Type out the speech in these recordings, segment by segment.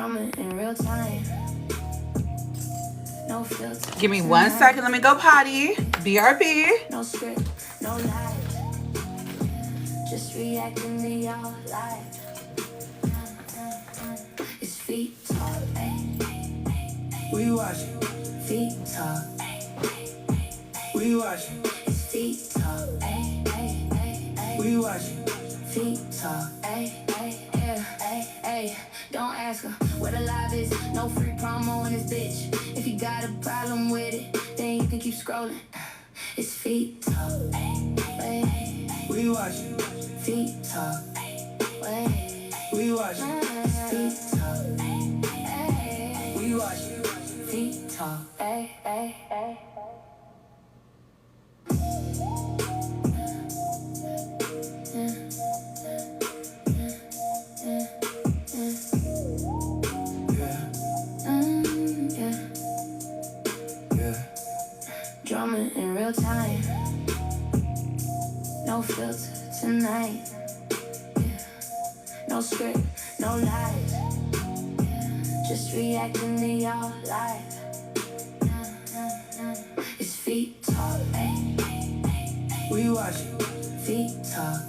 Drama in real time. No filter. Give me 1 second. Let me go potty. BRB. No script, no lies. Just reacting to your life. It's feet talk. Who you watching? Feet talk. Who you watching? It's feet talk. Who you watching? Feet talk. Don't ask her where the live is. No free promo in this bitch. If you got a problem with it, then you can keep scrolling. It's feet talk. Who you watching? Feet talk. Who you watching? Feet talk. Who you watching? Feet talk. Drama in real time. No filter tonight. No script, no lies. Just reacting to your life. It's feet talk. Who you watching? Feet talk.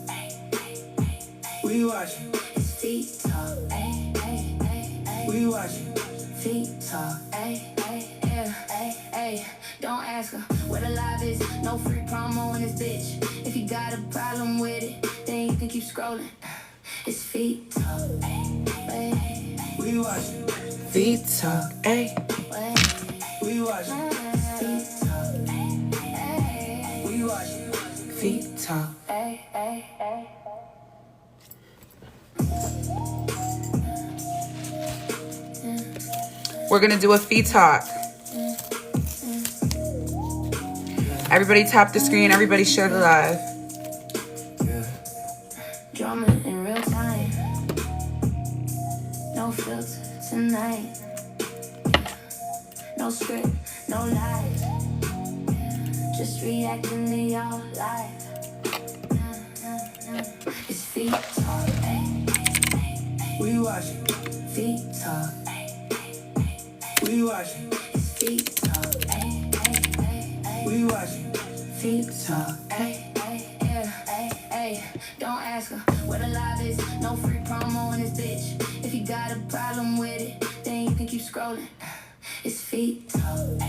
Who you watching? It's feet talk. Who you watching? Feet talk. Don't ask her where the live is. No free promo in this bitch. If you got a problem with it, then you can keep scrolling. It's feet talk. Who you watching? Feet talk. Who you watching? Feet talk. Who you watching? Feet talk. We're gonna do a feet talk. Everybody tap the screen. Everybody share the live. Drama in real time. No filter tonight. No script, no lies. Just reacting to your life. It's feet talk. Who you watching? Feet talk. Who you watching? It's feet talk. Who you watching? Feet talk. Don't ask her where the live is. No free promo in this bitch. If you got a problem with it, then you can keep scrolling. It's feet talk.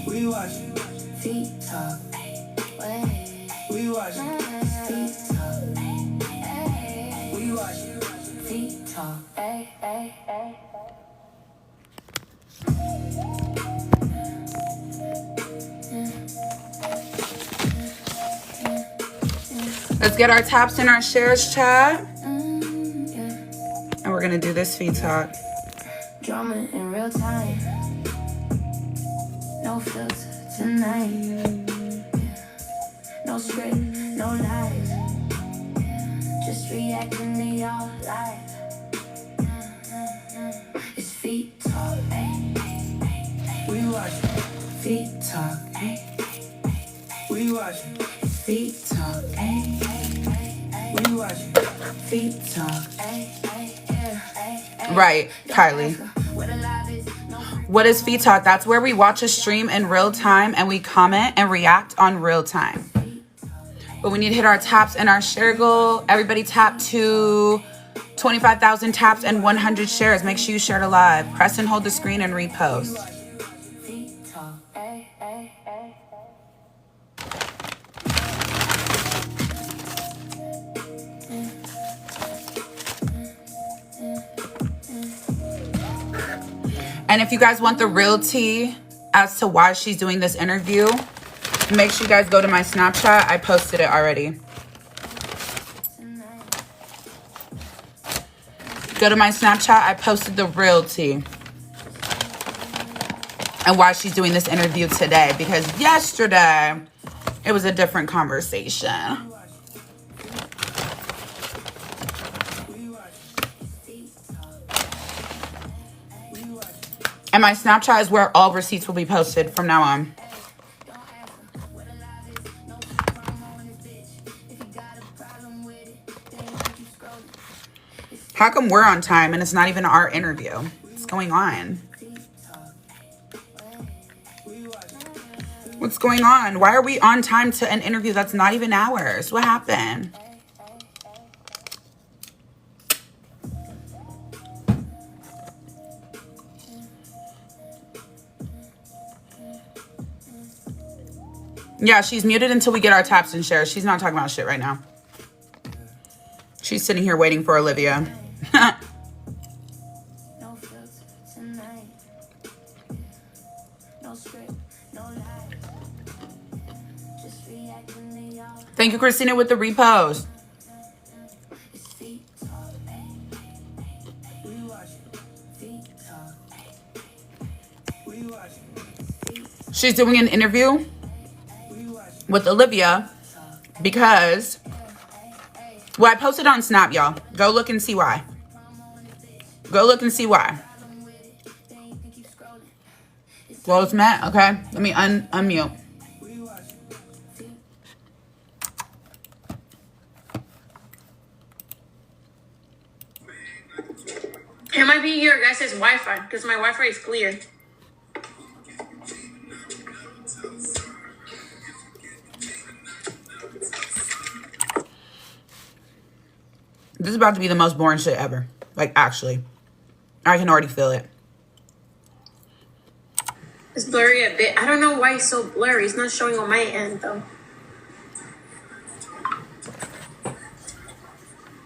Who you watching? Feet talk. Who you watching? Feet talk. Who you watching? Feet talk. Let's get our taps and our shares, chat. And we're gonna do this feed talk. Drama in real time. No filter tonight. No script, no lies. Just reacting to your life. It's feet talk. Who you watching? Feet talk. Who you watching? Feet talk. Who you watching? Feet talk. Right, Kylie. What is feed talk? That's where we watch a stream in real time and we comment and react on real time. But we need to hit our taps and our share goal. Everybody tap to 25,000 taps and 100 shares. Make sure you share it live. Press and hold the screen and repost. And if you guys want the real tea as to why she's doing this interview, make sure you guys go to my Snapchat. I posted it already. Go to my Snapchat. I posted the real tea. And why she's doing this interview today. Because yesterday, it was a different conversation. And my Snapchat is where all receipts will be posted from now on. How come we're on time and it's not even our interview? What's going on? What's going on? Why are we on time to an interview that's not even ours? What happened? Yeah, she's muted until we get our taps and shares. She's not talking about shit right now. She's sitting here waiting for Olivia. Thank you, Christina, with the repost. She's doing an interview with Olivia because, well, I posted on Snap, y'all. Go look and see why. Go look and see why. Well, it's Matt, okay? Let me unmute. It might be your guys' Wi-Fi because my Wi-Fi is clear. This is about to be the most boring shit ever. Like, actually. I can already feel it. It's blurry a bit. I don't know why it's so blurry. It's not showing on my end, though.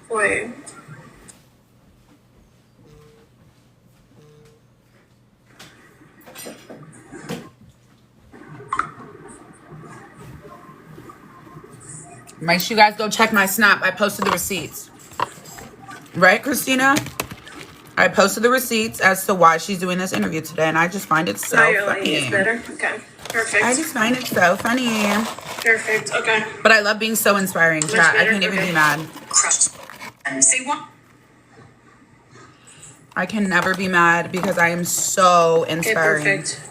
Wait. Make sure you guys go check my Snap. I posted the receipts. Right, Christina? I posted the receipts as to why she's doing this interview today, and I just find it so funny. It's better? Okay. Perfect. I just find it so funny. Perfect. Okay. But I love being so inspiring, chat. I can't even be mad. Say what? I can never be mad because I am so inspiring. Okay, perfect.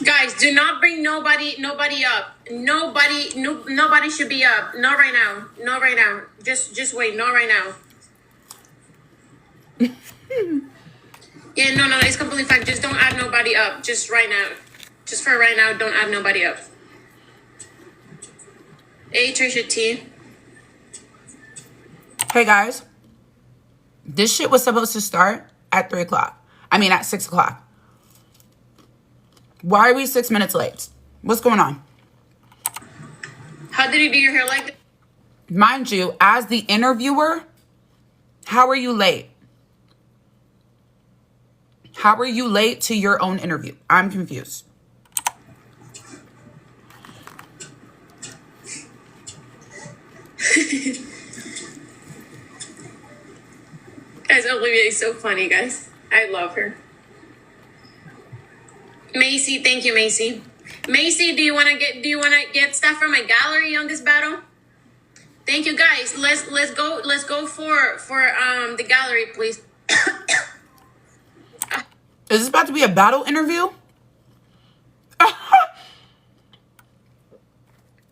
Guys, do not bring nobody up. Nobody should be up. Not right now. Not right now. Just wait. Not right now. Yeah, no, it's completely fine. Just don't add nobody up. Just right now. Just for right now, don't add nobody up. Hey, Trisha T. Hey, guys. This shit was supposed to start at 3 o'clock. I mean, at 6 o'clock. Why are we 6 minutes late? What's going on? How did you do your hair like that? Mind you, as the interviewer, how are you late? How are you late to your own interview? I'm confused. Guys, Olivia is so funny, guys. I love her. Macy, thank you, Macy. Macy, do you wanna get stuff from my gallery on this battle? Thank you, guys. Let's go for the gallery, please. Is this about to be a battle interview?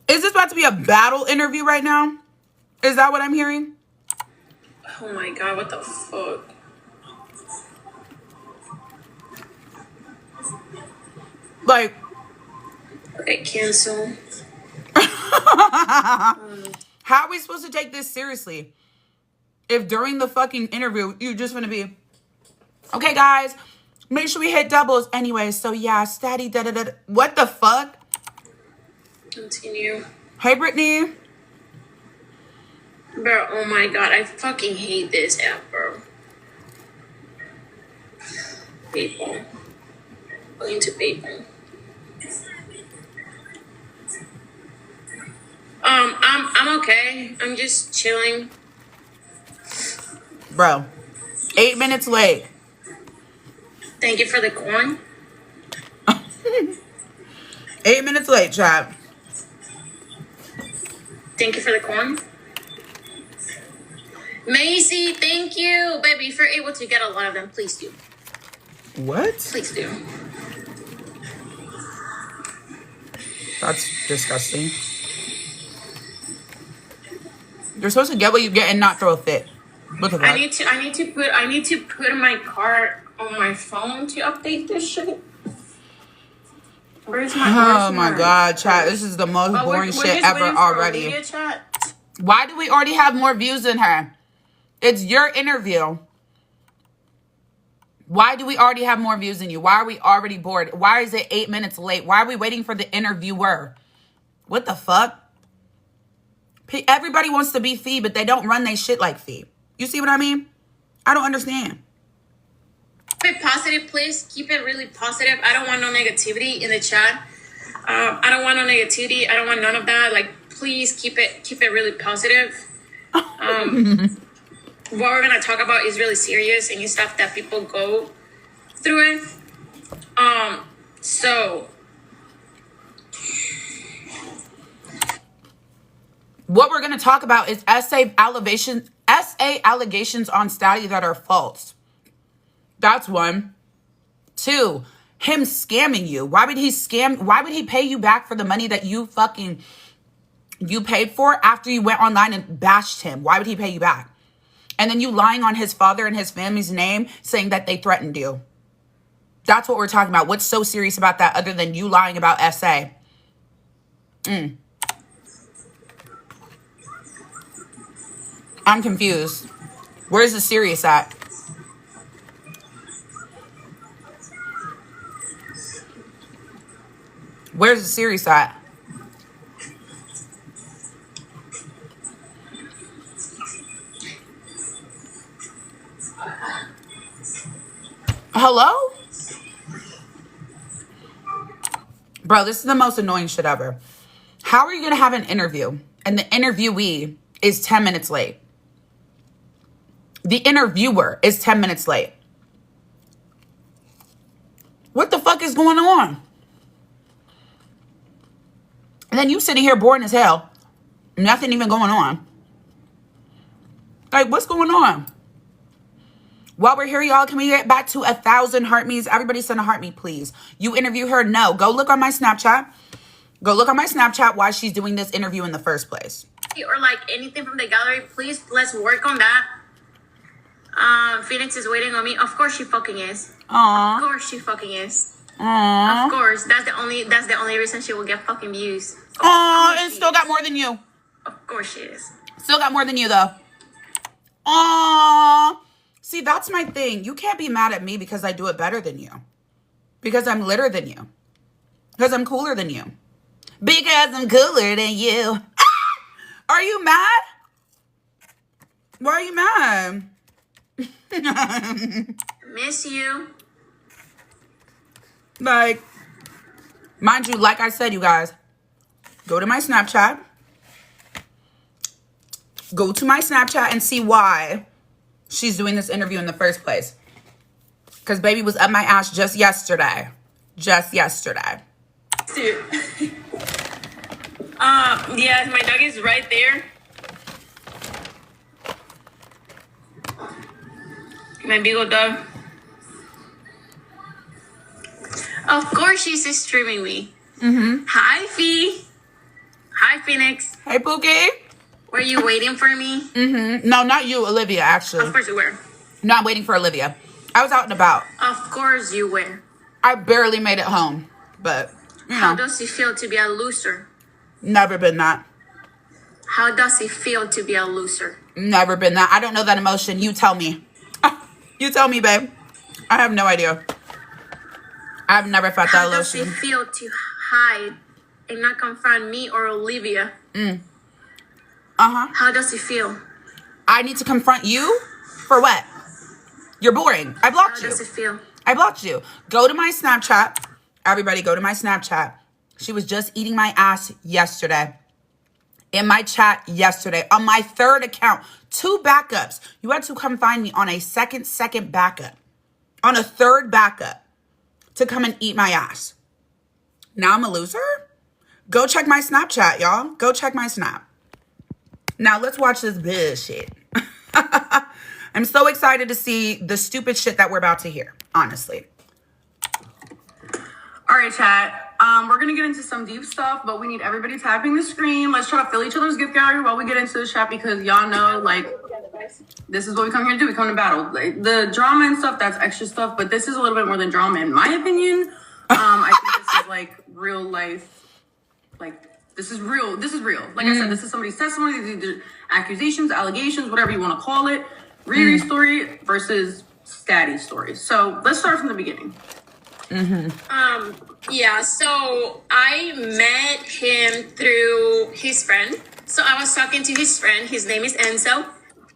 Is this about to be a battle interview right now? Is that what I'm hearing? Oh my god, what the fuck? Like, Okay, cancel. how are we supposed to take this seriously? If during the fucking interview, you're just gonna be, okay, guys, make sure we hit doubles. Anyway, so yeah, steady, da-da-da. What the fuck? Continue. Hey, Brittany. Bro, oh my god, I fucking hate this app, bro. People. Going to people. I'm okay. I'm just chilling. Bro, 8 minutes late. Thank you for the corn. 8 minutes late, chat. Thank you for the corn. Macy, thank you. Baby, if you're able to get a lot of them, please do. What? Please do. That's disgusting. You're supposed to get what you get and not throw a fit. Look at that. I need to put my card on my phone to update this shit. Where's my God, chat. This is the most boring shit ever already. Olivia, chat. Why do we already have more views than her? It's your interview. Why do we already have more views than you? Why are we already bored? Why is it 8 minutes late? Why are we waiting for the interviewer? What the fuck? Everybody wants to be Fee, but they don't run their shit like Fee. You see what I mean? I don't understand. Keep it positive, please. Keep it really positive. I don't want no negativity in the chat. I don't want no negativity. I don't want none of that. Like, please keep it really positive. What we're gonna talk about is really serious and it's stuff that people go through it. So what we're gonna talk about is essay allegations on Statty that are false. That's one. 2, him scamming you. Why would he pay you back for the money that you paid for after you went online and bashed him? Why would he pay you back? And then you lying on his father and his family's name saying that they threatened you. That's what we're talking about. What's so serious about that other than you lying about SA? I'm confused. Where's the serious at? Where's the serious at? Hello? Bro, this is the most annoying shit ever. How are you going to have an interview and the interviewee is 10 minutes late? The interviewer is 10 minutes late. What the fuck is going on? And then you sitting here boring as hell. Nothing even going on. Like, what's going on? While we're here, y'all, can we get back to 1,000 heart me's? Everybody send a heart me, please. You interview her? No. Go look on my Snapchat. Go look on my Snapchat why she's doing this interview in the first place. Or like anything from the gallery, please, let's work on that. Feenyx is waiting on me. Of course she fucking is. Aww. Of course she fucking is. Aww. Of course. That's the only reason she will get fucking views. Aww, and still got more than you. Of course she is. Still got more than you, though. Aww. See, that's my thing. You can't be mad at me because I do it better than you. Because I'm litter than you. Because I'm cooler than you. Because I'm cooler than you. Ah! Are you mad? Why are you mad? Miss you. Like, mind you, like I said, you guys, go to my Snapchat. Go to my Snapchat and see why she's doing this interview in the first place. Because baby was up my ass just yesterday. Just yesterday. Dude. Yeah, my dog is right there. My big old dog. Of course she's streaming me. Mm-hmm. Hi, Fee. Hi, Feenyx. Hey, Pookie. Were you waiting for me? Mm-hmm. No, not you, Olivia, actually. Of course you were. No, I'm waiting for Olivia. I was out and about. Of course you were. I barely made it home. But, you How know, does it feel to be a loser? never been that. How does it feel to be a loser? Never been that. I don't know that emotion. You tell me. You tell me, babe. I have no idea. I've never felt that How does it emotion. feel to hide and not confront me or Olivia? Uh-huh. How does it feel? I need to confront you? For what? You're boring. I blocked How you. does it feel? I blocked you. Go to my Snapchat. Everybody go to my Snapchat. She was just eating my ass yesterday. In my chat yesterday. On my third account. 2 backups. You had to come find me on a second backup. On a third backup. To come and eat my ass. Now I'm a loser? Go check my Snapchat, y'all. Go check my Snap. Now let's watch this bullshit. I'm so excited to see the stupid shit that we're about to hear. Honestly. All right, chat. We're gonna get into some deep stuff, but we need everybody tapping the screen. Let's try to fill each other's gift gallery while we get into the chat, because y'all know, like, this is what we come here to do. We come to battle. Like, the drama and stuff, that's extra stuff, but this is a little bit more than drama, in my opinion. I think this is like real life. Like, this is real. This is real. Like I said, this is somebody's testimony. These are accusations, allegations, whatever you want to call it. Riri's story versus Statty's story. So let's start from the beginning. Yeah, so I met him through his friend. So I was talking to his friend. His name is Enzo.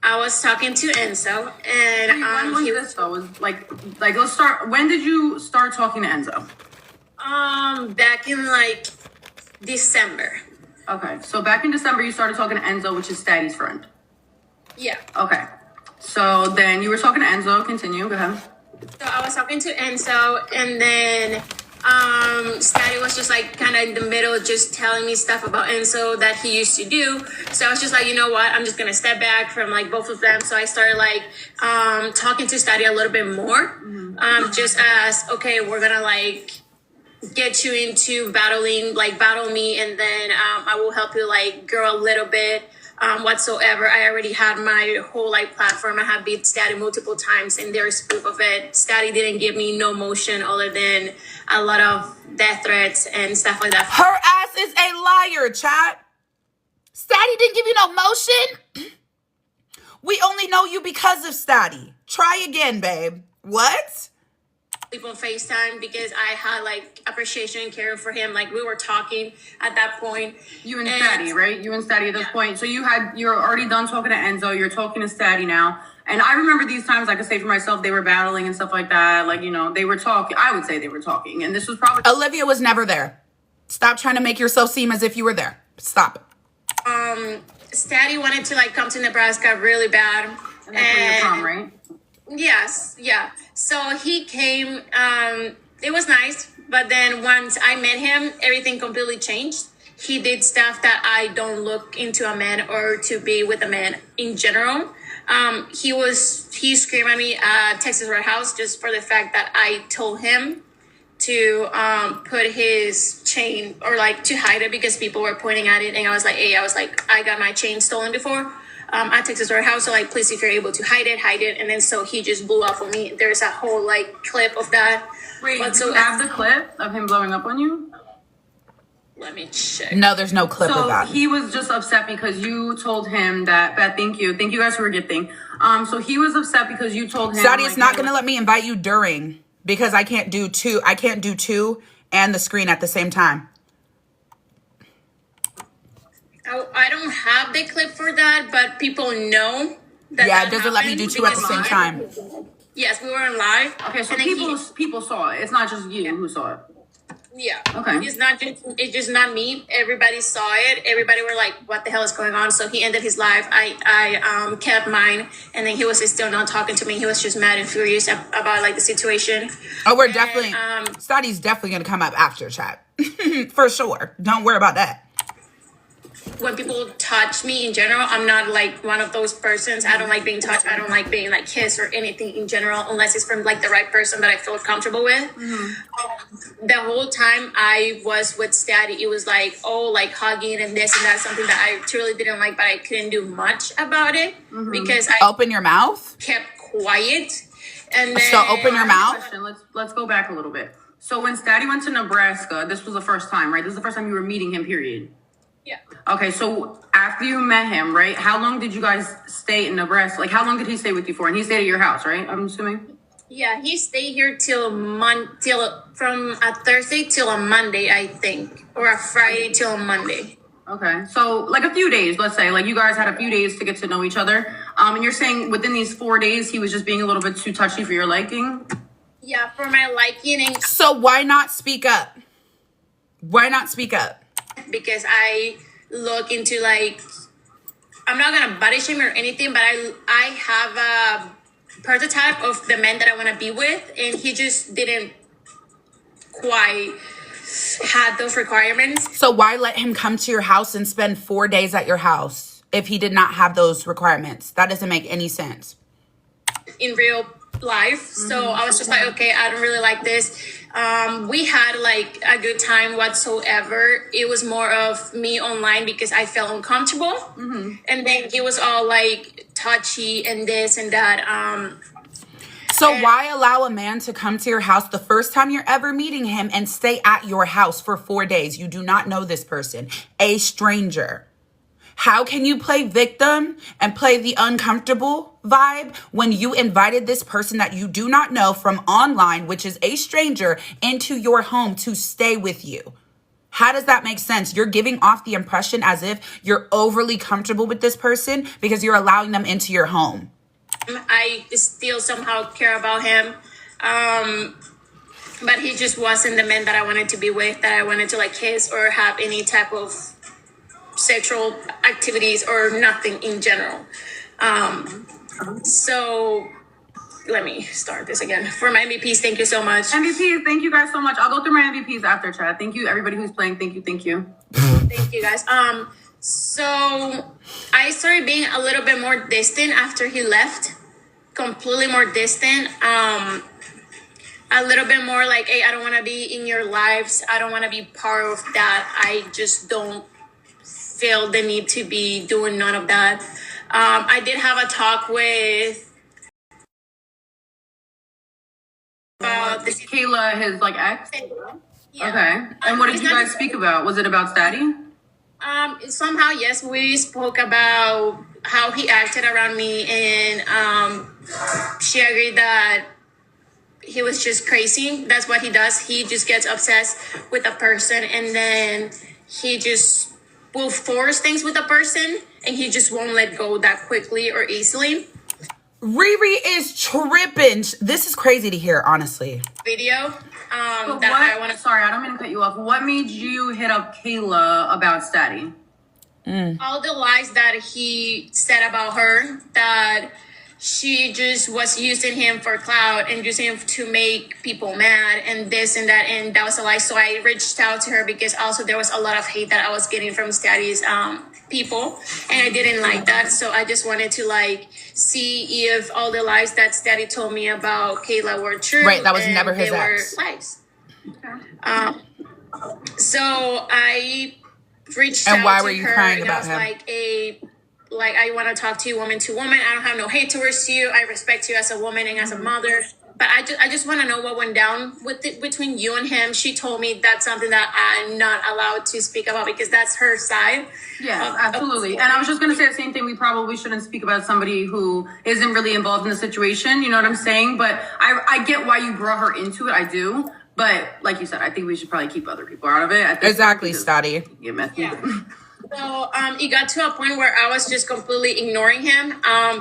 I was talking to Enzo, and when was this though? Was like let's start. When did you start talking to Enzo? Back in like December. Okay, so back in December you started talking to Enzo, which is Statty's friend. Yeah. Okay, so then you were talking to Enzo. Continue. Go ahead. So I was talking to Enzo, and then Statty was just like kind of in the middle, just telling me stuff about Enzo that he used to do. So I was just like, you know what, I'm just gonna step back from like both of them. So I started like talking to Statty a little bit more, just as, okay, we're gonna like get you into battling, like battle me, and then I will help you like grow a little bit. Whatsoever. I already had my whole like platform. I have beat Statty multiple times, and there's proof of it. Statty didn't give me no motion other than a lot of death threats and stuff like that. Her ass is a liar, chat. Statty didn't give you no motion. We only know you because of Statty. Try again, babe. What? Sleep on FaceTime because I had like appreciation and care for him. Like we were talking at that point. You and Statty, right? You and Statty at this point. So you're already done talking to Enzo. You're talking to Statty now. And I remember these times, I could say for myself, they were battling and stuff like that. Like, you know, they were talking. I would say they were talking. And this was probably... Olivia was never there. Stop trying to make yourself seem as if you were there. Stop it. Statty wanted to like come to Nebraska really bad. And that's where you're from, right? Yes, yeah. So he came, it was nice, but then once I met him, everything completely changed. He did stuff that I don't look into a man or to be with a man in general. He screamed at me at Texas Roadhouse just for the fact that I told him to put his chain, or like to hide it because people were pointing at it, and I was like, hey, I got my chain stolen before. At Texas Roadhouse, so like, please, if you're able to hide it. And then so he just blew up on me. There's a whole like clip of that. Wait, do you have the clip of him blowing up on you? Let me check. No, there's no clip of that. So he was just upset because you told him that, Beth, thank you guys for gifting. So he was upset because you told him. Statty is not going to let me invite you during, because I can't do two and the screen at the same time. I don't have the clip for that, but people know that. Yeah, it doesn't let me do two at the same time. Yes, we were on live. Okay, so people saw it. It's not just you who saw it. Yeah. Okay. It's just not me. Everybody saw it. Everybody were like, what the hell is going on? So he ended his live. I kept mine, and then he was still not talking to me. He was just mad and furious about like the situation. Oh, we're definitely Statty's definitely gonna come up after chat. For sure. Don't worry about that. When people touch me in general, I'm not like one of those persons. I don't like being touched. I don't like being like kissed or anything in general, unless it's from like the right person that I feel comfortable with. The whole time I was with Statty, it was like, oh, like hugging and this and that, something that I truly didn't like, but I couldn't do much about it because I open your mouth, kept quiet. And then so open your mouth. Let's go back a little bit. So when Statty went to Nebraska, this was the first time, right? This is the first time you were meeting him, period. Yeah. Okay, so after you met him, right, how long did you guys stay in Nebraska? Like, how long did he stay with you for? And he stayed at your house, right? I'm assuming? Yeah, he stayed here from a Thursday till a Monday, I think. Or a Friday till a Monday. Okay, so like a few days, let's say. Like, you guys had a few days to get to know each other. And you're saying within these 4 days, he was just being a little bit too touchy for your liking? Yeah, for my liking. And so why not speak up? Why not speak up? Because I look into like, I'm not gonna body shame or anything, but I have a prototype of the man that I want to be with, and he just didn't quite have those requirements. So why let him come to your house and spend 4 days at your house if he did not have those requirements? That doesn't make any sense. In real live. So I was just like, okay, I don't really like this. We had like a good time whatsoever. It was more of me online because I felt uncomfortable. And then it was all like touchy and this and that. So why allow a man to come to your house the first time you're ever meeting him and stay at your house for 4 days? You do not know this person, a stranger. How can you play victim and play the uncomfortable vibe when you invited this person that you do not know from online, which is a stranger, into your home to stay with you? How does that make sense? You're giving off the impression as if you're overly comfortable with this person because you're allowing them into your home. I still somehow care about him. But he just wasn't the man that I wanted to be with, that I wanted to like kiss or have any type of sexual activities or nothing in general. So let me start this again. For my MVPs, thank you so much. MVPs, thank you guys so much. I'll go through my MVPs after, chat. Thank you, everybody who's playing. Thank you. Thank you guys. So I started being a little bit more distant after he left. Completely more distant. A little bit more like, hey, I don't want to be in your lives. I don't want to be part of that. I just don't feel the need to be doing none of that. I did have a talk with about this. Kayla, his like ex? Yeah. Okay. And what did you guys speak about? Was it about Statty? Somehow, yes, we spoke about how he acted around me, and she agreed that he was just crazy. That's what he does. He just gets obsessed with a person, and then he just will force things with a person, and he just won't let go that quickly or easily. Riri is tripping. This is crazy to hear, honestly. Video. Sorry, I don't mean to cut you off. What made you hit up Kayla about Statty? All the lies that he said about her, that she just was using him for clout and using him to make people mad and this and that, and that was a lie. So I reached out to her because also there was a lot of hate that I was getting from Statty's people, and I didn't like that. So I just wanted to like see if all the lies that Statty told me about Kayla were true. Right, that was never his ex. Were lies. So I reached and out why to were you her, crying and about I was him? like I want to talk to you woman to woman. I don't have no hate towards you. I respect you as a woman and as a mother. But I just want to know what went down with it between you and him. She told me that's something that I'm not allowed to speak about because that's her side. Yes, absolutely. And I was just going to say the same thing. We probably shouldn't speak about somebody who isn't really involved in the situation. You know what I'm saying? But I get why you brought her into it. I do. But like you said, I think we should probably keep other people out of it. Exactly, Statty. Yeah. So it got to a point where I was just completely ignoring him.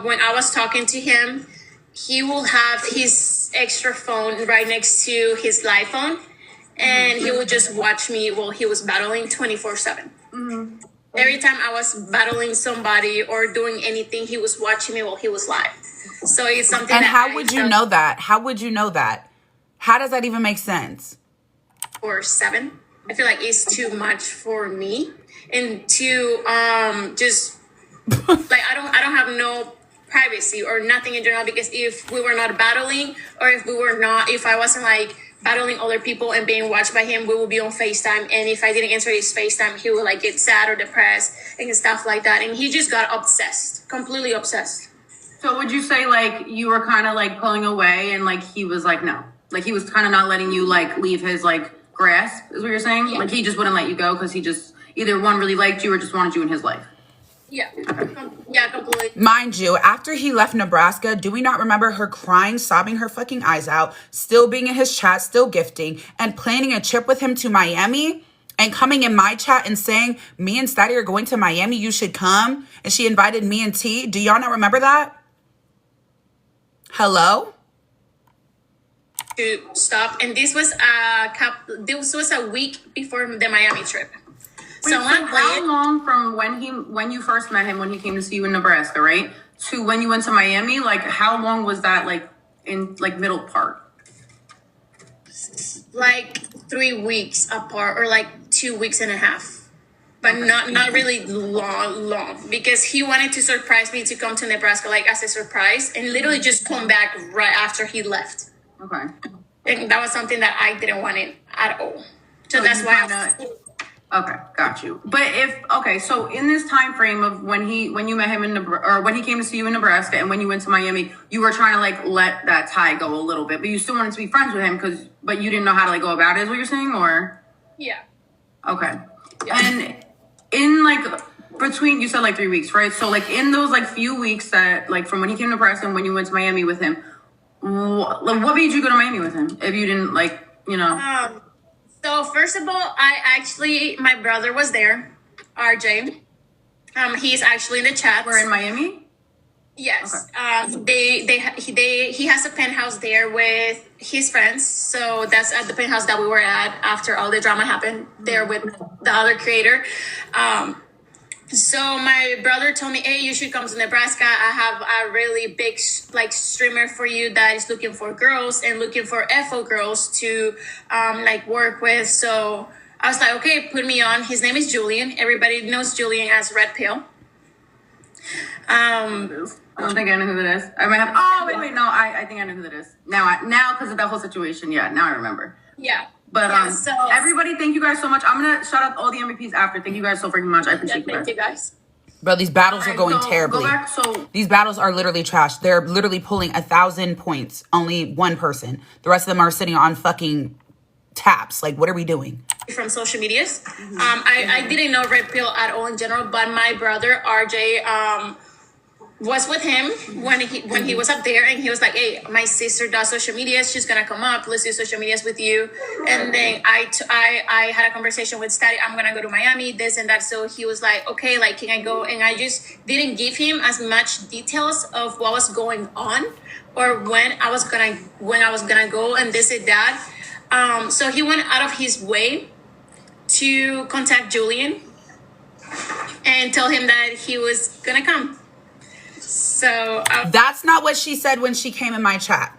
When I was talking to him, he will have his extra phone right next to his live phone, and he would just watch me while he was battling 24/7. Every time I was battling somebody or doing anything, he was watching me while he was live. So it's something. And that how would you know that? How would you know that? How does that even make sense? Or 7. I feel like it's too much for me. And to just like I don't have no privacy or nothing in general, because if we were not battling, or if I wasn't like battling other people and being watched by him, we would be on FaceTime, and if I didn't answer his FaceTime, he would like get sad or depressed and stuff like that, and he just got obsessed, completely obsessed. So would you say like you were kind of like pulling away and like he was like no, like he was kind of not letting you like leave his like grasp, is what you're saying? Yeah. Like he just wouldn't let you go because he just either one really liked you or just wanted you in his life. Yeah. Yeah, completely. Mind you, after he left Nebraska, do we not remember her crying, sobbing her fucking eyes out, still being in his chat, still gifting, and planning a trip with him to Miami, and coming in my chat and saying, me and Statty are going to Miami, you should come, and she invited me and T? Do y'all not remember that? Hello? To stop, and this was a week before the Miami trip. Wait, so how long from when you first met him, when he came to see you in Nebraska, right, to when you went to Miami? Like, how long was that, like, in, like, middle part? Like 3 weeks apart, or like 2 weeks and a half. but not really long, because he wanted to surprise me to come to Nebraska like as a surprise, and literally just come back right after he left. Okay. And that was something that I didn't want it at all. So that's why Okay, got you. But so in this time frame of when you met him or when he came to see you in Nebraska and when you went to Miami, you were trying to like let that tie go a little bit, but you still wanted to be friends with him but you didn't know how to like go about it, is what you're saying, or? Yeah. Okay. Yeah. And in like between, you said like 3 weeks, right? So like in those like few weeks that like from when he came to Nebraska and when you went to Miami with him, what made you go to Miami with him if you didn't like, you know? So first of all, my brother was there, RJ. He's actually in the chat. We're in Miami? Yes. Okay. He has a penthouse there with his friends. So that's at the penthouse that we were at after all the drama happened there with the other creator. So my brother told me, hey, you should come to Nebraska. I have a really big like streamer for you that is looking for girls and looking for FO girls to like work with. So I was like, okay, put me on. His name is Julian. Everybody knows Julian as Red Pill. I don't think I know who that is. I might have. Oh wait, no. I think I know who that is. Now because of that whole situation. Yeah, now I remember. Yeah. But yeah, so everybody, thank you guys so much. I'm gonna shout out all the MVPs after. Thank you guys so freaking much. I appreciate thank you guys. Bro, these battles are going terribly. These battles are literally trash. They're literally pulling 1,000 points. Only one person. The rest of them are sitting on fucking taps. Like, what are we doing? From social medias. I didn't know Red Pill at all in general, but my brother RJ was with him when he was up there, and he was like, hey, my sister does social media, she's gonna come up, let's do social medias with you. And then I had a conversation with Stady, I'm gonna go to Miami, this and that. So he was like, okay, like, can I go? And I just didn't give him as much details of what was going on or when I was gonna go and this and that. So he went out of his way to contact Julian and tell him that he was gonna come. So that's not what she said when she came in my chat.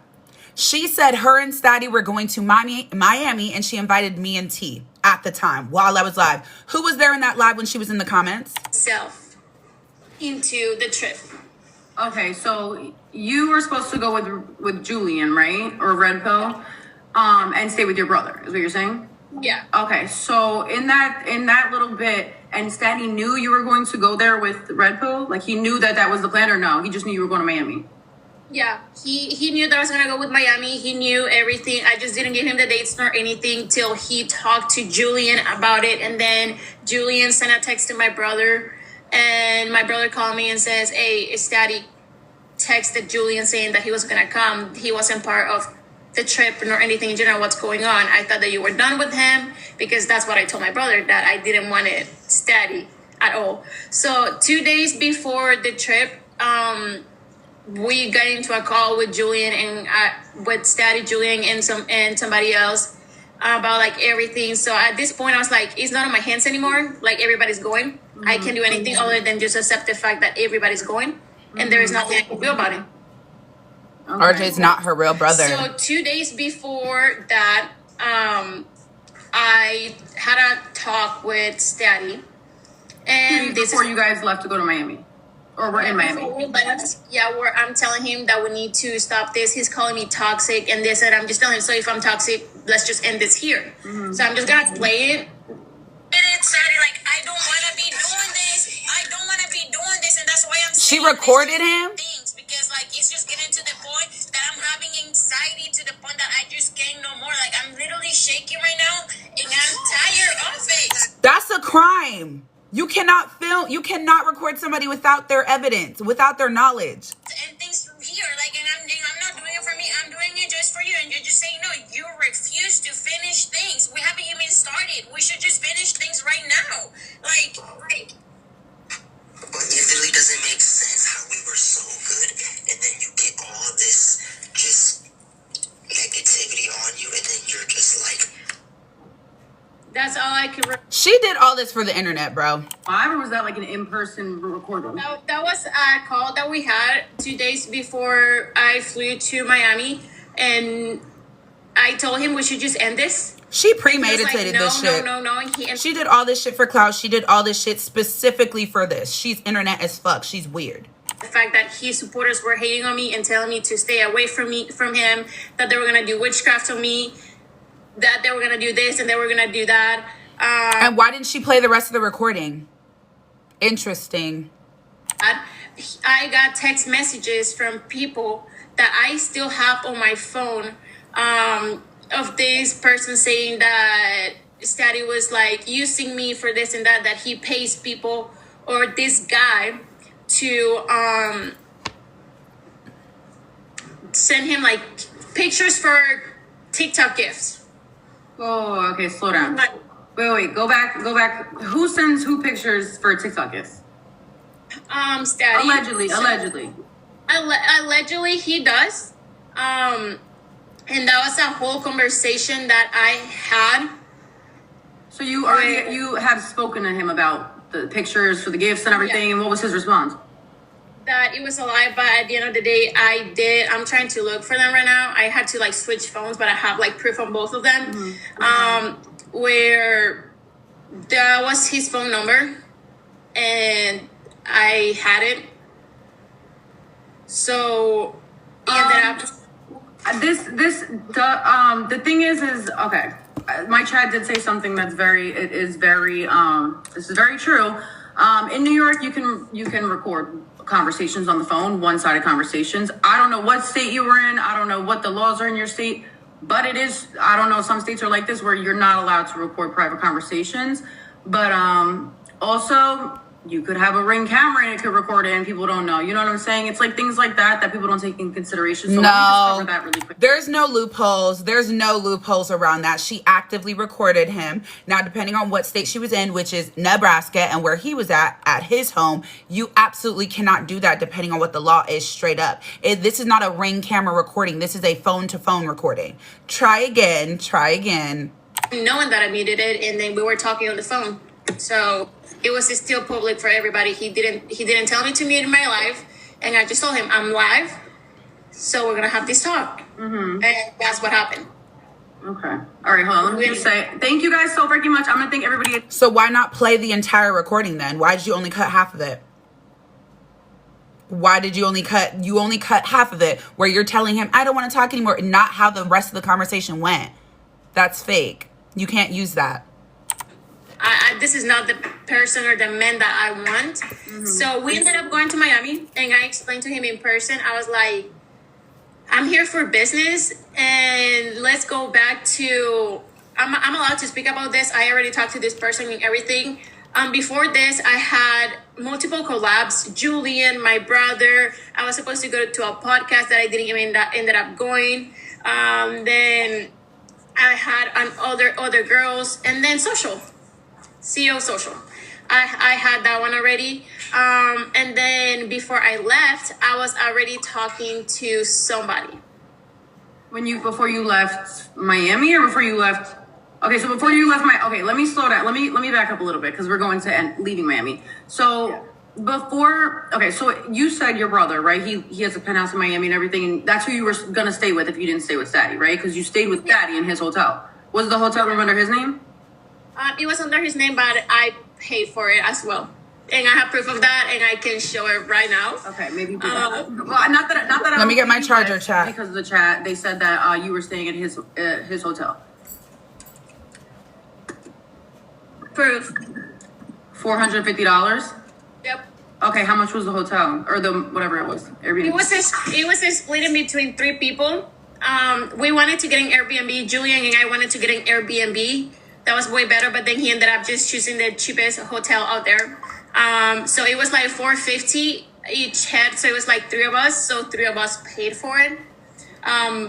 She said her and Stady were going to Miami, and she invited me and T at the time while I was live. Who was there in that live when she was in the comments? Self into the trip. Okay, so you were supposed to go with Julian, right, or Red Pill, and stay with your brother. Is what you're saying? Yeah. Okay, so in that little bit. And Stady knew you were going to go there with Red Pill? Like, he knew that was the plan, or no? He just knew you were going to Miami? Yeah, he knew that I was going to go with Miami. He knew everything. I just didn't give him the dates nor anything till he talked to Julian about it. And then Julian sent a text to my brother. And my brother called me and says, hey, Stady texted Julian saying that he was going to come. He wasn't part of the trip nor anything in general, what's going on. I thought that you were done with him, because that's what I told my brother, that I didn't want it Stady at all. So 2 days before the trip, we got into a call with Julian and with Stady, Julian, and somebody else about like everything. So at this point, I was like, it's not on my hands anymore. Like, everybody's going. Mm-hmm. I can't do anything other than just accept the fact that everybody's going, and there is nothing I can do about it. Okay. RJ's not her real brother. So 2 days before that, I had a talk with Stady. And before you guys left to go to Miami? Or we're in Miami? I'm telling him that we need to stop this. He's calling me toxic and this, and I'm just telling him, so if I'm toxic, let's just end this here. Mm-hmm. So I'm just going to play it. And it's Stady, like, I don't want to be doing this. I don't want to be doing this, and that's why I'm saying. She recorded him? Because, like, it's just getting to the point that I'm having anxiety to the point that I just can't no more. Like, I'm literally shaking right now, and I'm tired of it. That's a crime. You cannot record somebody without their evidence, without their knowledge. And things from here, like, and I'm not doing it for me. I'm doing it just for you, and you're just saying no. You refuse to finish things. We haven't even started. We should just finish things right now. Like. But it really doesn't make sense how we were so good, and then you get all this just negativity on you, and then you're just like. That's all I can. She did all this for the internet, bro. Why, or was that like an in-person recording? That was a call that we had 2 days before I flew to Miami, and I told him we should just end this. She And he was like, premeditated no, this shit. no. And She did all this shit for clout. She did all this shit specifically for this. She's internet as fuck. She's weird. the fact that his supporters were hating on me and telling me to stay away from him, that they were gonna do witchcraft on me, that they were gonna do this and they were gonna do that. And why didn't she play the rest of the recording? Interesting. I got text messages from people that I still have on my phone, of this person saying that Steady was like using me for this and that he pays people or this guy to send him like pictures for TikTok gifts. Oh, okay, slow down. Like, Wait, go back. Who sends who pictures for TikTok gifts? Steady. Allegedly. Allegedly he does. And that was a whole conversation that I had. So you have spoken to him about the pictures for the gifts and everything, and what was his response? That it was a lie, but at the end of the day, I'm trying to look for them right now. I had to like switch phones, but I have like proof on both of them. Where that was his phone number and I had it. So he ended up. The thing is okay. My chat did say something this is very true. In New York, you can record conversations on the phone, one-sided conversations. I don't know what state you were in. I don't know what the laws are in your state, but it is, I don't know, some states are like this where you're not allowed to record private conversations. But also, you could have a Ring camera and it could record it and people don't know. You know what I'm saying? It's like things like that people don't take in consideration. So let me just cover that really quick. There's no loopholes. There's no loopholes around that. She actively recorded him. Now, depending on what state she was in, which is Nebraska, and where he was at his home, you absolutely cannot do that depending on what the law is straight up. This is not a Ring camera recording. This is a phone-to-phone recording. Try again. Knowing that I muted it, and then we were talking on the phone. So it was still public for everybody. He didn't tell me to mute my live, and I just told him I'm live, so we're gonna have this talk, and that's what happened. Okay. All right. Hold on. Let me just say thank you guys so freaking much. I'm gonna thank everybody. So why not play the entire recording then? Why did you only cut half of it? Why did you only cut half of it where you're telling him I don't want to talk anymore, and not how the rest of the conversation went? That's fake. You can't use that. This is not the person or the man that I want. So we ended up going to Miami, and I explained to him in person. I was like, I'm here for business, and let's go back to, I'm allowed to speak about this. I already talked to this person and everything. Before this, I had multiple collabs. Julian, my brother, I was supposed to go to a podcast that I didn't even ended up going. Then I had other girls, and then CEO Social. I had that one already. And then before I left, I was already talking to somebody. Before you left Miami or before you left? Okay, so before you left okay, let me slow down. Let me back up a little bit because we're going to leaving Miami. So so you said your brother, right? He has a penthouse in Miami and everything, and that's who you were gonna stay with if you didn't stay with Daddy, right? Because you stayed with Daddy in his hotel. Was the hotel room under his name? It was under his name, but I paid for it as well, and I have proof of that, and I can show it right now. Okay, maybe. Well, not that. Let me get my charger, chat. Because of the chat, they said that you were staying at his hotel. Proof. $450. Yep. Okay, how much was the hotel or the whatever it was? Airbnb. It was split in between 3 people. We wanted to get an Airbnb. Julian and I wanted to get an Airbnb. That was way better, but then he ended up just choosing the cheapest hotel out there. So it was like $450 each head. So it was like 3 of us. So 3 of us paid for it.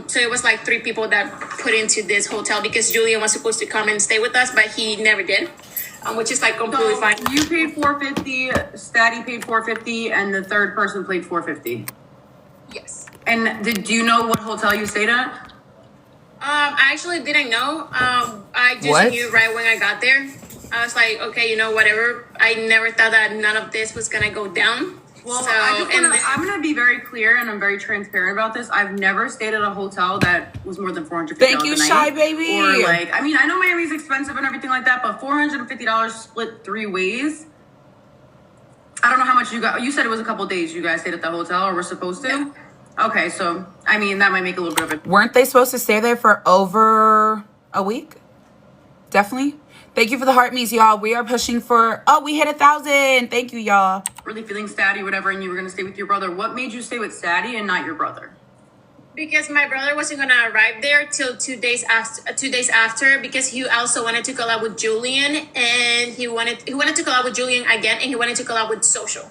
So it was like 3 people that put into this hotel because Julian was supposed to come and stay with us, but he never did, which is like completely fine. You paid $450, Statty paid $450, and the third person paid $450. Yes. And do you know what hotel you stayed at? I actually didn't know. I just knew right when I got there. I was like, okay, whatever. I never thought that none of this was gonna go down. Well, So, I'm gonna be very clear and I'm very transparent about this. I've never stayed at a hotel that was more than $450. Thank you, a night. Shy Baby. Or like, I mean, I know Miami's expensive and everything like that, but $450 split 3 ways. I don't know how much you got. You said it was a couple days you guys stayed at the hotel or were supposed to. Yeah. Okay, so I mean that might make a little bit of it. Weren't they supposed to stay there for over a week? Definitely. Thank you for the heart me's, y'all. We are pushing for, we hit 1,000. Thank you, y'all. Really feeling statty, whatever, and you were going to stay with your brother. What made you stay with Statty and not your brother? because my brother wasn't gonna arrive there till 2 days after. 2 days after, because he also wanted to collab with Julian, and he wanted to collab with Julian again, and he wanted to collab with Social.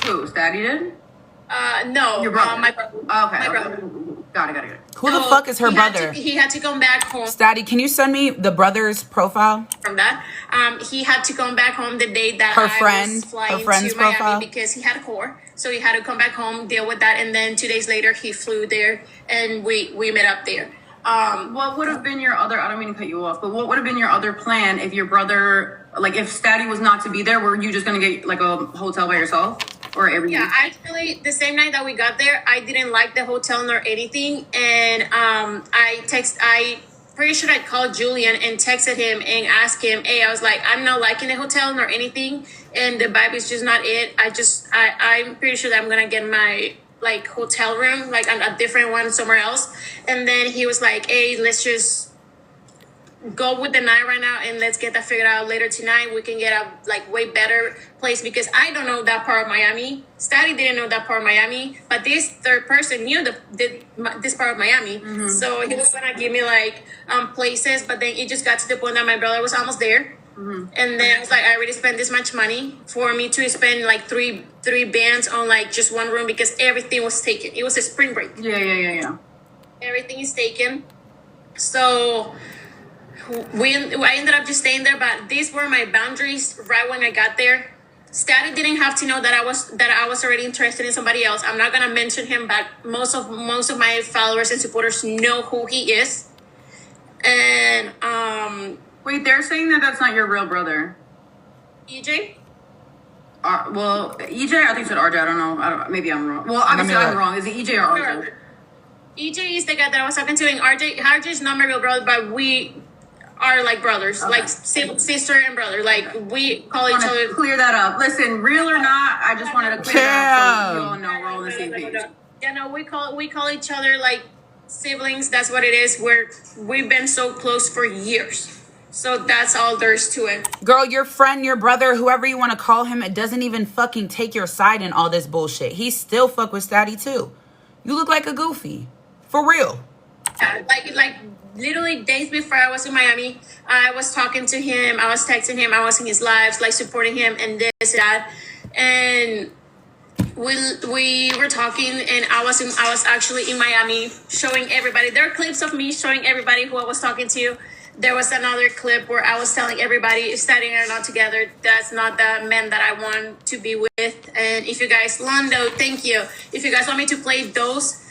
Who? Statty did? No, your brother. my brother. Oh, okay. My brother. Got it. Who the fuck is her brother? He had to come back home. Statty, can you send me the brother's profile? From that, he had to come back home the day that Her I friend, was flying her friend's to Miami profile? because he had a core, so he had to come back home, deal with that, and then 2 days later he flew there, and we met up there. What would have been your other? I don't mean to cut you off, but what would have been your other plan if your brother, like, if Statty was not to be there? Were you just gonna get like a hotel by yourself, or every? Yeah, actually, the same night that we got there, I didn't like the hotel nor anything, and I pretty sure I called Julian and texted him and asked him, hey, I was like, I'm not liking the hotel nor anything, and the vibe is just not it. I'm pretty sure that I'm gonna get my like hotel room, like a different one somewhere else. And then he was like, hey, let's just go with the night right now and let's get that figured out later tonight. We can get a like way better place, because I don't know that part of Miami. Statty didn't know that part of Miami, but this third person knew this part of Miami. Mm-hmm. So he was gonna give me like places, but then it just got to the point that my brother was almost there. Mm-hmm. And then I was like, I already spent this much money for me to spend like three bands on like just one room, because everything was taken. It was a spring break. Yeah. Everything is taken. So I ended up just staying there, but these were my boundaries right when I got there. Statty didn't have to know that I was already interested in somebody else. I'm not gonna mention him, but most of my followers and supporters know who he is. And Wait, they're saying that that's not your real brother. EJ? Well, EJ, I think said RJ. I don't know. Maybe I'm wrong. Well, obviously I'm wrong. Is it EJ or RJ? EJ is the guy that I was talking to, and RJ is not my real brother, but we are like brothers, like sister and brother. Like we call each other. Clear that up. Listen, real or not, I just wanted to clear that up so you all know we're all on the same page. Yeah, no, we call each other like siblings. That's what it is. We've been so close for years. So that's all there is to it. Girl, your friend, your brother, whoever you want to call him, it doesn't even fucking take your side in all this bullshit. He still fuck with Statty too. You look like a goofy. For real. Yeah, like literally days before I was in Miami, I was talking to him, I was texting him, I was in his lives, like supporting him and this, that. And we were talking, and I was actually in Miami showing everybody. There are clips of me showing everybody who I was talking to. There was another clip where I was telling everybody, if Statty and I are not together, that's not the man that I want to be with. And if you guys, Londo, thank you. If you guys want me to play those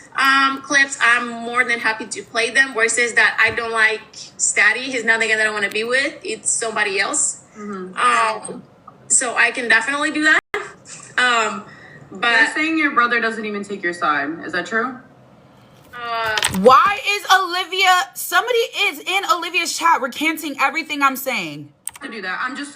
clips, I'm more than happy to play them, where it says that I don't like Statty. He's not the guy that I want to be with. It's somebody else. Mm-hmm. So I can definitely do that. But they're saying your brother doesn't even take your side. Is that true? Why is Olivia? Somebody is in Olivia's chat recanting everything I'm saying. To do that, I'm just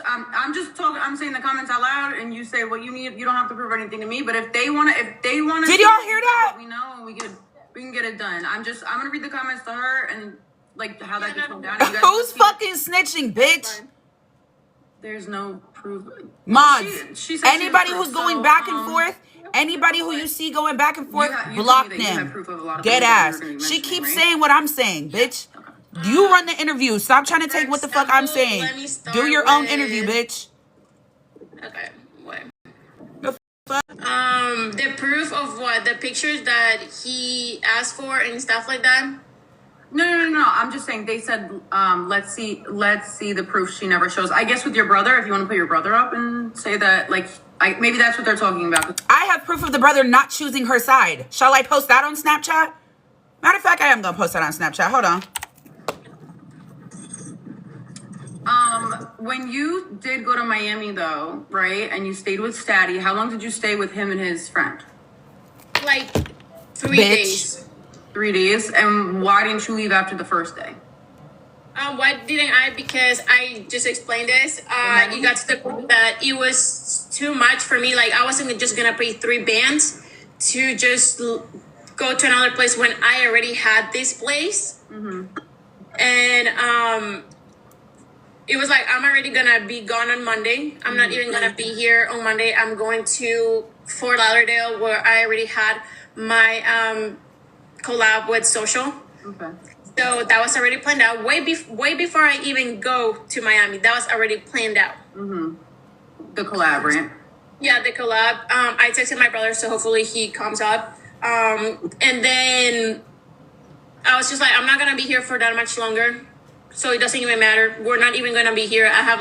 talking. I'm saying the comments out loud, and you say what you need. You don't have to prove anything to me. But if they wanna, did y'all hear that? We know we can get it done. I'm gonna read the comments to her and like how that just went down. Who's fucking snitching, bitch? There's no proof. Mods, she said anybody who's going back and forth. Anybody who you see going back and forth, block them. Dead ass. She keeps saying what I'm saying, bitch. You run the interview. Stop trying to take what the fuck I'm saying. Do your own interview, bitch. Okay, what? The fuck? The proof of what? The pictures that he asked for and stuff like that? No. I'm just saying they said, let's see the proof she never shows. I guess with your brother, if you want to put your brother up and say that, like, maybe that's what they're talking about. I have proof of the brother not choosing her side. Shall I post that on Snapchat? Matter of fact, I am going to post that on Snapchat. Hold on. When you did go to Miami, though, right, and you stayed with Statty, how long did you stay with him and his friend? Like 3 Bitch. days. 3 days. And why didn't you leave after the first day? Why didn't I? Because I just explained this. You got to the point that it was too much for me. Like, I wasn't just gonna pay 3 bands to just go to another place when I already had this place. And it was like, I'm already gonna be gone on Monday. I'm not even gonna be here on Monday. I'm going to Fort Lauderdale, where I already had my collab with Social. Okay. So that was already planned out way before I even go to Miami. That was already planned out. The collab, right? Yeah, the collab. I texted my brother, so hopefully he comes up. And then I was just like, I'm not gonna be here for that much longer, so it doesn't even matter. We're not even gonna be here. I have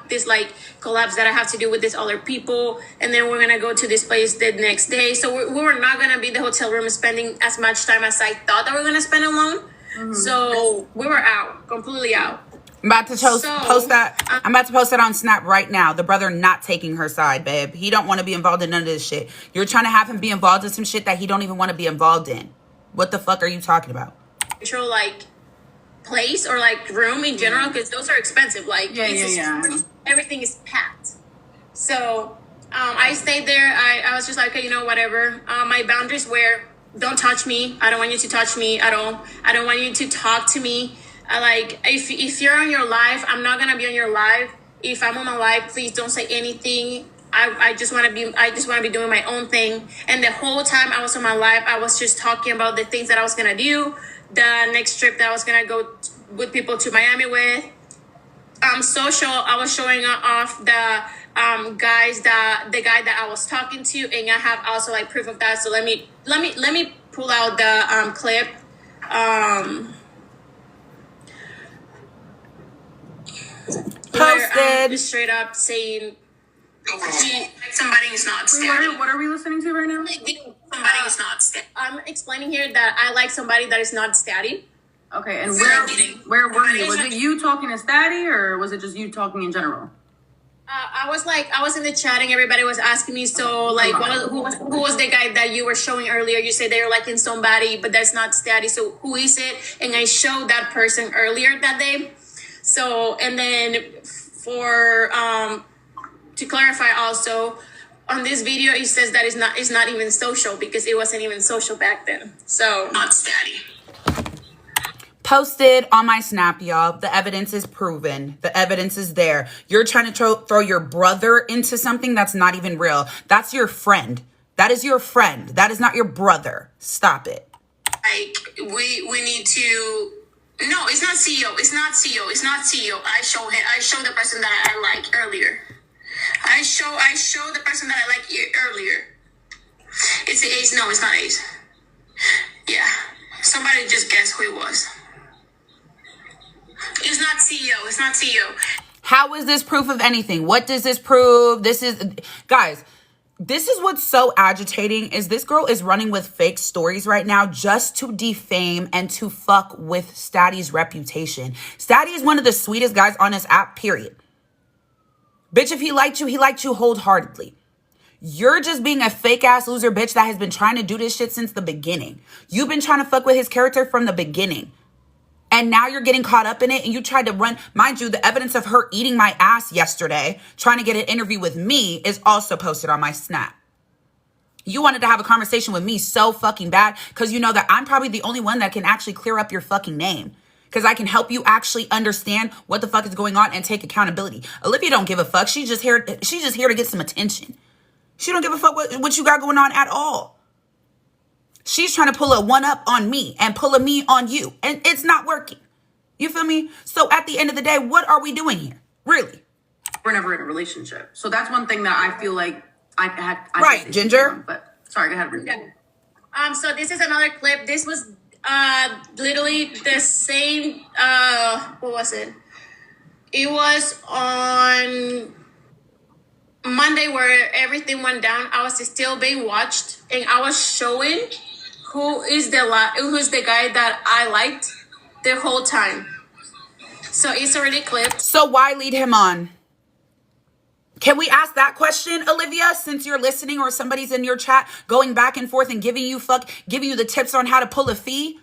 this like collabs that I have to do with these other people, and then we're gonna go to this place the next day. So we were not gonna be in the hotel room spending as much time as I thought that we were gonna spend alone. So we were out, completely out. I'm about to post that. I'm about to post that on Snap right now. The brother not taking her side, babe. He don't want to be involved in none of this shit. You're trying to have him be involved in some shit that he don't even want to be involved in. What the fuck are you talking about? Neutral, like, place or like room in general, because those are expensive. Like, everything is packed. So I stayed there. I was just like, okay, whatever. My boundaries were, don't touch me. I don't want you to touch me at all. I don't want you to talk to me. If you're on your live, I'm not gonna be on your live. If I'm on my live, please don't say anything. I just want to be doing my own thing. And the whole time I was on my live, I was just talking about the things that I was gonna do, the next trip that I was gonna go with people to Miami with. Social, I was showing off the guys, the guy that I was talking to, and I have also like proof of that. So let me pull out the clip. Posted. Just straight up saying somebody is not Statty. What are we listening to right now? Somebody is not Statty. I'm explaining here that I like somebody that is not Statty. Okay, and where were you? Was it you talking to Statty, or was it just you talking in general? I was in the chat and everybody was asking me, so like, who was the guy that you were showing earlier? You said they were liking somebody, but that's not Statty. So who is it? And I showed that person earlier that day. So, and then for to clarify also, on this video it says that it's not even Social, because it wasn't even Social back then. So not Statty. Posted on my Snap, y'all. The evidence is proven. The evidence is there. You're trying to throw your brother into something that's not even real. That's your friend. That is your friend. That is not your brother. Stop it. Like, we need to... No, it's not CEO. It's not CEO. It's not CEO. I show the person that I like earlier. I show the person that I like earlier. It's the Ace. No, it's not Ace. Yeah. Somebody just guess who it was. It's not CEO. It's not CEO. How is this proof of anything? What does this prove? Guys, this is what's so agitating, is this girl is running with fake stories right now just to defame and to fuck with Statty's reputation. Statty is one of the sweetest guys on this app, period. Bitch, if he liked you wholeheartedly. You're just being a fake ass loser bitch that has been trying to do this shit since the beginning. You've been trying to fuck with his character from the beginning. And now you're getting caught up in it, and you tried to run. Mind you, the evidence of her eating my ass yesterday, trying to get an interview with me, is also posted on my Snap. You wanted to have a conversation with me so fucking bad because you know that I'm probably the only one that can actually clear up your fucking name. Because I can help you actually understand what the fuck is going on and take accountability. Olivia don't give a fuck. She's just here to get some attention. She don't give a fuck what you got going on at all. She's trying to pull a one up on me and pull a me on you. And it's not working. You feel me? So at the end of the day, what are we doing here? Really? We're never in a relationship. So that's one thing that I feel like I had. Right, Ginger? But sorry, go ahead. Yeah. So this is another clip. This was literally the same. What was it? It was on Monday where everything went down. I was still being watched, and I was showing who's the guy that I liked the whole time. So it's already clipped. So why lead him on? Can we ask that question, Olivia, since you're listening or somebody's in your chat going back and forth and giving you the tips on how to pull a fee?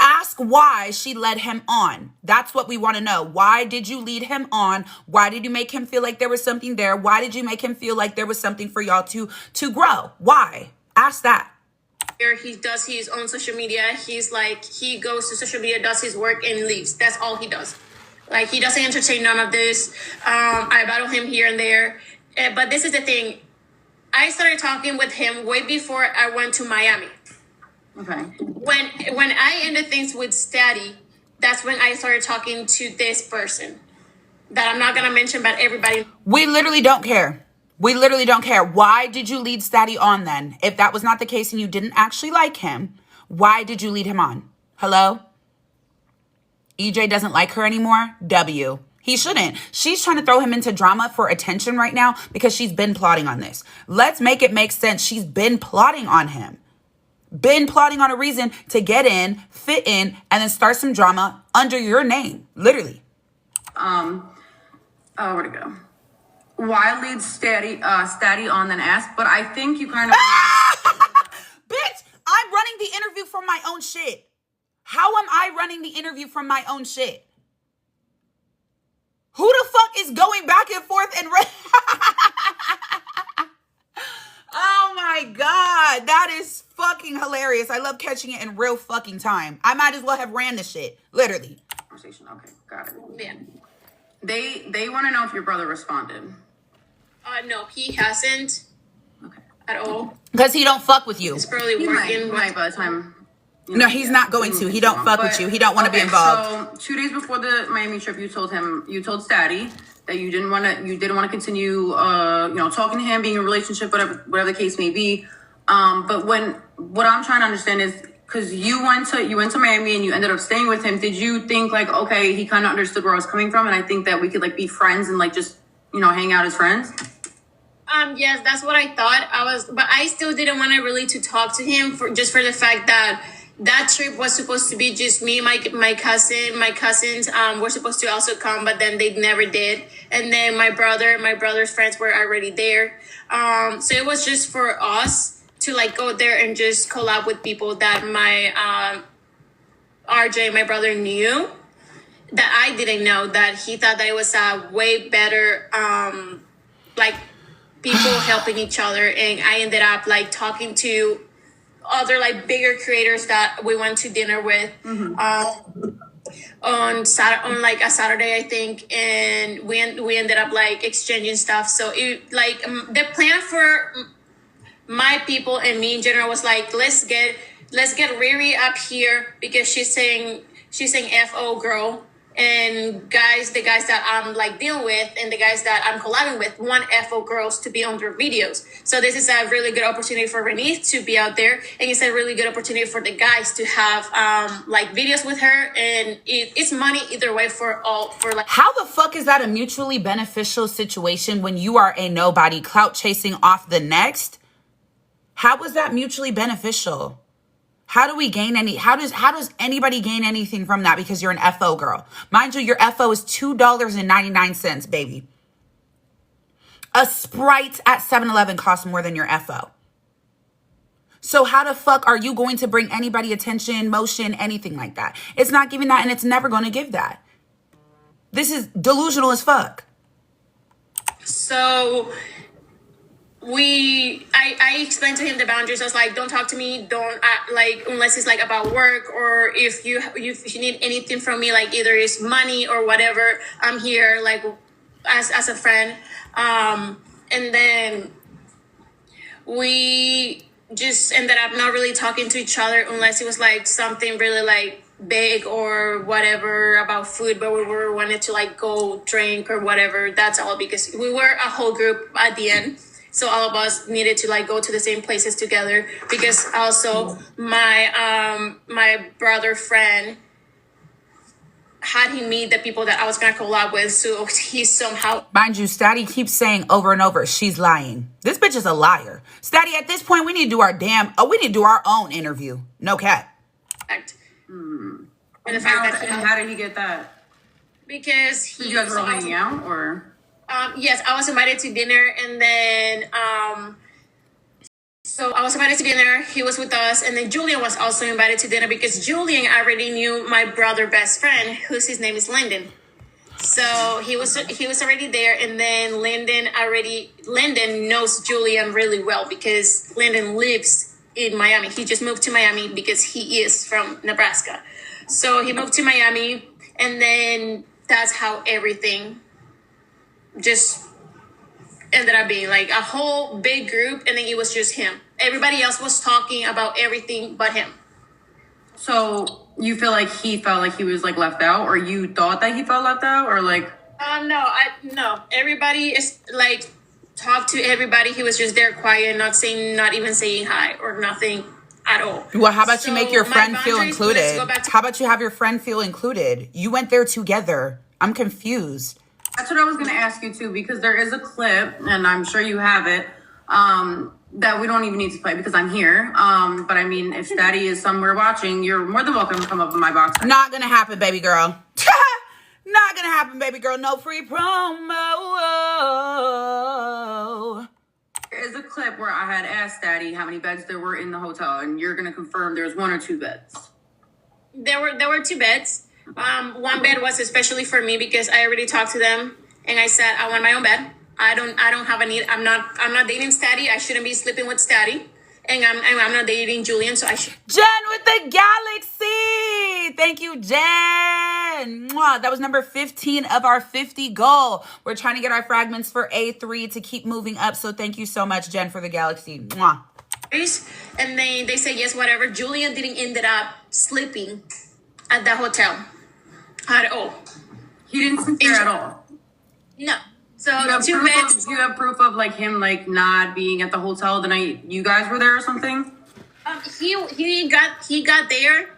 Ask why she led him on. That's what we want to know. Why did you lead him on? Why did you make him feel like there was something there? Why did you make him feel like there was something for y'all to grow? Why? Ask that. He does his own social media. He's like, he goes to social media, does his work, and leaves. That's all he does. Like, he doesn't entertain none of this. I battle him here and there. But this is the thing. I started talking with him way before I went to Miami. Okay. When I ended things with Steady, that's when I started talking to this person that I'm not going to mention, but everybody. We literally don't care. We literally don't care. Why did you lead Steady on then? If that was not the case and you didn't actually like him, why did you lead him on? Hello? EJ doesn't like her anymore? W. He shouldn't. She's trying to throw him into drama for attention right now because she's been plotting on this. Let's make it make sense. She's been plotting on him. Been plotting on a reason to get in, fit in, and then start some drama under your name. Literally. Where'd it go? Why lead Steady on then ask? But I think you kind of... Bitch, I'm running the interview from my own shit. How am I running the interview from my own shit? Who the fuck is going back and forth and... Oh my God, that is fucking hilarious. I love catching it in real fucking time. I might as well have ran the shit, literally. Conversation. Okay, got it. Yeah. They want to know if your brother responded. No, he hasn't. Okay. At all. Because he don't fuck with you. He's probably He working. might by the time... No, he's not going to. He don't fuck with you. He don't want to be involved. So 2 days before the Miami trip, you told Steady that you didn't want to continue, talking to him, being in a relationship, whatever the case may be. But what I'm trying to understand is, because you went to Miami and you ended up staying with him, did you think like, okay, he kind of understood where I was coming from, and I think that we could like be friends and like just hang out as friends? Yes, that's what I thought. But I still didn't want to really to talk to him for the fact that trip was supposed to be just me, my cousins were supposed to also come, but then they never did. And then my brother's friends were already there. So it was just for us to like go there and just collab with people that my RJ, my brother, knew that I didn't know, that he thought that it was a way better like people helping each other. And I ended up like talking to other like bigger creators that we went to dinner with on like a Saturday, I think, and we ended up like exchanging stuff. So it like the plan for my people and me in general was like, let's get Riri up here because she's saying FO girl, and the guys that I'm like dealing with and the guys that I'm collabing with want FO girls to be on their videos. So this is a really good opportunity for Renee to be out there, and it's a really good opportunity for the guys to have like videos with her, and it's money either way for like. How the fuck is that a mutually beneficial situation when you are a nobody clout chasing off the next? How was that mutually beneficial? How do we gain how does anybody gain anything from that because you're an FO girl? Mind you, your FO is $2.99, baby. A Sprite at 7-Eleven costs more than your FO. So how the fuck are you going to bring anybody attention, motion, anything like that? It's not giving that, and it's never going to give that. This is delusional as fuck. So I explained to him the boundaries. I was like, don't talk to me, don't like unless it's like about work, or if you need anything from me, like either it's money or whatever, I'm here like as a friend. And then we just ended up not really talking to each other unless it was like something really like big or whatever about food, but we wanted to like go drink or whatever. That's all, because we were a whole group at the end. So all of us needed to like go to the same places together, because also my brother friend had him meet the people that I was gonna collab with. So he somehow, mind you, Statty keeps saying over and over, she's lying. This bitch is a liar. Statty, at this point, we need to do we need to do our own interview. No cap. and the fact that how did he get that? because So you guys were all hanging out, or? Yes, I was invited to dinner, and then so I was invited to dinner. He was with us, and then Julian was also invited to dinner because Julian already knew my brother best friend, his name is Lyndon. So he was already there, and then Lyndon knows Julian really well because Lyndon lives in Miami. He just moved to Miami because he is from Nebraska. So he moved to Miami, and then that's how everything just ended up being like a whole big group, and then it was just him. Everybody else was talking about everything but him. So you feel like he felt like he was like left out, or you thought that he felt left out, or like? No. Everybody is like talked to everybody. He was just there quiet, not even saying hi or nothing at all. Well, how about you make your friend feel boundaries, included? How about you have your friend feel included? You went there together. I'm confused. That's what I was going to ask you too, because there is a clip, and I'm sure you have it, that we don't even need to play because I'm here. But I mean, if Daddy is somewhere watching, you're more than welcome to come up in my box. Not gonna happen, baby girl. Not gonna happen, baby girl. No free promo. There is a clip where I had asked Daddy how many beds there were in the hotel, and you're going to confirm there's 1 or 2 beds. There were 2 beds. One bed was especially for me because I already talked to them, and I said I want my own bed. I don't have a need. I'm not dating Statty. I shouldn't be sleeping with Statty, and I'm not dating Julian. So I should. Jen with the galaxy. Thank you, Jen. Mwah. That was number 15 of our 50 goal. We're trying to get our fragments for A3 to keep moving up. So thank you so much, Jen, for the galaxy. Mwah. And they say yes, whatever. Julian didn't end up sleeping at the hotel at all. He didn't sleep there at all. No. So do you have proof of like him like not being at the hotel the night you guys were there or something? He got there.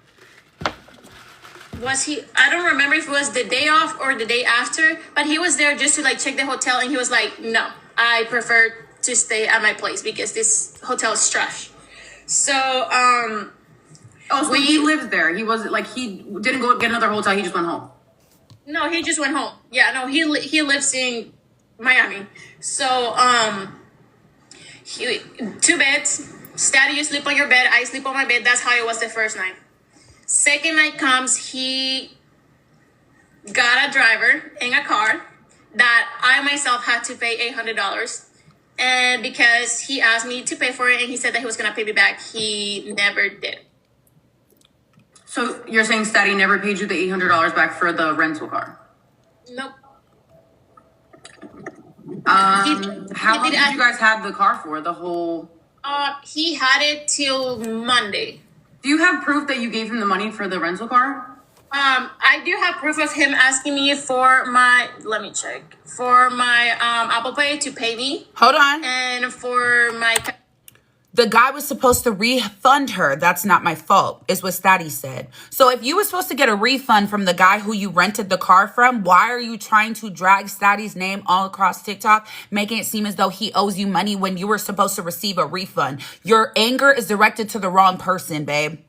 I don't remember if it was the day off or the day after, but he was there just to like check the hotel, and he was like, no, I prefer to stay at my place because this hotel is trash. So so he lives there. He wasn't like he didn't go get another hotel. He just went home. No, he just went home. Yeah, no, he lives in Miami. So 2 beds. Statty, you sleep on your bed. I sleep on my bed. That's how it was the first night. Second night comes, he got a driver in a car that I myself had to pay $800. And because he asked me to pay for it and he said that he was going to pay me back, he never did. So you're saying Statty never paid you the $800 back for the rental car? Nope. How long did you guys have the car for? The whole... He had it till Monday. Do you have proof that you gave him the money for the rental car? I do have proof of him asking me for my, let me check, for my Apple Pay to pay me. Hold on. And for my... The guy was supposed to refund her. That's not my fault, is what Statty said. So if you were supposed to get a refund from the guy who you rented the car from, why are you trying to drag Statty's name all across TikTok, making it seem as though he owes you money when you were supposed to receive a refund? Your anger is directed to the wrong person, babe.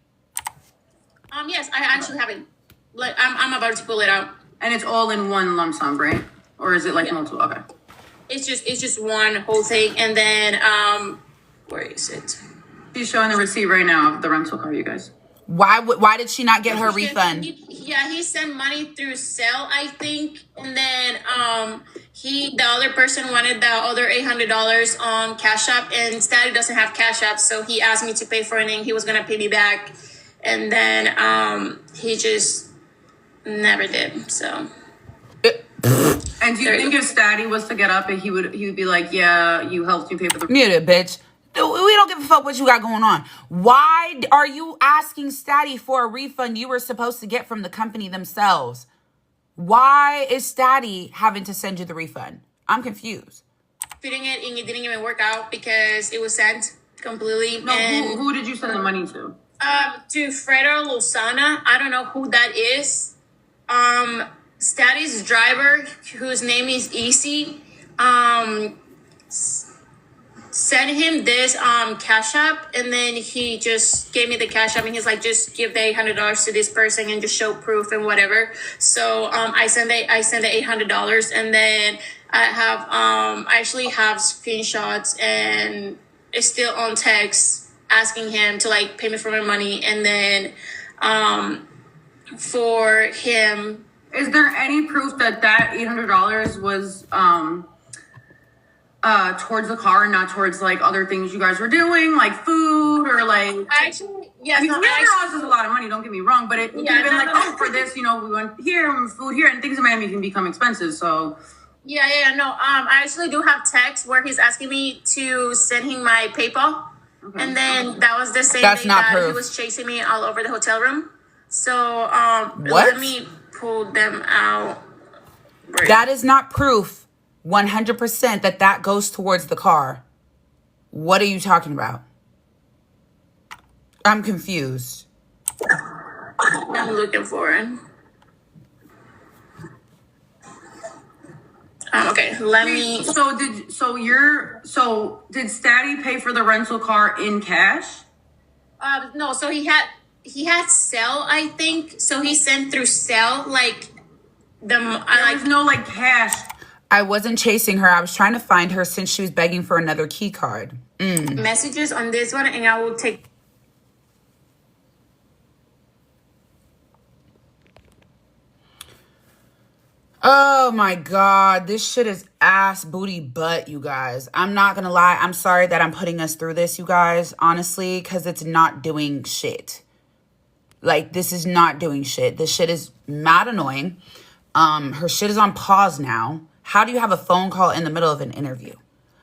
Yes, I actually have it. Like, I'm about to pull it out. And it's all in one lump sum, right? Or is it like multiple? Okay. It's just one whole thing, and then where is it? She's showing the receipt right now of the rental car, you guys. Why did she not get her refund? He sent money through Zelle, I think, and then the other person wanted the other $800 on Cash App, and Statty doesn't have Cash App, so he asked me to pay for it, and he was gonna pay me back, and then he just never did. So. And do you think if Statty was to get up, he would be like, yeah, you helped me pay for the... Mute it, bitch. We don't give a fuck what you got going on. Why are you asking Statty for a refund you were supposed to get from the company themselves? Why is Statty having to send you the refund? I'm confused. Fitting it, and it didn't even work out because it was sent completely. No, who did you send the money to? To Fredo Lozana. I don't know who that is. Statty's driver, whose name is Easy, sent him this cash app, and then he just gave me the cash app, and he's like, just give the $800 to this person and just show proof and whatever. So I sent the $800, and then I actually have screenshots, and it's still on text asking him to like pay me for my money, and then for him. Is there any proof that $800 was towards the car and not towards like other things you guys were doing, like food or like? Actually, yes. I mean, No, $800 is a lot of money. Don't get me wrong, but it could have been like, oh, for this, we went here and food here, and things in Miami can become expensive. So. No. I actually do have text where he's asking me to send him my PayPal, and then that was the same day that proof. he was chasing me all over the hotel room. So let me pull them out. Right. That is not proof 100% that goes towards the car. What are you talking about? I'm confused. I'm looking for it. Okay, let me. So did Statty pay for the rental car in cash? No. So he had Cell, I think. So he sent through Cell, like There was no like cash. I wasn't chasing her. I was trying to find her since she was begging for another key card. messages on this one, and I will take. Oh my God, this shit is ass booty butt, you guys. I'm not gonna lie. I'm sorry that I'm putting us through this, you guys, honestly, because it's not doing shit. Like, this is not doing shit. This shit is mad annoying. Her shit is on pause now. How do you have a phone call in the middle of an interview?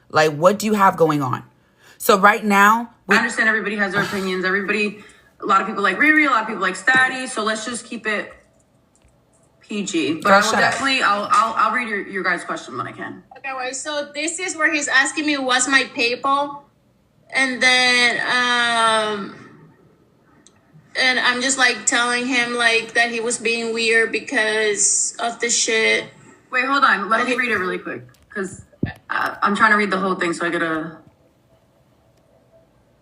Like, what do you have going on? So right now, I understand everybody has their opinions. A lot of people like Riri, a lot of people like Statty. So let's just keep it PG. But Girl, I will shut up. definitely, I'll read your guys' question when I can. Okay, wait. So this is where he's asking me what's my PayPal, and then and I'm just like telling him like that he was being weird because of the shit. Wait, hold on. Let me read it really quick because I'm trying to read the whole thing. So I gotta.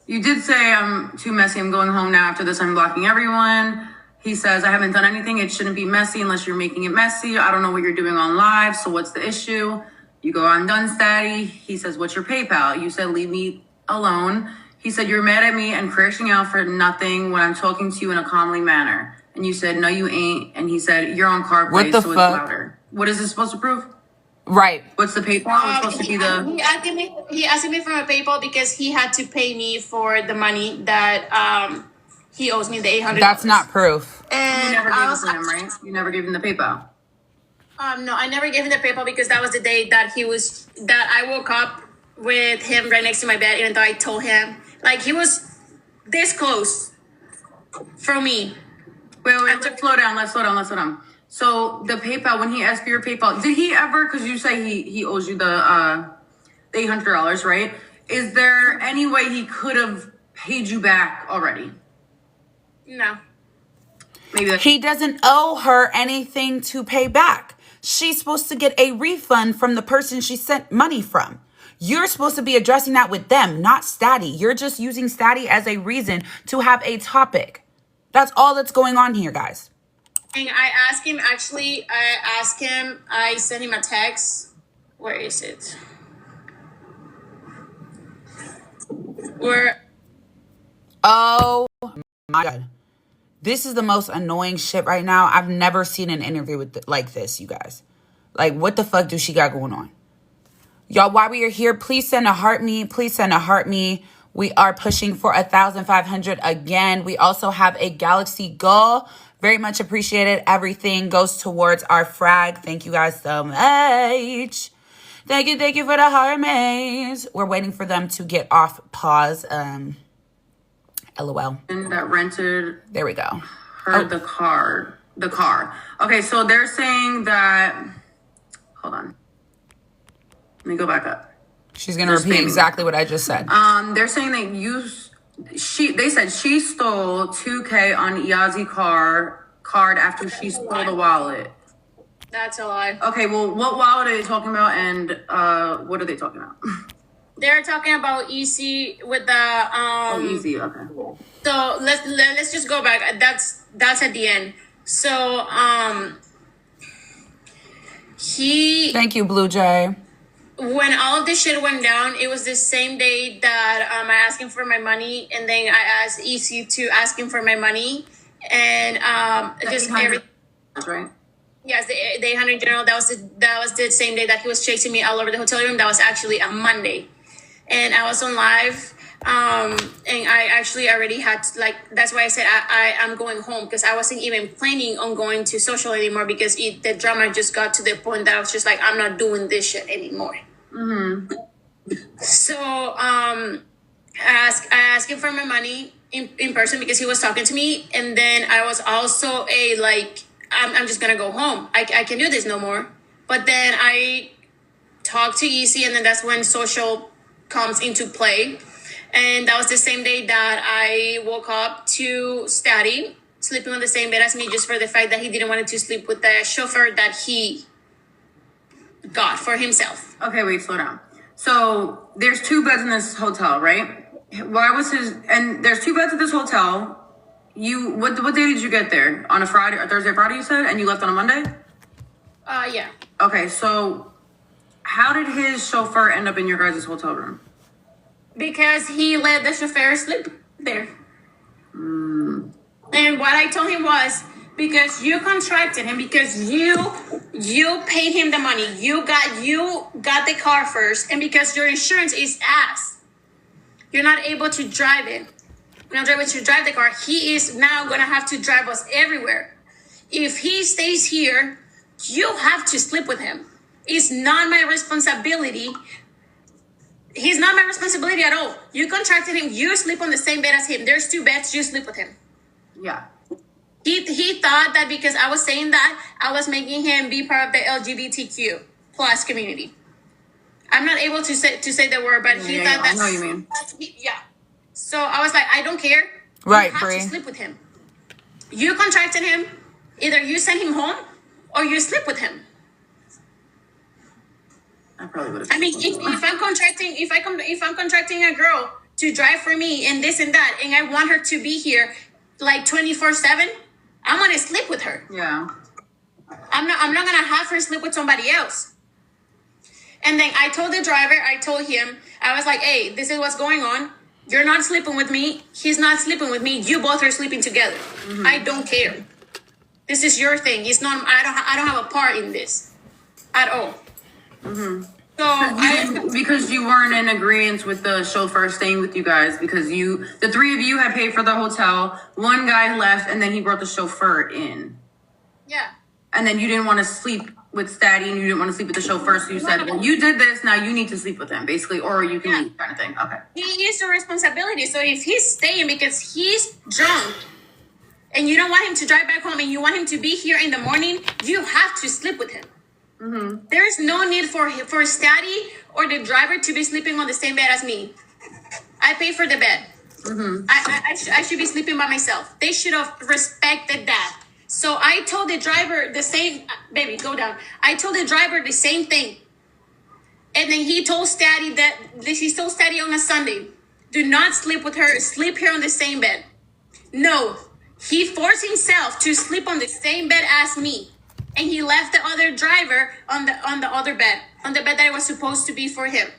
You did say I'm too messy. I'm going home now. After this, I'm blocking everyone. He says, I haven't done anything. It shouldn't be messy unless you're making it messy. I don't know what you're doing on live. So what's the issue? You go, I'm done, Statty. He says, what's your PayPal? You said, leave me alone. He said, you're mad at me and crashing out for nothing when I'm talking to you in a calmly manner. And you said, no, you ain't. And he said, you're on CarPlay, What the so fuck? it's louder. What is this supposed to prove? right. What's the PayPal? It's supposed to be the... He asked me for my PayPal because he had to pay me for the money that he owes me, the $800. That's not proof. And You never gave I it to him, right? You never gave him the PayPal. No, I never gave him the PayPal because that was the day that I woke up with him right next to my bed, even though I told him, like, he was this close from me. Wait, let's slow down. So the PayPal, when he asked for your PayPal, did he ever, because you say he owes you the $800, right? Is there any way he could have paid you back already? No. Maybe He doesn't owe her anything to pay back. She's supposed to get a refund from the person she sent money from. You're supposed to be addressing that with them, not Statty. You're just using Statty as a reason to have a topic. That's all that's going on here, guys. And I sent him a text. Where is it? Oh my God. This is the most annoying shit right now. I've never seen an interview like this, you guys. Like, what the fuck do she got going on? Y'all, while we are here, please send a heart me. Please send a heart me. We are pushing for 1,500 again. We also have a Galaxy goal. Very much appreciated. Everything goes towards our frag. Thank you guys so much. Thank you for the heart maze. We're waiting for them to get off pause. LOL. that rented There we go. her the car. Okay, so they're saying that. Hold on. Let me go back up. She's gonna repeat exactly what I just said. They're saying that they said she stole $2K on Yazi card after she stole the wallet. That's a lie. Okay, well, what wallet are they talking about, and what are they talking about? they're talking about EC with the Easy. Okay. So let's just go back. That's at the end. So he Thank you, Blue Jay. when all of this shit went down, it was the same day that I asked him for my money, and then I asked EC to ask him for my money, and just everything. That's right. Yes, the 800 general. That was the same day that he was chasing me all over the hotel room. That was actually a Monday, and I was on live. And I actually already had to, that's why I said I'm going home, because I wasn't even planning on going to social anymore, because the drama just got to the point that I was just like, I'm not doing this shit anymore. Mm-hmm. So I asked him for my money in person because he was talking to me, and then I was also I'm just gonna go home. I can't do this no more. But then I talked to EC, and then that's when social comes into play. And that was the same day that I woke up to Statty sleeping on the same bed as me, just for the fact that he didn't want to sleep with the chauffeur that he got for himself. Okay, wait, slow down. So there's 2 beds in this hotel, right? Why was and there's 2 beds at this hotel. What day did you get there? On a Friday or Thursday, Friday, you said? And you left on a Monday? Yeah. Okay, so how did his chauffeur end up in your guys' hotel room? Because he let the chauffeur sleep there. And what I told him was, because you contracted him, because you paid him the money, you got the car first, and because your insurance is ass, you're not able to drive it. You're not able to drive the car. He is now gonna have to drive us everywhere. If he stays here, you have to sleep with him. It's not my responsibility. He's not my responsibility at all. You contracted him. You sleep on the same bed as him. There's 2 beds. You sleep with him. Yeah. He thought that because I was saying that, I was making him be part of the LGBTQ plus community. I'm not able to say the word, but he thought that. I know what you mean. Yeah. So I was like, I don't care. Right, you have Bree. to sleep with him. You contracted him. Either you send him home or you sleep with him. I probably would have. I mean, if I'm contracting a girl to drive for me and this and that, and I want her to be here like 24/7, I'm gonna sleep with her. Yeah. I'm not gonna have her sleep with somebody else. And then I told the driver, I was like, hey, this is what's going on. You're not sleeping with me. He's not sleeping with me. You both are sleeping together. Mm-hmm. I don't care. This is your thing. It's not. I don't have a part in this at all. Mm-hmm. So because you weren't in agreement with the chauffeur staying with you guys, because the 3 of you had paid for the hotel. One guy left, and then he brought the chauffeur in. Yeah. And then you didn't want to sleep with Statty, and you didn't want to sleep with the chauffeur, so you said, well, you did this, now you need to sleep with him, basically, or you can leave, kind of thing. Okay. He is the responsibility. So if he's staying because he's drunk, and you don't want him to drive back home, and you want him to be here in the morning, you have to sleep with him. Mm-hmm. There is no need for Statty or the driver to be sleeping on the same bed as me. I pay for the bed. Mm-hmm. I should be sleeping by myself. They should have respected that. So I told the driver the same. Baby, go down. I told the driver the same thing. And then he told Statty on a Sunday, do not sleep with her. Sleep here on the same bed. No, he forced himself to sleep on the same bed as me. And he left the other driver on the other bed, on the bed that it was supposed to be for him.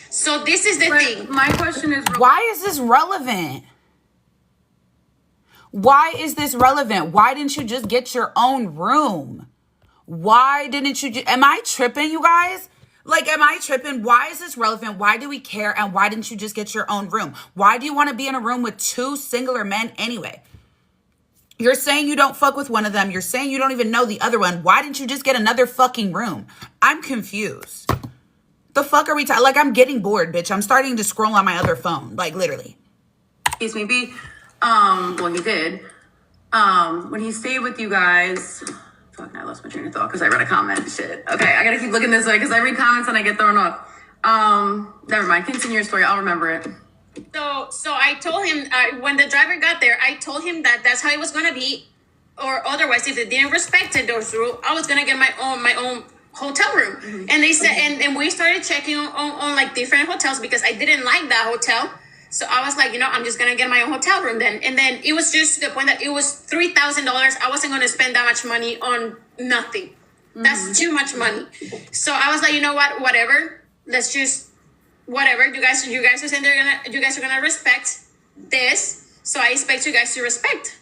So this is the thing. My question is, why is this relevant? Why is this relevant? Why didn't you just get your own room? Why didn't you am I tripping, you guys? Am I tripping? Why is this relevant? Why do we care? And why didn't you just get your own room? Why do you want to be in a room with 2 singular men anyway? You're saying you don't fuck with one of them. You're saying you don't even know the other one. Why didn't you just get another fucking room? I'm confused. The fuck are we talking? I'm getting bored, bitch. I'm starting to scroll on my other phone. Literally. Excuse me, B. Well, he did. When he stayed with you guys... Fuck, I lost my train of thought because I read a comment. Shit. Okay, I gotta keep looking this way because I read comments and I get thrown off. Never mind. Continue your story. I'll remember it. So I told him when the driver got there, I told him that that's how it was gonna be, or otherwise, if they didn't respect it or through, I was gonna get my own hotel room. And they said, and we started checking on like different hotels because I didn't like that hotel. So I was like, I'm just gonna get my own hotel room then. And then it was just to the point that it was $3,000. I wasn't gonna spend that much money on nothing. That's too much money. So I was like, you know what? Whatever. Let's just whatever. You guys are saying you guys are gonna respect this. So I expect you guys to respect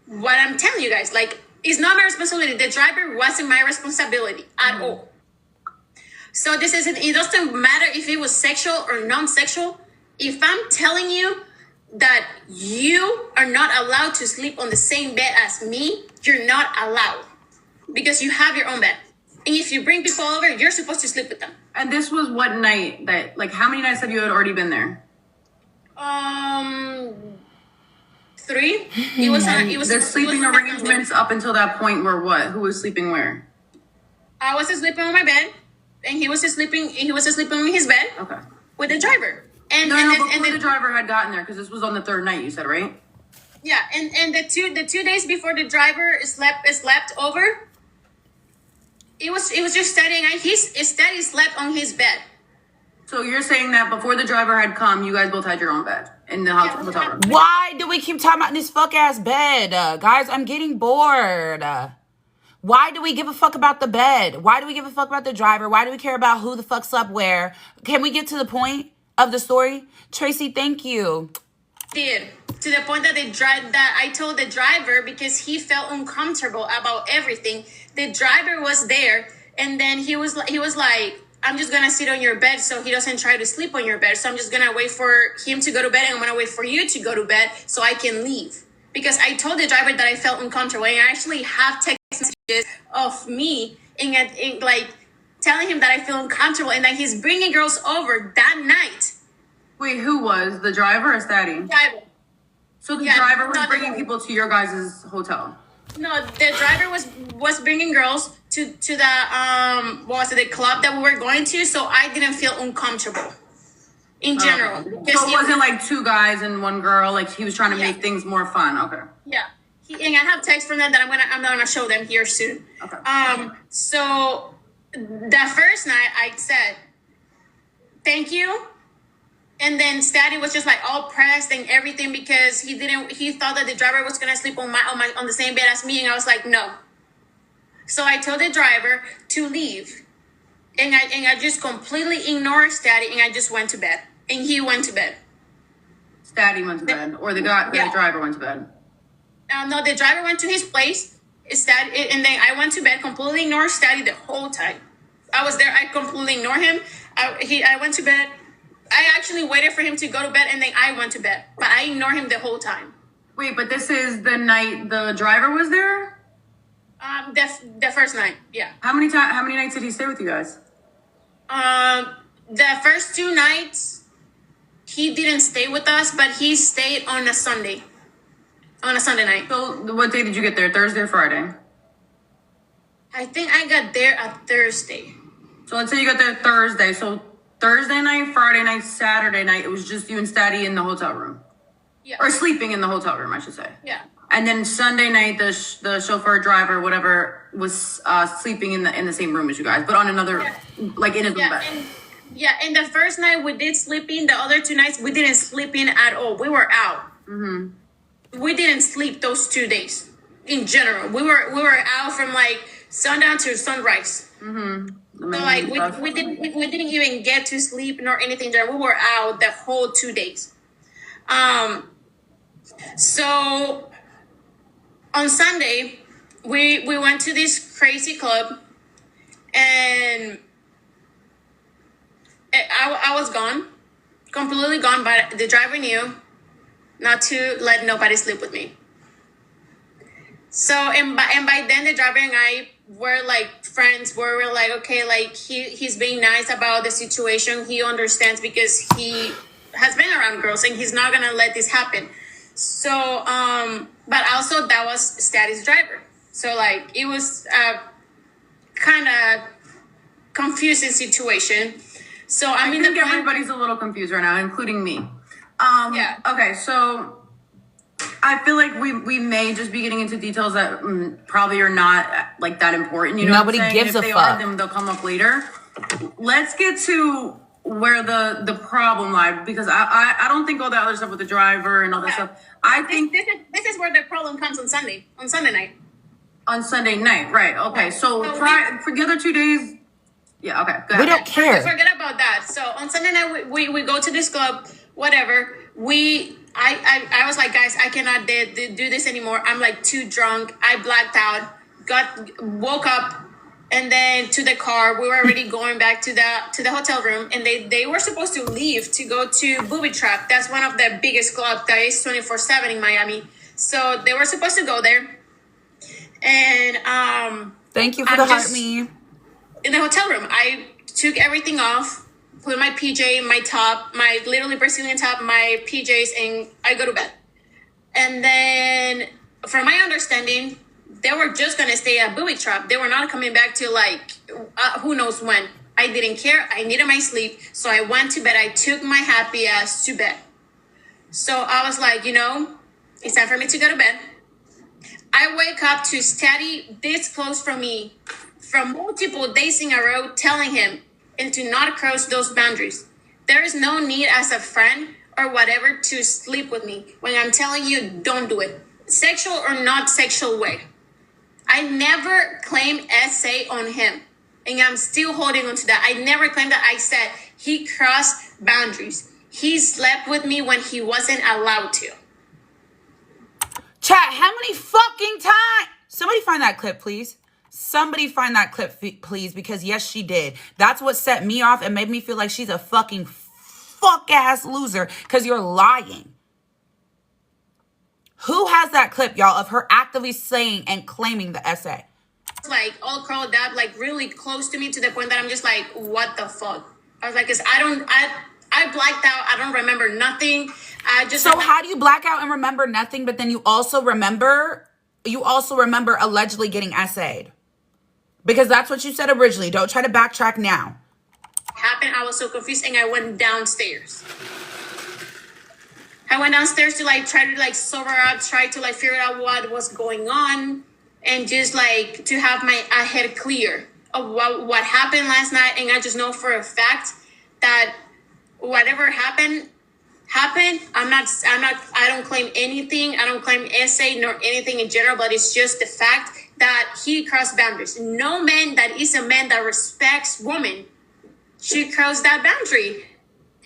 what I'm telling you guys. Like, it's not my responsibility. The driver wasn't my responsibility at all. So it doesn't matter if it was sexual or non-sexual. If I'm telling you that you are not allowed to sleep on the same bed as me, you're not allowed. Because you have your own bed. And if you bring people over, you're supposed to sleep with them. And this was what night that, like, how many nights have you had already been there? 3. It was the sleeping arrangements up until that point were what? Who was sleeping where? I was sleeping on my bed, and he was sleeping in his bed. Okay. With the driver. And before the driver had gotten there, because this was on the 3rd night, you said, right? Yeah, and the 2 days before the driver slept over, it was just studying. Steady slept on his bed. So you're saying that before the driver had come, you guys both had your own bed in the hotel room? Why do we keep talking about this fuck ass bed? Guys, I'm getting bored. Why do we give a fuck about the bed? Why do we give a fuck about the driver? Why do we care about who the fuck slept where? Can we get to the point of the story? Tracy, thank you. Did to the point that I told the driver because he felt uncomfortable about everything. The driver was there, and then he was like, I'm just gonna sit on your bed so he doesn't try to sleep on your bed. So I'm just gonna wait for him to go to bed, and I'm gonna wait for you to go to bed so I can leave. Because I told the driver that I felt uncomfortable, and I actually have text messages of me in like telling him that I feel uncomfortable, and that he's bringing girls over that night. Wait, who was the driver or Statty? Driver. So the driver was bringing people to your guys' hotel. No, the driver was bringing girls to the club that we were going to, so I didn't feel uncomfortable in general. So it wasn't like 2 guys and 1 girl. Like he was trying to make things more fun. Okay. Yeah, and I have text from them that I'm gonna show them here soon. Okay. So that first night I said thank you. And then Statty was just like all pressed and everything because he thought that the driver was gonna sleep on the same bed as me, and I was like, no. So I told the driver to leave, and I just completely ignored Statty, and I just went to bed, and he went to bed. Statty went to bed, or the driver went to bed. No, the driver went to his place, and then I went to bed, completely ignored Statty the whole time. I was there, I completely ignored him. I went to bed. I actually waited for him to go to bed, and then I went to bed. But I ignored him the whole time. Wait, but this is the night the driver was there? The first night, yeah. How many nights did he stay with you guys? The first 2 nights, he didn't stay with us, but he stayed on a Sunday. On a Sunday night. So what day did you get there? Thursday or Friday? I think I got there on Thursday. So let's say you got there Thursday. So Thursday night, Friday night, Saturday night, it was just you and Statty in the hotel room. Yeah. Or sleeping in the hotel room, I should say. Yeah. And then Sunday night, the chauffeur, driver, whatever, was sleeping in the same room as you guys, but on another, like in his own bed. And the first night we did sleep in. The other 2 nights we didn't sleep in at all. We were out. Mm-hmm. We didn't sleep those 2 days. In general, we were out from like sundown to sunrise. Mm-hmm. So like we didn't even get to sleep nor anything. We were out the whole 2 days. So on Sunday we went to this crazy club, and I was gone, completely gone. But the driver knew not to let nobody sleep with me. So and by then the driver and I were like friends. We're like, okay, like he's being nice about the situation. He understands because he has been around girls, and he's not gonna let this happen. So but also that was Statty's driver. So like it was a kind of confusing situation. So I mean, everybody's a little confused right now, including me. Yeah. Okay, so I feel like we may just be getting into details that probably are not like that important. You know, Nobody what I'm saying? gives if a they fuck. Are, then they'll come up later. Let's get to where the problem lies, because I don't think all that other stuff with the driver and all that stuff. I think this is where the problem comes on Sunday night. On Sunday night, right? Okay, so for the other 2 days, yeah, okay. Go ahead. We don't care. Forget about that. So on Sunday night, we go to this club, whatever. I was like, guys, I cannot do this anymore. I'm like too drunk. I blacked out, woke up, and then to the car. We were already going back to the hotel room, and they were supposed to leave to go to Booby Trap. That's one of the biggest clubs that is 24/7 in Miami. So they were supposed to go there. And thank you for the heart me. In the hotel room, I took everything off, put my PJ, my top, my literally Brazilian top, my PJs, and I go to bed. And then, from my understanding, they were just gonna stay at Booby Trap. They were not coming back to like who knows when. I didn't care. I needed my sleep, so I went to bed. I took my happy ass to bed. So I was like, it's time for me to go to bed. I wake up to Steady this close from me from multiple days in a row, telling him and to not cross those boundaries. There is no need as a friend or whatever to sleep with me when I'm telling you don't do it. Sexual or not sexual way. I never claimed SA on him, and I'm still holding on to that. I never claimed that. I said he crossed boundaries. He slept with me when he wasn't allowed to. Chat, how many fucking times? Somebody find that clip, please. Somebody find that clip, please, because yes, she did. That's what set me off and made me feel like she's a fucking fuck-ass loser because you're lying. Who has that clip, y'all, of her actively saying and claiming the essay? Like, all curled up, like, really close to me to the point that I'm just like, what the fuck? I was like, because I blacked out. I don't remember nothing. So how do you black out and remember nothing, but then you also remember allegedly getting essayed? Because that's what you said originally. Don't try to backtrack now. Happened. I was so confused, and I went downstairs. I went downstairs to like try to like sober up, try to like figure out what was going on, and just like to have my head clear of what happened last night. And I just know for a fact that whatever happened. I don't claim anything. I don't claim essay nor anything in general, but it's just the fact that he crossed boundaries. No man that is a man that respects women should cross that boundary.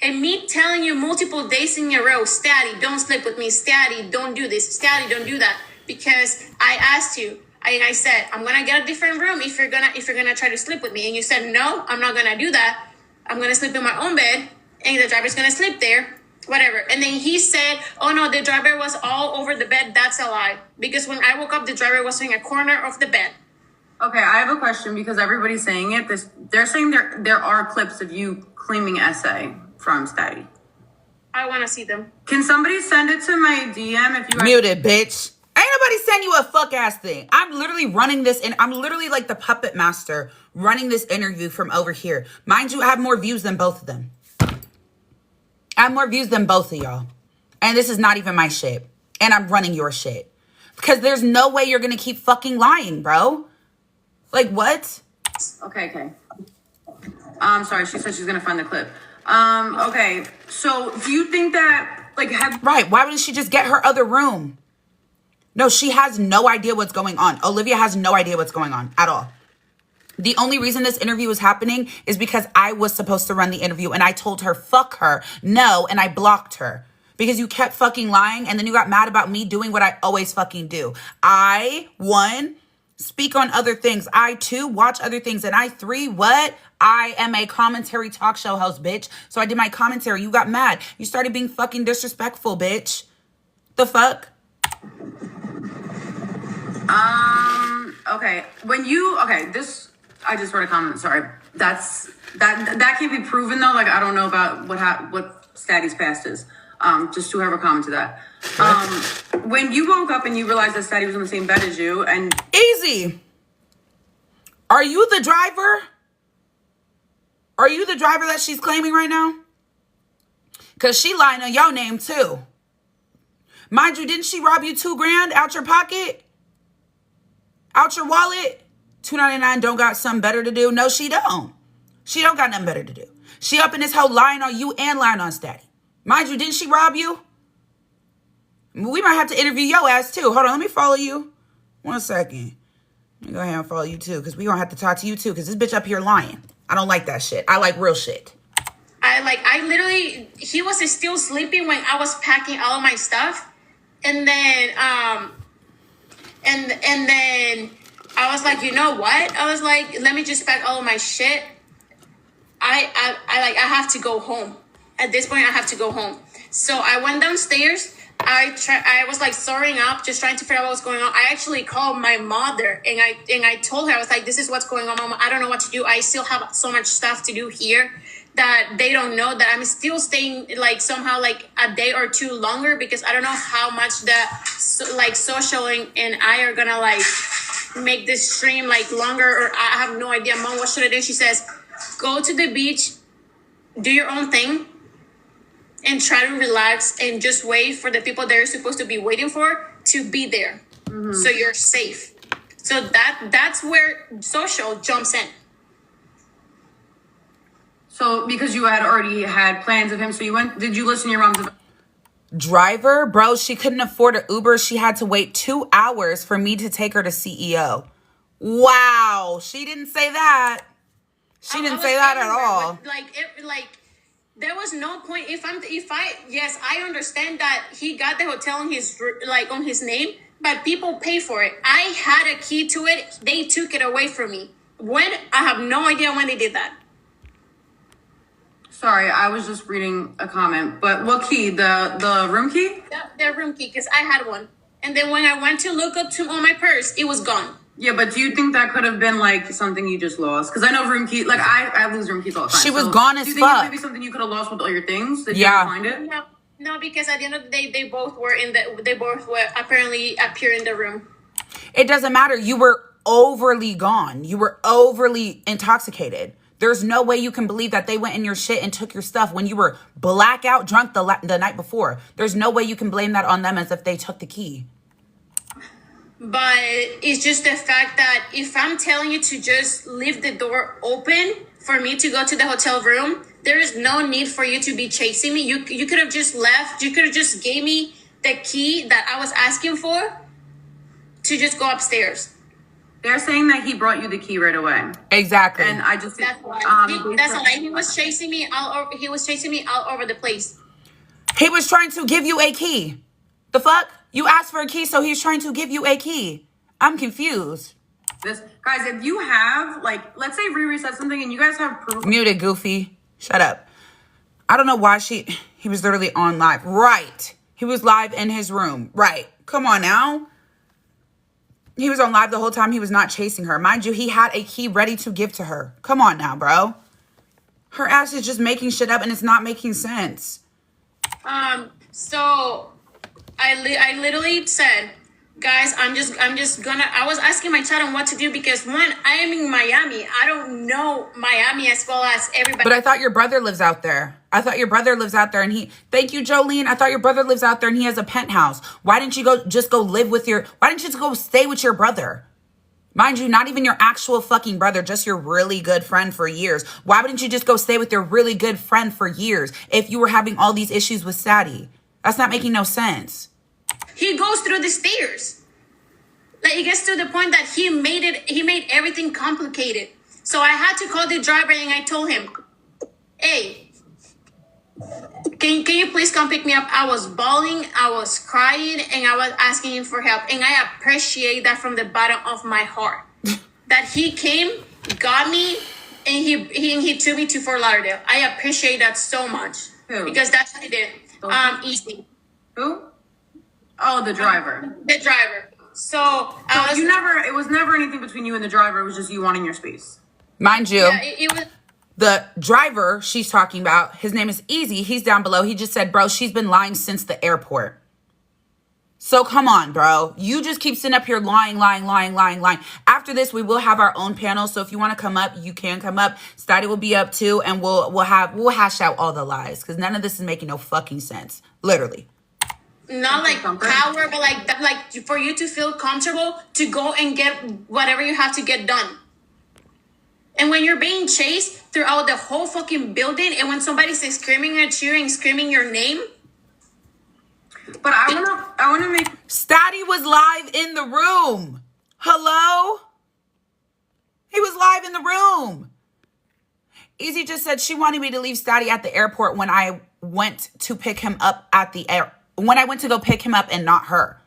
And me telling you multiple days in a row, Staddy, don't sleep with me. Staddy, don't do this. Staddy, don't do that. Because I asked you, I said, I'm gonna get a different room if you're gonna try to sleep with me. And you said, no, I'm not gonna do that. I'm gonna sleep in my own bed, and the driver's gonna sleep there. Whatever. And then he said, oh no, the driver was all over the bed. That's a lie. Because when I woke up, the driver was in a corner of the bed. Okay, I have a question because everybody's saying it. They're saying there are clips of you claiming essay from Staddy. I want to see them. Can somebody send it to my DM if you Muted, bitch. Ain't nobody send you a fuck ass thing. I'm literally running this, and I'm literally like the puppet master running this interview from over here. Mind you, I have more views than both of them. I have more views than both of y'all. And this is not even my shit. And I'm running your shit. Because there's no way you're going to keep fucking lying, bro. Like, what? Okay. Sorry, she said she's going to find the clip. Okay. So, do you think that, like, Right, why wouldn't she just get her other room? No, she has no idea what's going on. Olivia has no idea what's going on at all. The only reason this interview is happening is because I was supposed to run the interview and I told her, fuck her, no, and I blocked her. Because you kept fucking lying and then you got mad about me doing what I always fucking do. I, 1, speak on other things. I, 2, watch other things. And I, 3, what? I am a commentary talk show host, bitch. So I did my commentary. You got mad. You started being fucking disrespectful, bitch. The fuck? Okay. I just wrote a comment. Sorry. That can't be proven though. Like, I don't know about what Staddy's past is. Just whoever commented that. When you woke up and you realized that Staddy was in the same bed as you and... Easy. Are you the driver? Are you the driver that she's claiming right now? Because she lying on your name too. Mind you, didn't she rob you $2,000 out your pocket? Out your wallet? $2.99 don't got something better to do? No, she don't. She don't got nothing better to do. She up in this whole lying on you and lying on Statty. Mind you, didn't she rob you? We might have to interview your ass too. Hold on, let me follow you. 1 second. Let me go ahead and follow you too, because we gonna have to talk to you too, because this bitch up here lying. I don't like that shit. I like real shit. I literally, he was still sleeping when I was packing all of my stuff. And then, and then I was like, you know what? I was like, let me just pack all of my shit. I have to go home. At this point, I have to go home. So I went downstairs. I was like soaring up, just trying to figure out what was going on. I actually called my mother and I told her, I was like, this is what's going on, Mama. I don't know what to do. I still have so much stuff to do here that they don't know that I'm still staying like somehow like a day or two longer, because I don't know how much like Social and I are gonna like make this stream like longer, or I have no idea. Mom, what should I do? She says, go to the beach, do your own thing, and try to relax and just wait for the people they're supposed to be waiting for to be there. Mm-hmm. So you're safe. So that's where Social jumps in. So because you had already had plans of him, so you went, did you listen to your mom's driver? Bro, she couldn't afford an Uber. She had to wait 2 hours for me to take her to CEO. Wow. She didn't say that. She didn't say that at all. There was no point. Yes, I understand that he got the hotel on his name, but people pay for it. I had a key to it. They took it away from me. When? I have no idea when they did that. Sorry, I was just reading a comment. But what key? The room key? The room key, because I had one. And then when I went to look up on my purse, it was gone. Yeah, but do you think that could have been like something you just lost? Because I know room key, like I lose room keys all the time. She was gone as fuck. Do you think it could be something you could have lost with all your things? Did you ever find it? No, because at the end of the day, they both were apparently appear in the room. It doesn't matter. You were overly gone. You were overly intoxicated. There's no way you can believe that they went in your shit and took your stuff when you were blackout drunk the night before. There's no way you can blame that on them as if they took the key. But it's just the fact that if I'm telling you to just leave the door open for me to go to the hotel room, there is no need for you to be chasing me. You could have just left. You could have just gave me the key that I was asking for to just go upstairs. They're saying that he brought you the key right away. Exactly. And I just that's a lie. He was chasing me all over the place. He was trying to give you a key. The fuck? You asked for a key, so he's trying to give you a key. I'm confused. Guys, if you have, like, let's say Riri said something and you guys have proof. Muted, Goofy. Shut up. I don't know why he was literally on live. Right. He was live in his room. Right. Come on now. He was on live the whole time. He was not chasing her. Mind you, he had a key ready to give to her. Come on now, bro. Her ass is just making shit up and it's not making sense. So I literally said, guys, I was asking my chat on what to do because one, I am in Miami. I don't know Miami as well as everybody. But I thought your brother lives out there. And thank you, Jolene. I thought your brother lives out there and he has a penthouse. Why didn't you why didn't you just go stay with your brother? Mind you, not even your actual fucking brother, just your really good friend for years. Why wouldn't you just go stay with your really good friend for years if you were having all these issues with Sadie? That's not making no sense. He goes through the stairs. Like, it gets to the point that he made everything complicated. So I had to call the driver and I told him, hey, can you please come pick me up? I was bawling, I was crying, and I was asking him for help. And I appreciate that from the bottom of my heart. That he came, got me, and he took me to Fort Lauderdale. I appreciate that so much. Who? Because that's what he did. Easy. Who? Oh, the driver. The driver. It was never anything between you and the driver. It was just you wanting your space. Mind you. Yeah, it was. The driver she's talking about, his name is Easy. He's down below. He just said, bro, she's been lying since the airport. So come on, bro. You just keep sitting up here lying. After this, we will have our own panel. So if you want to come up, you can come up. Steady will be up too. And we'll hash out all the lies. Because none of this is making no fucking sense. Literally. not like Comfort. power, but like for you to feel comfortable to go and get whatever you have to get done. And when you're being chased throughout the whole fucking building, and when somebody's screaming at you and screaming your name. But I wanna make Statty was live in the room. Hello? He was live in the room. Easy just said she wanted me to leave Statty at the airport when I went to pick him up at the when I went to go pick him up and not her.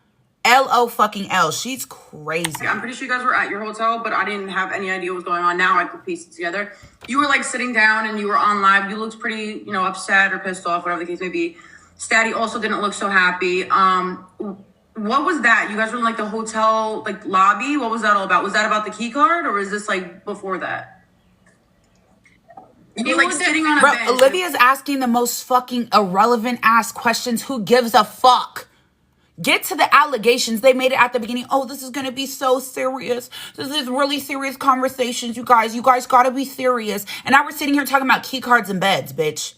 L-O-fucking-L. She's crazy. I'm pretty sure you guys were at your hotel, but I didn't have any idea what was going on. Now I could piece it together. You were like sitting down and you were on live. You looked pretty, upset or pissed off, whatever the case may be. Statty also didn't look so happy. What was that? You guys were in like the hotel like lobby. What was that all about? Was that about the key card, or was this like before that? You were like sitting on a Bro, bench. Olivia's asking the most fucking irrelevant ass questions. Who gives a fuck? Get to the allegations. They made it at the beginning. Oh, this is going to be so serious. This is really serious conversations, you guys. You guys got to be serious. And now we're sitting here talking about key cards and beds, bitch.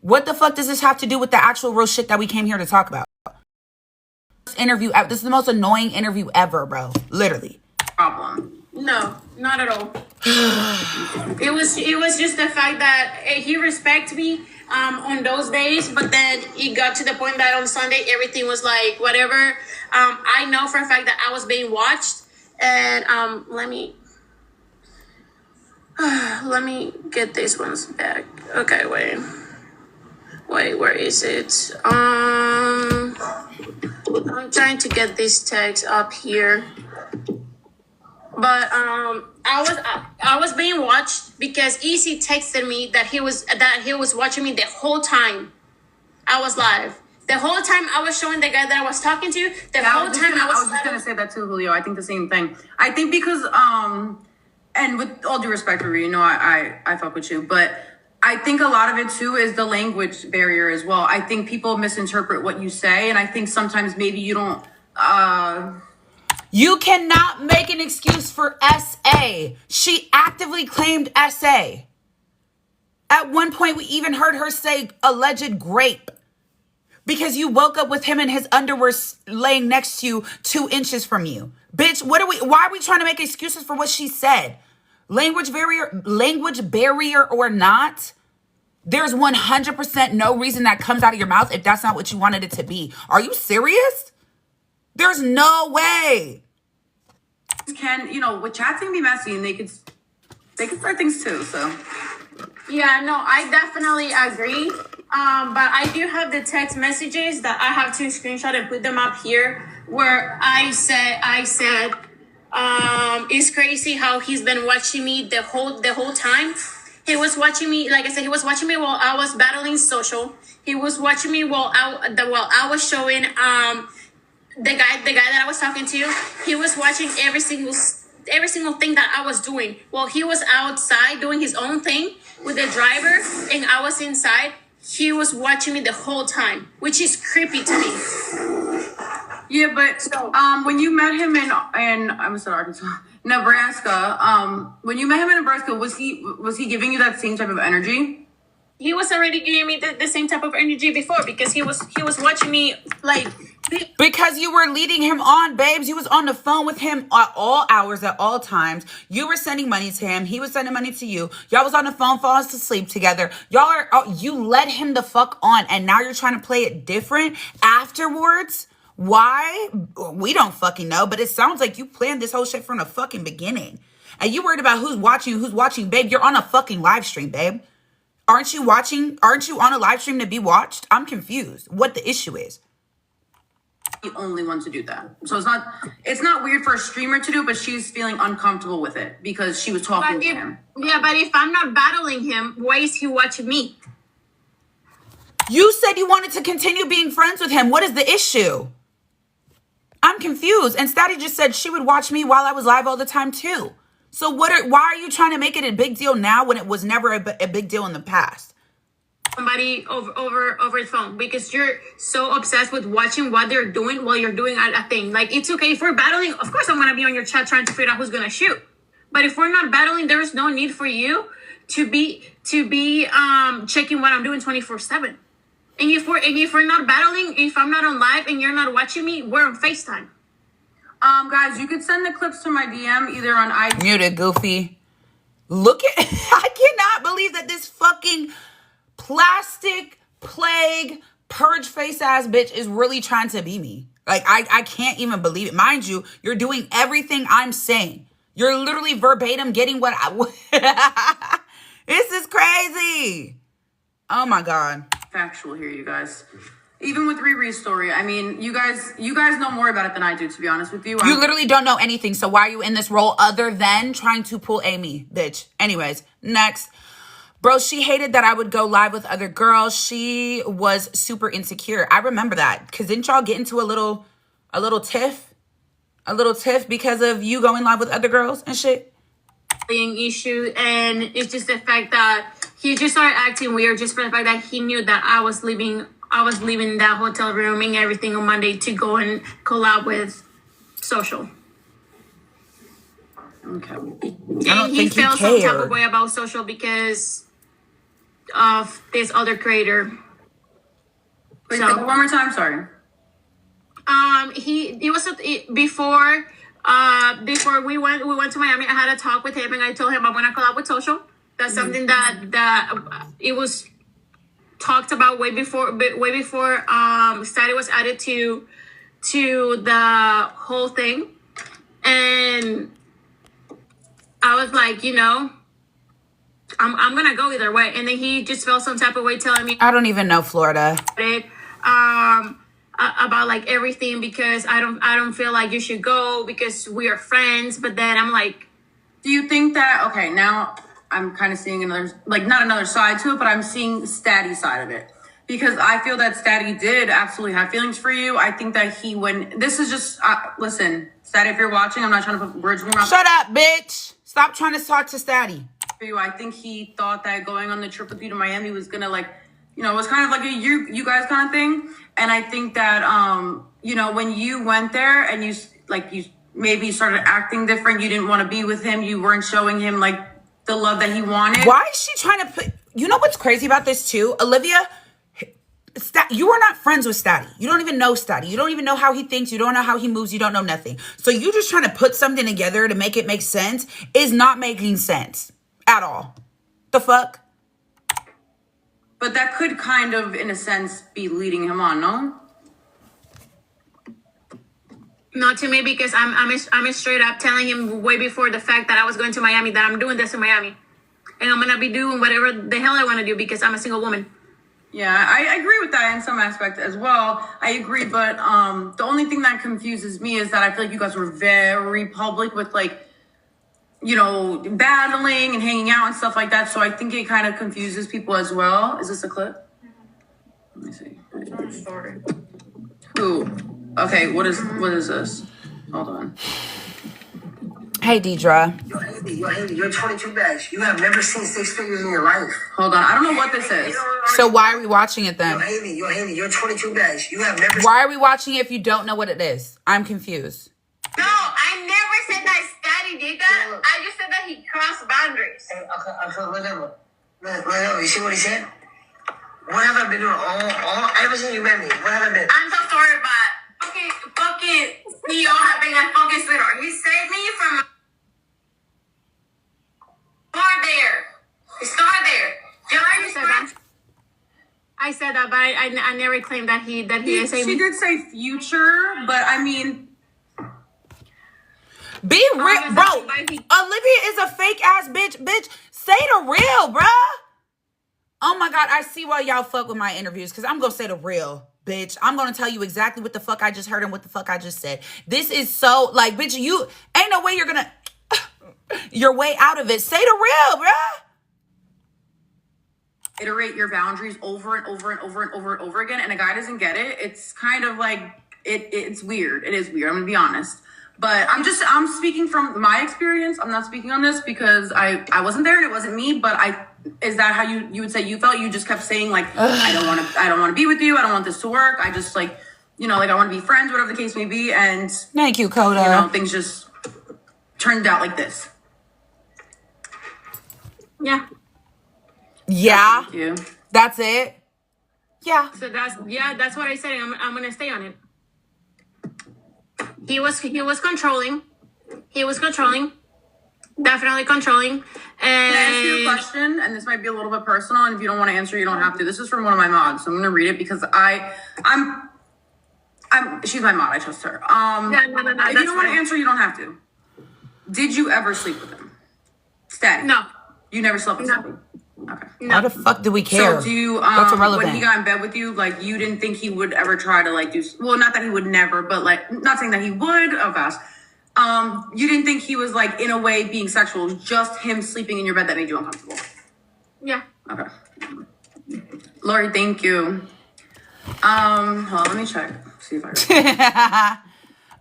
What the fuck does this have to do with the actual real shit that we came here to talk about? This is the most annoying interview ever, bro. Literally. Problem. No, not at all. It was just the fact that he respects me on those days, but then it got to the point that on Sunday everything was like whatever. I know for a fact that I was being watched, and let me get these ones back. Okay, wait, where is it? I'm trying to get these tags up here. But I was being watched because Easy texted me that he was watching me the whole time I was live. The whole time I was showing the guy that I was talking to. I was just gonna say that too, Julio. I think the same thing. I think because and with all due respect, Riri, I fuck with you, but I think a lot of it too is the language barrier as well. I think people misinterpret what you say, and I think sometimes maybe you don't. You cannot make an excuse for SA. She actively claimed SA. At one point, we even heard her say alleged grape. Because you woke up with him in his underwear laying next to you 2 inches from you. Bitch, why are we trying to make excuses for what she said? Language barrier or not, there's 100% no reason that comes out of your mouth if that's not what you wanted it to be. Are you serious? There's no way. With chats can be messy, and they could start things too. So Yeah, no, I definitely agree. But I do have the text messages that I have to screenshot and put them up here, where I said, it's crazy how he's been watching me the whole time. He was watching me, like I said, he was watching me while I was battling social. He was watching me while I was showing the guy that I was talking to. He was watching every single thing that I was doing. While he was outside doing his own thing with the driver, and I was inside, he was watching me the whole time, which is creepy to me. Yeah, but when you met him in I'm sorry, Arkansas, Nebraska, when you met him in Nebraska, was he giving you that same type of energy? He was already giving me the same type of energy before, because he was watching me like. Because you were leading him on, babes. You was on the phone with him at all hours, at all times. You were sending money to him. He was sending money to you. Y'all was on the phone falling asleep together. You led him the fuck on, and now you're trying to play it different afterwards? Why? We don't fucking know, but it sounds like you planned this whole shit from the fucking beginning. And you worried about who's watching, babe. You're on a fucking live stream, babe. Aren't you on a live stream to be watched? I'm confused what the issue is. The only one to do that. So it's not weird for a streamer to do, but she's feeling uncomfortable with it because she was talking to him. Yeah, but if I'm not battling him, why is he watching me? You said you wanted to continue being friends with him. What is the issue? I'm confused. And Statty just said she would watch me while I was live all the time too. So why are you trying to make it a big deal now when it was never a big deal in the past? Somebody over the phone, because you're so obsessed with watching what they're doing while you're doing a thing. Like, it's okay if we're battling. Of course, I'm gonna be on your chat trying to figure out who's gonna shoot. But if we're not battling, there is no need for you to be checking what I'm doing 24/7. And if we're not battling, if I'm not on live and you're not watching me, we're on FaceTime. Guys, you could send the clips to my DM either on IG. Muted, Goofy. Look at, I cannot believe that this fucking plastic plague purge face ass bitch is really trying to be me. Like, I can't even believe it. Mind you, you're doing everything I'm saying. You're literally verbatim getting what I... This is crazy. Oh my God. Factual here, you guys. Even with Riri's story, I mean, you guys know more about it than I do, to be honest with you. You literally don't know anything, so why are you in this role other than trying to pull Amy, bitch? Anyways, next. Bro, she hated that I would go live with other girls. She was super insecure. I remember that. Because didn't y'all get into a little tiff? A little tiff because of you going live with other girls and shit? Issue, and it's just the fact that he just started acting weird just for the fact that he knew that I was leaving that hotel room and everything on Monday to go and collab with Social. Okay. And he felt some type of way about Social because of this other creator. Wait, so, one more time, sorry. Before we went to Miami, I had a talk with him and I told him I want to collab with Social. That's something that it was talked about way before Study was added to the whole thing. And I was like, I'm gonna go either way. And then he just felt some type of way telling me I don't even know Florida. About like everything because I don't feel like you should go because we are friends. But then I'm like, do you think that, okay, now I'm kind of seeing another, like not another side to it, but I'm seeing Statty's side of it. Because I feel that Statty did absolutely have feelings for you. I think that he wouldn't, this is just, listen, Statty, if you're watching, I'm not trying to put words in your mouth. Shut up, bitch. Stop trying to talk to Statty. For you, I think he thought that going on the trip with you to Miami was gonna like, it was kind of like a you guys kind of thing. And I think that, when you went there and you maybe started acting different, you didn't want to be with him, you weren't showing him like the love that he wanted. Why is she trying to put, you know what's crazy about this too? Olivia, you are not friends with Statty. You don't even know Statty. You don't even know how he thinks. You don't know how he moves. You don't know nothing. So you just trying to put something together to make it make sense is not making sense at all. The fuck? But that could kind of, in a sense, be leading him on, no? Not to me, because I'm straight up telling him way before the fact that I was going to Miami that I'm doing this in Miami, and I'm gonna be doing whatever the hell I want to do because I'm a single woman. Yeah, I agree with that in some aspect as well. I agree, but the only thing that confuses me is that I feel like you guys were very public with battling and hanging out and stuff like that. So I think it kind of confuses people as well. Is this a clip? Let me see. Who? Okay, what is this? Hold on. Hey, Deidre. You're 22 bags. You have never seen 6 figures in your life. Hold on, I don't know what this is. So why are we watching it then? You're 22 bags. You have never. Why are we watching it if you don't know what it is? I'm confused. No, I never said that Statty did that. I just said that he crossed boundaries. Okay, whatever. You see what he said? What have I been doing ever since you met me? What have I been? I'm so sorry, but fucking CEO have been a fucking sweetheart. He saved me from start there. I said that, but I never claimed that he saved me. She did say future, but I mean, be real, bro. Olivia is a fake ass bitch. Bitch, say the real, bruh. Oh my God, I see why y'all fuck with my interviews, because I'm gonna say the real, bitch. I'm gonna tell you exactly what the fuck I just heard and what the fuck I just said. This is so, like, bitch, you ain't no way you're gonna your way out of it. Say the real, bruh. Iterate your boundaries over and over and over and over and over again, and a guy doesn't get it. It's kind of like, it's weird. It is weird, I'm gonna be honest. But I'm speaking from my experience. I'm not speaking on this because I wasn't there and it wasn't me, but is that how you would say you felt? You just kept saying like, I don't want to be with you. I don't want this to work. I just I want to be friends, whatever the case may be. And thank you, Coda. Things just turned out like this. Yeah. Yeah. Thank you. That's it. Yeah. So that's what I said. I'm gonna stay on it. He was controlling. He was controlling. Definitely controlling. And Can I ask you a question? And this might be a little bit personal, and if you don't want to answer, you don't have to. This is from one of my mods, so I'm gonna read it because I'm she's my mod. I trust her. No, if you don't want to answer, you don't have to. Did you ever sleep with him? Static. No. You never slept with somebody? Okay. Why the fuck do we care? So do you, That's irrelevant. when he got in bed with you, like, you didn't think he would ever try to, like, do, well, not that he would never, but, like, not saying that he would, oh gosh. You didn't think he was, like, in a way being sexual, just him sleeping in your bed that made you uncomfortable? Yeah. Okay. Lori, thank you. Hold on, let me check. See if I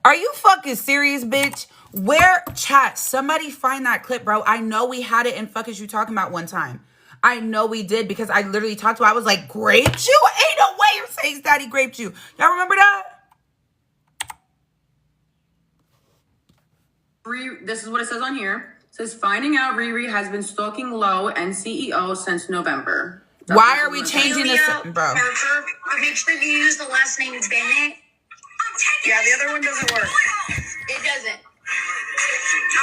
Are you fucking serious, bitch? Where, chat, somebody find that clip, bro. I know we had it in Fuck Is You Talking About one time. I know we did because I literally talked to her. I was like, graped you? Ain't no way you're saying Daddy graped you. Y'all remember that? This is what it says on here. It says, finding out Riri has been stalking Lo and CEO since November. That's Why are we changing this, bro? Make sure you use the last name Bennett. Yeah, the other one doesn't work. It doesn't.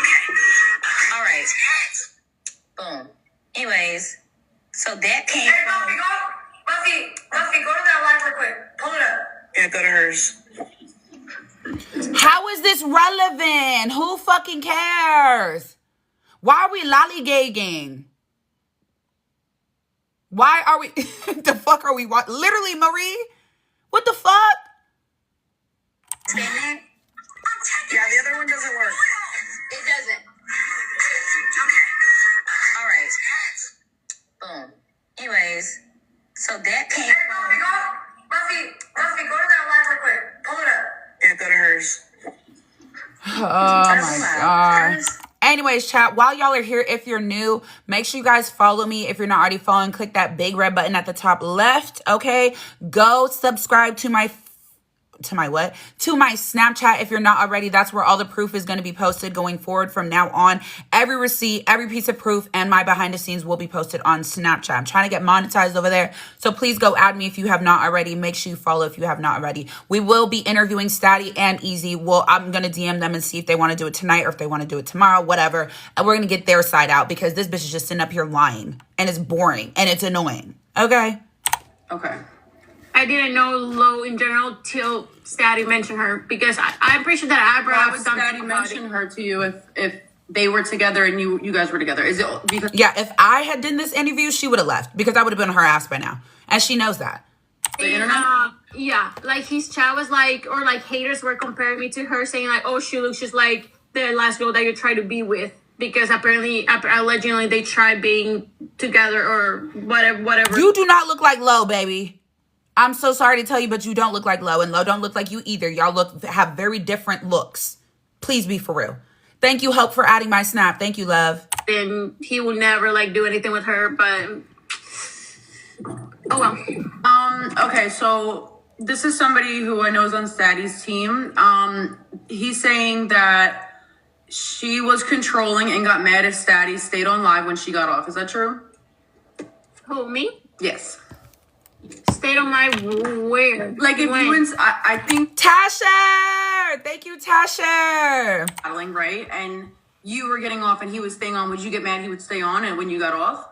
Okay. All right. Boom. Anyways, so that came from... Buffy, go to that line real quick. Pull it up. Yeah, go to hers. How is this relevant? Who fucking cares? Why are we lollygagging? Why are we... the fuck are we... Literally, Marie? What the fuck? Yeah, the other one doesn't work. It doesn't. Okay. All right. Boom. Anyways, so that came from... Buffy, go to that line real quick. Pull it up. Yeah, go to hers. Oh my god. Anyways, chat, while y'all are here, if you're new, make sure you guys follow me. If you're not already following, click that big red button at the top left, okay? Go subscribe to my what? To my Snapchat if you're not already. That's where all the proof is going to be posted going forward from now on. Every receipt, every piece of proof, and my behind the scenes will be posted on Snapchat. I'm trying to get monetized over there. So please go add me if you have not already. Make sure you follow if you have not already. We will be interviewing Statty and Easy. Well, I'm going to DM them and see if they want to do it tonight or if they want to do it tomorrow, whatever. And we're going to get their side out because this bitch is just sitting up here lying. And it's boring. And it's annoying. Okay? Okay. I didn't know Lo in general till Statty mentioned her because I'm pretty sure that I brought Why would something Statty about mention it. her to you if they were together and you guys were together? Is it because... Yeah, if I had done this interview, she would have left because I would have been on her ass by now. And she knows that. The internet? Yeah, like his chat was like, or like haters were comparing me to her, saying like, oh, she looks just like the last girl that you tried to be with. Because apparently, allegedly, they tried being together or whatever. You do not look like Lo, baby. I'm so sorry to tell you, but you don't look like Lo, and Lo don't look like you either. Y'all have very different looks. Please be for real. Thank you, Hope, for adding my snap. Thank you, love. And he will never like do anything with her, but oh well. Okay, so this is somebody who I know is on Statty's team. He's saying that she was controlling and got mad if Statty stayed on live when she got off. Is that true? Who, me? Yes. Stayed on my where? Like if When? you and I think Tasha! Thank you, Tasha. battling, right? And you were getting off and he was staying on. Would you get mad he would stay on and when you got off?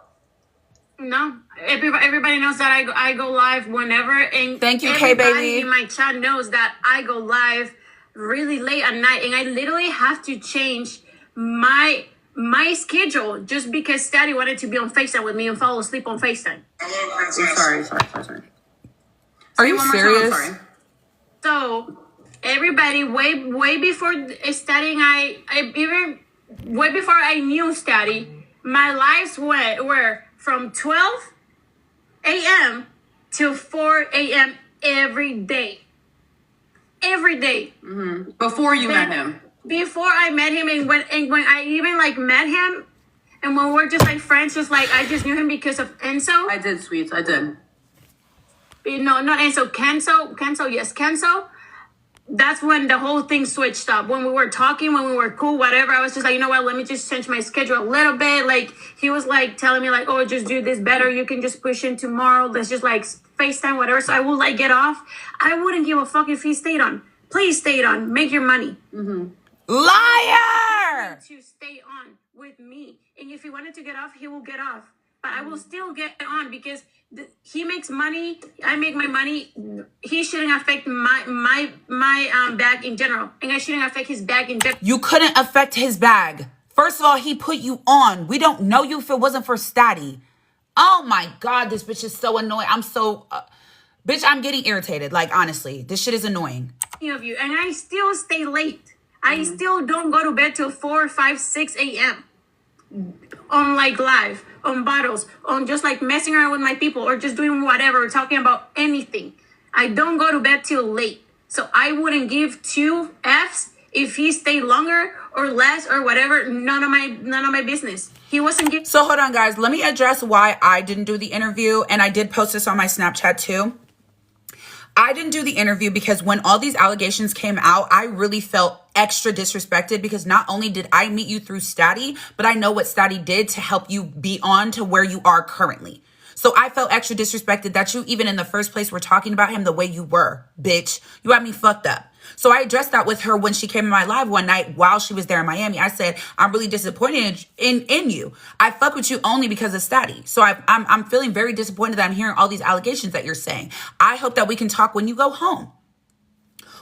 No, everybody knows that I go live whenever. And Thank you, everybody K-Baby. in my chat knows that I go live really late at night, and I literally have to change my schedule just because Statty wanted to be on FaceTime with me and fall asleep on FaceTime. Hello, I'm princess. sorry. Are Say you one more time, serious? I'm sorry. So everybody way before Statty and I even way before I knew Statty, my lives were from 12 a.m. till 4 a.m. every day. Every day. Mm-hmm. Before you met him. Before I met him, and when I even like met him, and when we're just like friends, just like I just knew him because of Enzo. I did, sweets. I did. No, not Enzo. Kenzo. Yes, Kenzo. That's when the whole thing switched up. When we were talking, when we were cool, whatever. I was just like, you know what? Let me just change my schedule a little bit. Like he was like telling me like, oh, just do this better. You can just push in tomorrow. Let's just like FaceTime, whatever. So I will like get off. I wouldn't give a fuck if he stayed on. Please stay on. Make your money. Liar! To stay on with me, and if he wanted to get off, he will get off. But I will still get on because he makes money. I make my money. He shouldn't affect my bag in general, and I shouldn't affect his bag in general. You couldn't affect his bag. First of all, he put you on. We don't know you if it wasn't for Statty. Oh my God, this bitch is so annoying. I'm so, bitch, I'm getting irritated. Like, honestly, this shit is annoying. Of you, and I still stay late. I still don't go to bed till 4, 5, 6 a.m. on like live, on bottles, on just like messing around with my people or just doing whatever, talking about anything. I don't go to bed till late. So I wouldn't give 2 Fs if he stayed longer or less or whatever. None of my business. He wasn't giving. So hold on, guys. Let me address why I didn't do the interview. And I did post this on my Snapchat too. I didn't do the interview because when all these allegations came out, I really felt extra disrespected because not only did I meet you through Statty, but I know what Statty did to help you be on to where you are currently. So I felt extra disrespected that you even in the first place were talking about him the way you were, bitch. You had me fucked up. So I addressed that with her when she came in my live one night while she was there in Miami. I said, I'm really disappointed in you. I fuck with you only because of Statty. So I'm feeling very disappointed that I'm hearing all these allegations that you're saying. I hope that we can talk when you go home.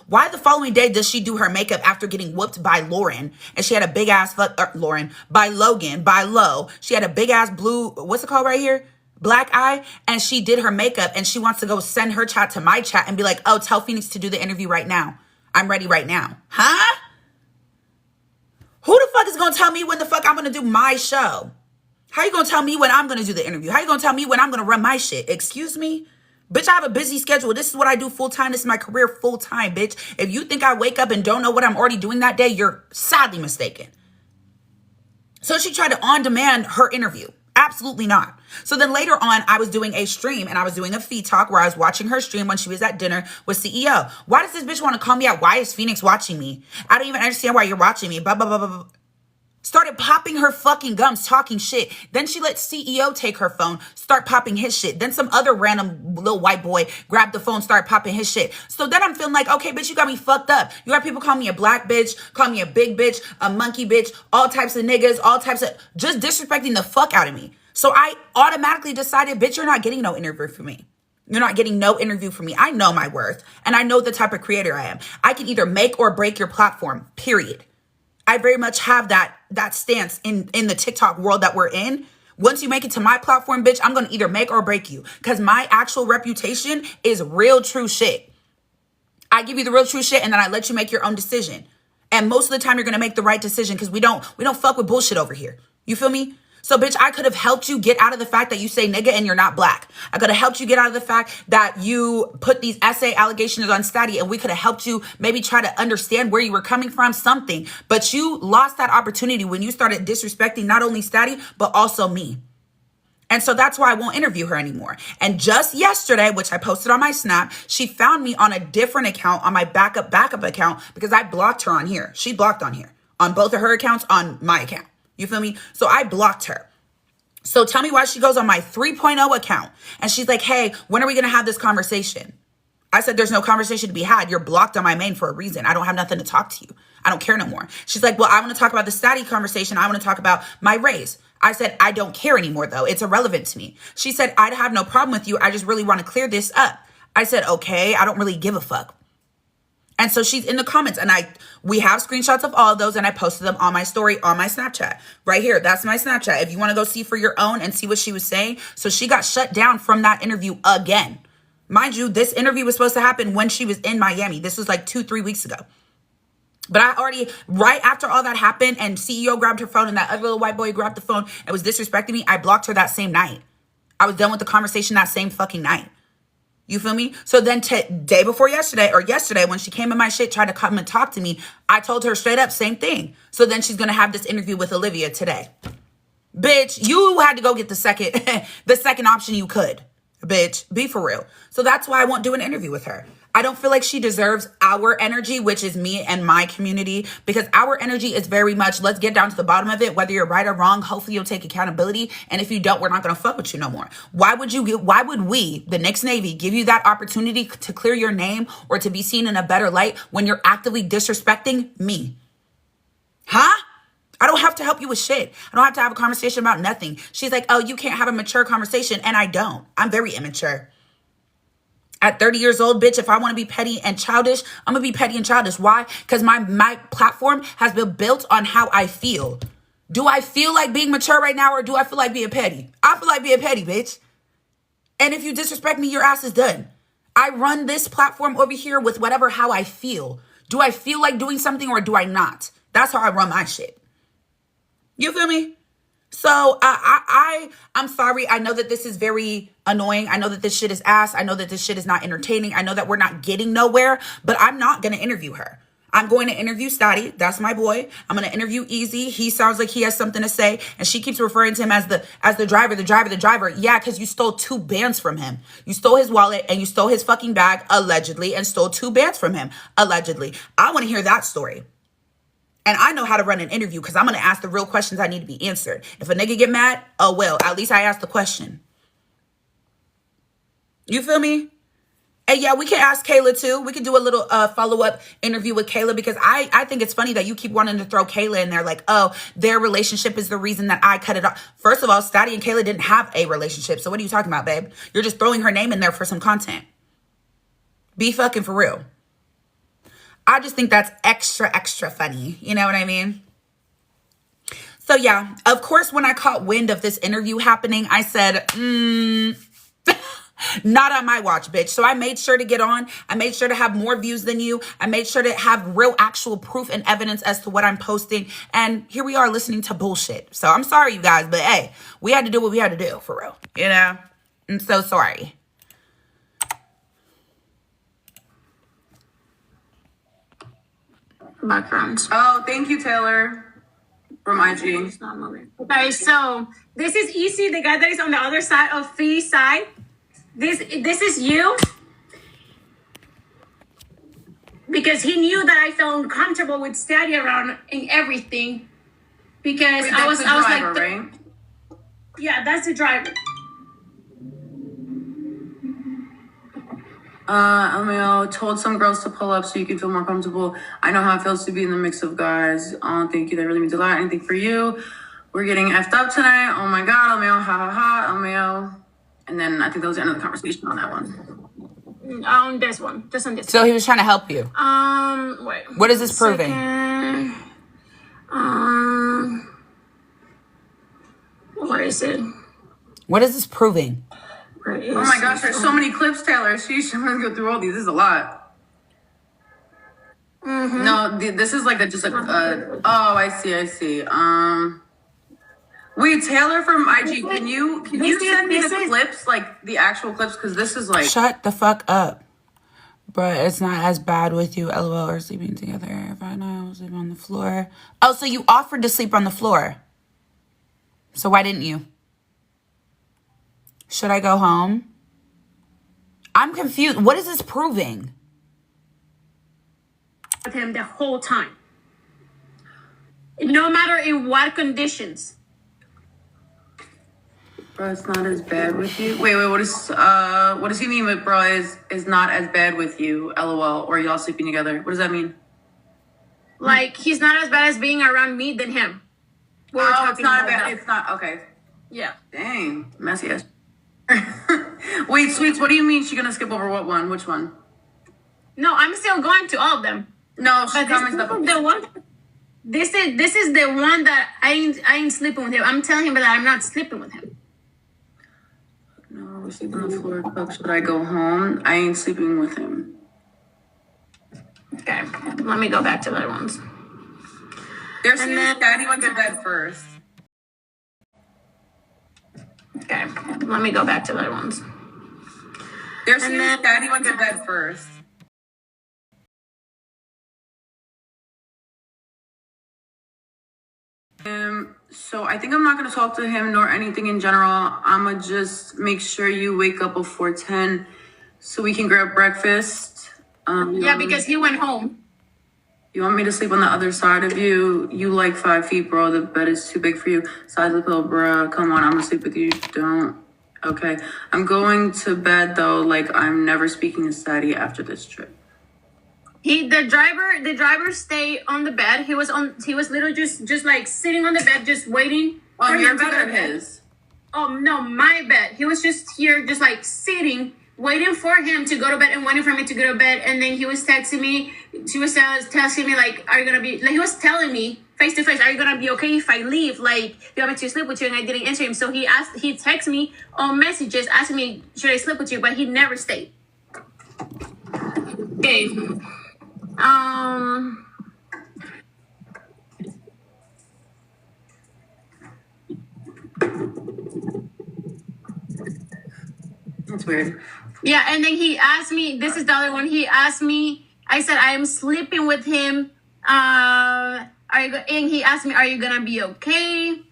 Why the following day does she do her makeup after getting whooped by Lauren? And she had a big ass by Logan, by Lo. She had a big ass blue, what's it called right here? Black eye. And she did her makeup and she wants to go send her chat to my chat and be like, oh, tell Feenyx to do the interview right now. I'm ready right now. Huh? Who the fuck is going to tell me when the fuck I'm going to do my show? How you going to tell me when I'm going to do the interview? How you going to tell me when I'm going to run my shit? Excuse me? Bitch, I have a busy schedule. This is what I do full time. This is my career full time, bitch. If you think I wake up and don't know what I'm already doing that day, you're sadly mistaken. So she tried to on demand her interview. Absolutely not. So then later on, I was doing a stream and I was doing a feed talk where I was watching her stream when she was at dinner with CEO. Why does this bitch want to call me out? Why is Feenyx watching me? I don't even understand why you're watching me. Blah, blah, blah, blah, blah. Started popping her fucking gums, talking shit. Then she let CEO take her phone, start popping his shit. Then some other random little white boy grabbed the phone, start popping his shit. So then I'm feeling like, okay, bitch, you got me fucked up. You got people call me a black bitch, call me a big bitch, a monkey bitch, all types of niggas, all types of just disrespecting the fuck out of me. So I automatically decided, bitch, you're not getting no interview from me. You're not getting no interview from me. I know my worth and I know the type of creator I am. I can either make or break your platform, period. I very much have that stance in the TikTok world that we're in. Once you make it to my platform, bitch, I'm going to either make or break you because my actual reputation is real true shit. I give you the real true shit and then I let you make your own decision. And most of the time you're going to make the right decision because we don't fuck with bullshit over here. You feel me? So, bitch, I could have helped you get out of the fact that you say nigga and you're not black. I could have helped you get out of the fact that you put these essay allegations on Statty and we could have helped you maybe try to understand where you were coming from, something. But you lost that opportunity when you started disrespecting not only Statty, but also me. And so that's why I won't interview her anymore. And just yesterday, which I posted on my Snap, she found me on a different account, on my backup account, because I blocked her on here. She blocked on here, on both of her accounts, on my account. You feel me? So I blocked her. So tell me why she goes on my 3.0 account and she's like, hey, when are we going to have this conversation? I said, there's no conversation to be had. You're blocked on my main for a reason. I don't have nothing to talk to you. I don't care no more. She's like, well, I want to talk about the Statty conversation. I want to talk about my race. I said, I don't care anymore, though. It's irrelevant to me. She said, I'd have no problem with you. I just really want to clear this up. I said, okay, I don't really give a fuck. And so she's in the comments and we have screenshots of all of those and I posted them on my story on my Snapchat. Right here, that's my Snapchat. If you want to go see for your own and see what she was saying. So she got shut down from that interview again. Mind you, this interview was supposed to happen when she was in Miami. This was like 2-3 weeks ago. But I already, right after all that happened and CEO grabbed her phone and that other little white boy grabbed the phone and was disrespecting me, I blocked her that same night. I was done with the conversation that same fucking night. You feel me? So then day before yesterday when she came in my shit, tried to come and talk to me, I told her straight up, same thing. So then she's going to have this interview with Olivia today. Bitch, you had to go get the second option you could. Bitch, be for real. So that's why I won't do an interview with her. I don't feel like she deserves our energy, which is me and my community, because our energy is very much, let's get down to the bottom of it. Whether you're right or wrong, hopefully you'll take accountability. And if you don't, we're not going to fuck with you no more. Why would we, the Knicks Navy, give you that opportunity to clear your name or to be seen in a better light when you're actively disrespecting me? Huh? I don't have to help you with shit. I don't have to have a conversation about nothing. She's like, oh, you can't have a mature conversation. And I don't. I'm very immature. At 30 years old, bitch, if I want to be petty and childish, I'm going to be petty and childish. Why? Because my platform has been built on how I feel. Do I feel like being mature right now, or do I feel like being petty? I feel like being petty, bitch. And if you disrespect me, your ass is done. I run this platform over here with how I feel. Do I feel like doing something or do I not? That's how I run my shit. You feel me? So I'm sorry. I know that this is very annoying. I know that this shit is ass. I know that this shit is not entertaining. I know that we're not getting nowhere, but I'm not going to interview her. I'm going to interview Stotty. That's my boy. I'm going to interview Easy. He sounds like he has something to say. And she keeps referring to him as the driver. Yeah, because you stole 2 bands from him. You stole his wallet and you stole his fucking bag, allegedly, and stole 2 bands from him, allegedly. I want to hear that story. And I know how to run an interview because I'm going to ask the real questions I need to be answered. If a nigga get mad, oh well, at least I asked the question. You feel me? And yeah, we can ask Kayla too. We could do a little follow-up interview with Kayla, because I think it's funny that you keep wanting to throw Kayla in there like, oh, their relationship is the reason that I cut it off. First of all, Stotty and Kayla didn't have a relationship. So what are you talking about, babe? You're just throwing her name in there for some content. Be fucking for real. I just think that's extra funny. You know what I mean? So yeah, of course, when I caught wind of this interview happening, I said, not on my watch, bitch. So I made sure to get on. I made sure to have more views than you. I made sure to have real actual proof and evidence as to what I'm posting. And here we are listening to bullshit. So I'm sorry, you guys, but hey, we had to do what we had to do, for real. You know? I'm so sorry. Backgrounds. Oh, thank you, Taylor, from IG. It's not moving. Okay, so this is Easy, the guy that is on the other side of Fee's side. This is you. Because he knew that I felt uncomfortable with Steady around and everything. Because Wait, I was driver, like, right? Yeah, that's the driver. LMAO told some girls to pull up so you can feel more comfortable. I know how it feels to be in the mix of guys. Thank you. That really means a lot. Anything for you. We're getting effed up tonight. Oh my God, LMAO, ha ha ha, LMAO. And then I think that was the end of the conversation on that one. On this one. Just on this So he was trying to help you. Wait. What is this proving? What is it? What is this proving? Oh my gosh, there's so many clips, Taylor. Sheesh, I'm gonna go through all these. This is a lot. Mm-hmm. No, this is like oh, I see. Wait, Taylor from IG, can you send me the clips, like the actual clips? Because this is like... Shut the fuck up. But it's not as bad with you, LOL, or sleeping together. If I know I was sleeping on the floor. Oh, so you offered to sleep on the floor. So why didn't you? Should I go home? I'm confused. What is this proving? With him the whole time. No matter in what conditions. Bro, it's not as bad with you. Wait, what does he mean with bro is not as bad with you, LOL, or y'all sleeping together? What does that mean? Like, he's not as bad as being around me than him. It's not bad. It's not, okay. Yeah. Dang, messy ass. Wait, Sweets, what do you mean she's gonna skip over what one? Which one? No, I'm still going to all of them. No, she But comments the one. This is the one that I ain't sleeping with him. I'm telling him that I'm not sleeping with him. No, we're sleeping on the floor. Fuck, should I go home? I ain't sleeping with him. Okay, let me go back to the other ones. There's Daddy went to bed first. Okay, let me go back to the other ones. There's Daddy went to bed first. So I think I'm not going to talk to him nor anything in general. I'm going to just make sure you wake up before 10 so we can grab breakfast. Yeah, because he went home. You want me to sleep on the other side of you? You like 5 feet, bro. The bed is too big for you. Size of the pillow, bro. Come on, I'm going to sleep with you. Don't. Okay. I'm going to bed, though. Like, I'm never speaking to Sadie after this trip. The driver stayed on the bed. He was literally just like sitting on the bed, just waiting. On your bed or his? Oh no, my bed. He was just here, just like sitting, waiting for him to go to bed and waiting for me to go to bed. And then he was texting me. She was texting me like, "Are you gonna be?" Like he was telling me face to face, "Are you gonna be okay if I leave? Like, do you want me to sleep with you?" And I didn't answer him. So he texted me on messages asking me, "Should I sleep with you?" But he never stayed. Okay. That's weird. Yeah, and then he asked me, this is the other one, he asked me, I said, I am sleeping with him. And he asked me, "Are you gonna be okay?"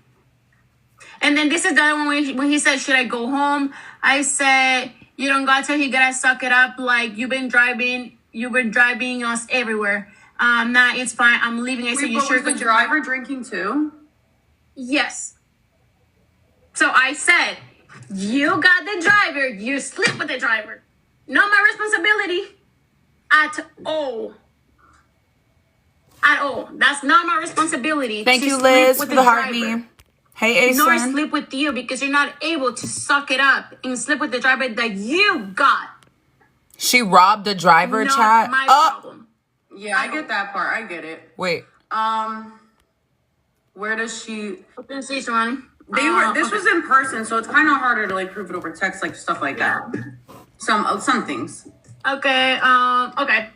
And then this is the other one when he said, "Should I go home?" I said, "You don't got to, you gotta suck it up. Like, you've been driving us everywhere. Nah, it's fine. I'm leaving." I said, "You sure?" Was the driver drinking too? Yes. So I said, "You got the driver. You sleep with the driver. Not my responsibility at all. At all. That's not my responsibility." Thank you, Liz, for the heart me. Hey, Ace. Nor sleep with you because you're not able to suck it up and sleep with the driver that you got. She robbed the driver, Not chat. my problem. Yeah, I get that part. I get it. Wait. Where does she? Open station. This was in person, so it's kind of harder to like prove it over text, like stuff like that. Some things. Okay. Okay.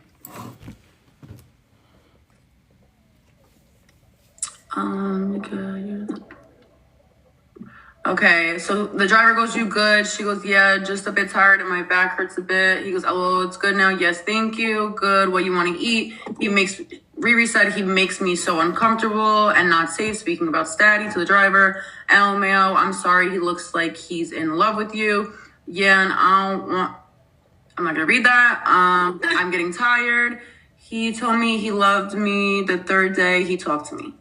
Okay, so the driver goes, "You good?" She goes, "Yeah, just a bit tired and my back hurts a bit." He goes, "Oh, it's good now." "Yes, thank you. Good. What you want to eat?" Riri said, "He makes me so uncomfortable and not safe." Speaking about Statty to the driver. "LMAO, I'm sorry. He looks like he's in love with you." "Yeah, and I'm not gonna read that. I'm getting tired. He told me he loved me the third day he talked to me."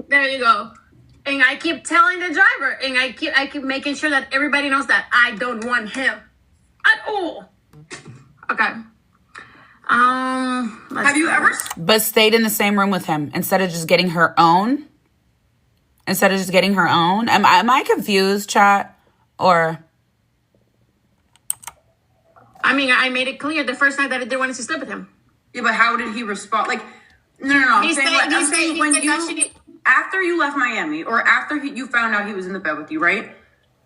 There you go. And I keep telling the driver, and I keep making sure that everybody knows that I don't want him at all. Okay. Have you ever? But stayed in the same room with him instead of just getting her own? Am I confused, chat? Or? I mean, I made it clear the first night that I didn't want to sleep with him. Yeah, but how did he respond? Like, no. After you left Miami, or after you found out he was in the bed with you, right?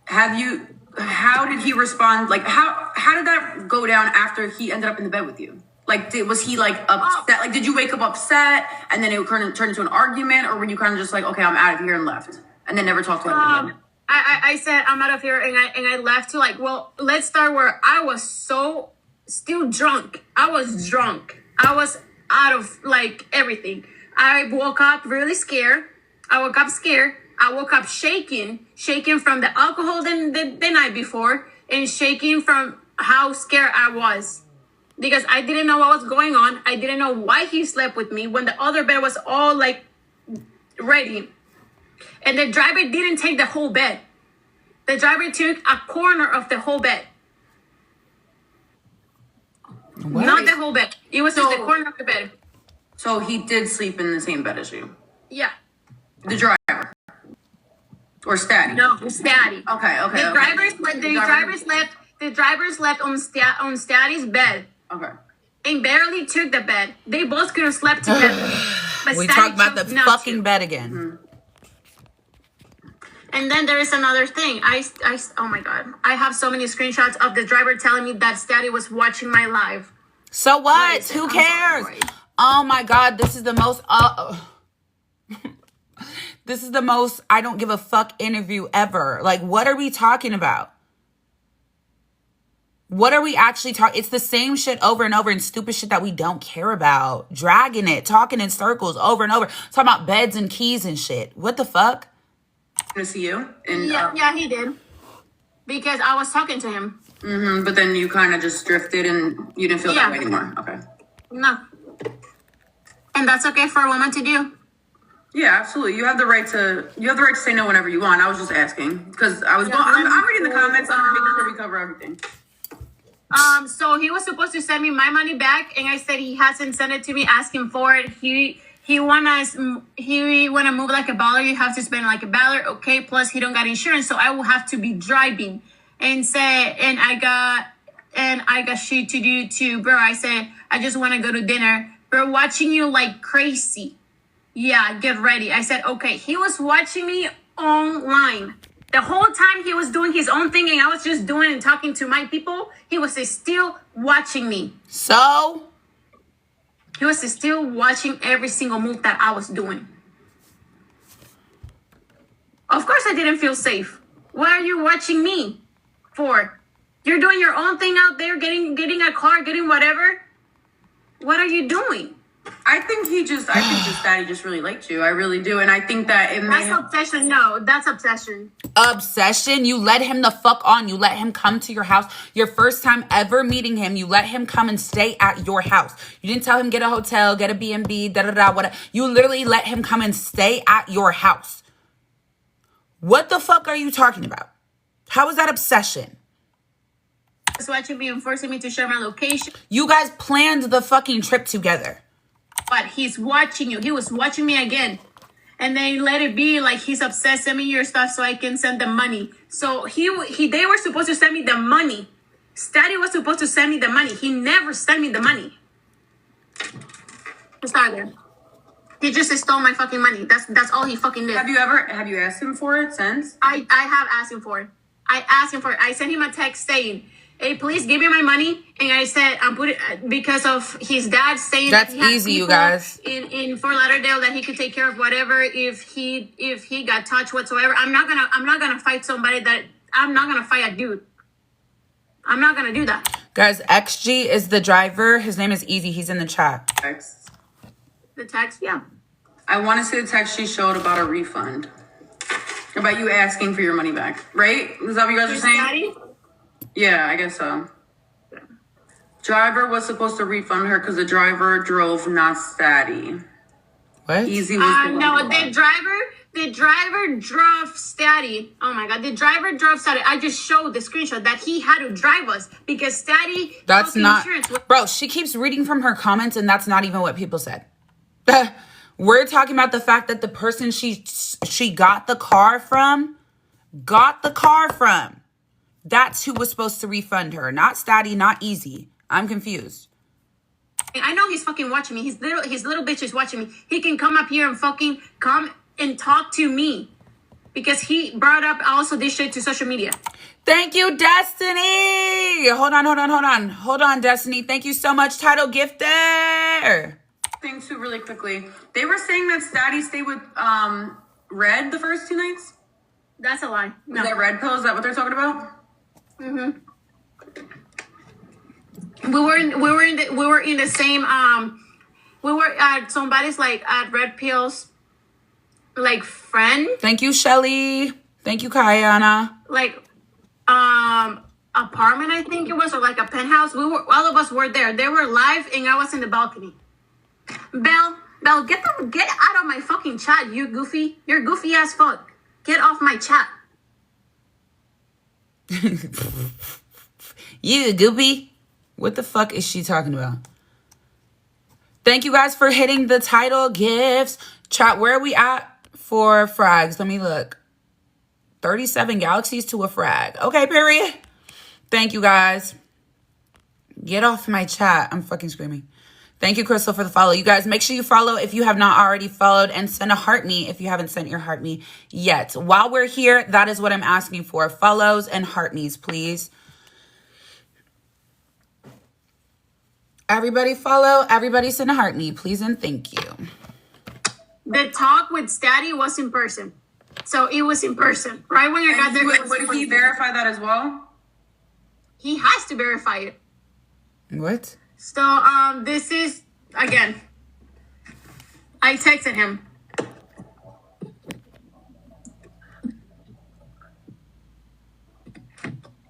How did he respond? Like, how did that go down after he ended up in the bed with you? Like, was he like upset? Like, did you wake up upset and then it turn into an argument, or were you kind of just like, "Okay, I'm out of here," and left, and then never talked to him again? I said I'm out of here, and I left to like. Well, let's start where I was still drunk. I was drunk. I was out of like everything. I woke up really scared. I woke up shaking from the alcohol the night before, and shaking from how scared I was. Because I didn't know what was going on. I didn't know why he slept with me when the other bed was all like ready. And the driver didn't take the whole bed. The driver took a corner of the whole bed. What? Not the whole bed. It was just the corner of the bed. So he did sleep in the same bed as you? Yeah. The driver? Or Statty? No, Statty. Okay. The driver slept on Statty's bed. Okay. And barely took the bed. They both could have slept together. But we Statty talked about the chose fucking to. bed again. Mm-hmm. And then there is another thing. Oh my God. I have so many screenshots of the driver telling me that Statty was watching my live. So what? Who cares? Oh my God. This is the most... This is the most I don't give a fuck interview ever. Like, what are we talking about? What are we actually talking? It's the same shit over and over and stupid shit that we don't care about. Dragging it, talking in circles over and over. Talking about beds and keys and shit. What the fuck? To see you. And, Yeah, he did. Because I was talking to him. But then you kind of just drifted and you didn't feel that way anymore. Okay. No. And that's okay for a woman to do. Yeah, absolutely. You have the right to say no whenever you want. I was just asking because I'm reading the comments. I'm making sure we cover everything. So he was supposed to send me my money back, and I said he hasn't sent it to me. Asking for it. He wanna move like a baller. You have to spend like a baller. Okay. Plus he don't got insurance, so I will have to be driving. And I got shit to do too, bro. I said I just want to go to dinner. Bro, watching you like crazy. Yeah, get ready. I said okay. He was watching me online. The whole time he was doing his own thing and I was just doing and talking to my people, he was still watching me. So? He was still watching every single move that I was doing. Of course I didn't feel safe. What are you watching me for? You're doing your own thing out there, getting a car, getting whatever. What are you doing? I think Daddy just really liked you. I really do. And I think that it That's obsession. No, that's obsession. Obsession? You let him the fuck on. You let him come to your house. Your first time ever meeting him, you let him come and stay at your house. You didn't tell him get a hotel, get a B&B, whatever. You literally let him come and stay at your house. What the fuck are you talking about? How is that obsession? That's watching me and forcing me to share my location. You guys planned the fucking trip together. But he's watching you. He was watching me again. And then let it be like he's obsessed. Send me your stuff so I can send the money. So they were supposed to send me the money. Steady was supposed to send me the money. He never sent me the money. It's not there. He just stole my fucking money. That's all he fucking did. Have you asked him for it since? I have asked him for it. I sent him a text saying, hey, please give me my money. And I said, I'm putting because of his dad saying that's easy, you guys. In Fort Lauderdale that he could take care of whatever if he got touched whatsoever. I'm not gonna fight somebody that I'm not gonna fight a dude. I'm not gonna do that. Guys, XG is the driver. His name is Easy. He's in the chat. The text, yeah. I want to see the text she showed about a refund. About you asking for your money back, right? Is that what you guys are saying? Daddy? Yeah, I guess so. Driver was supposed to refund her because the driver drove, not Statty. What? Easy was the driver drove Statty. Oh my god, the driver drove Statty. I just showed the screenshot that he had to drive us because Statty. That's not, bro. She keeps reading from her comments, and that's not even what people said. We're talking about the fact that the person she got the car from, that's who was supposed to refund her. Not Statty, not Easy. I'm confused. I know he's fucking watching me. His little bitch is watching me. He can come up here and fucking come and talk to me. Because he brought up also this shit to social media. Thank you, Destiny. Hold on, Destiny. Thank you so much, title gifter. Thing too, really quickly. They were saying that Statty stayed with Red the first 2 nights. That's a lie. No. Is that Red pill? Is that what they're talking about? Mm-hmm. We were in the same we were at somebody's like at Red Pill's like friend. Thank you, Shelly. Thank you, Kayana. Like apartment, I think it was, or like a penthouse. All of us were there. They were live and I was in the balcony. Belle, get out of my fucking chat, you goofy. You're goofy as fuck. Get off my chat. You goofy. What the fuck is she talking about? Thank you guys for hitting the title gifts. Chat, where are we at for frags? Let me look. 37 galaxies to a frag. Okay, period. Thank you guys. Get off my chat. I'm fucking screaming. Thank you, Crystal, for the follow. You guys, make sure you follow if you have not already followed and send a heart me if you haven't sent your heart me yet. While we're here, that is what I'm asking for. Follows and heart me's, please. Everybody follow. Everybody send a heart me, please, and thank you. The talk with Statty was in person. So it was in person. Right when I got there. Would he verify that as well? He has to verify it. What? So, this is, again, I texted him.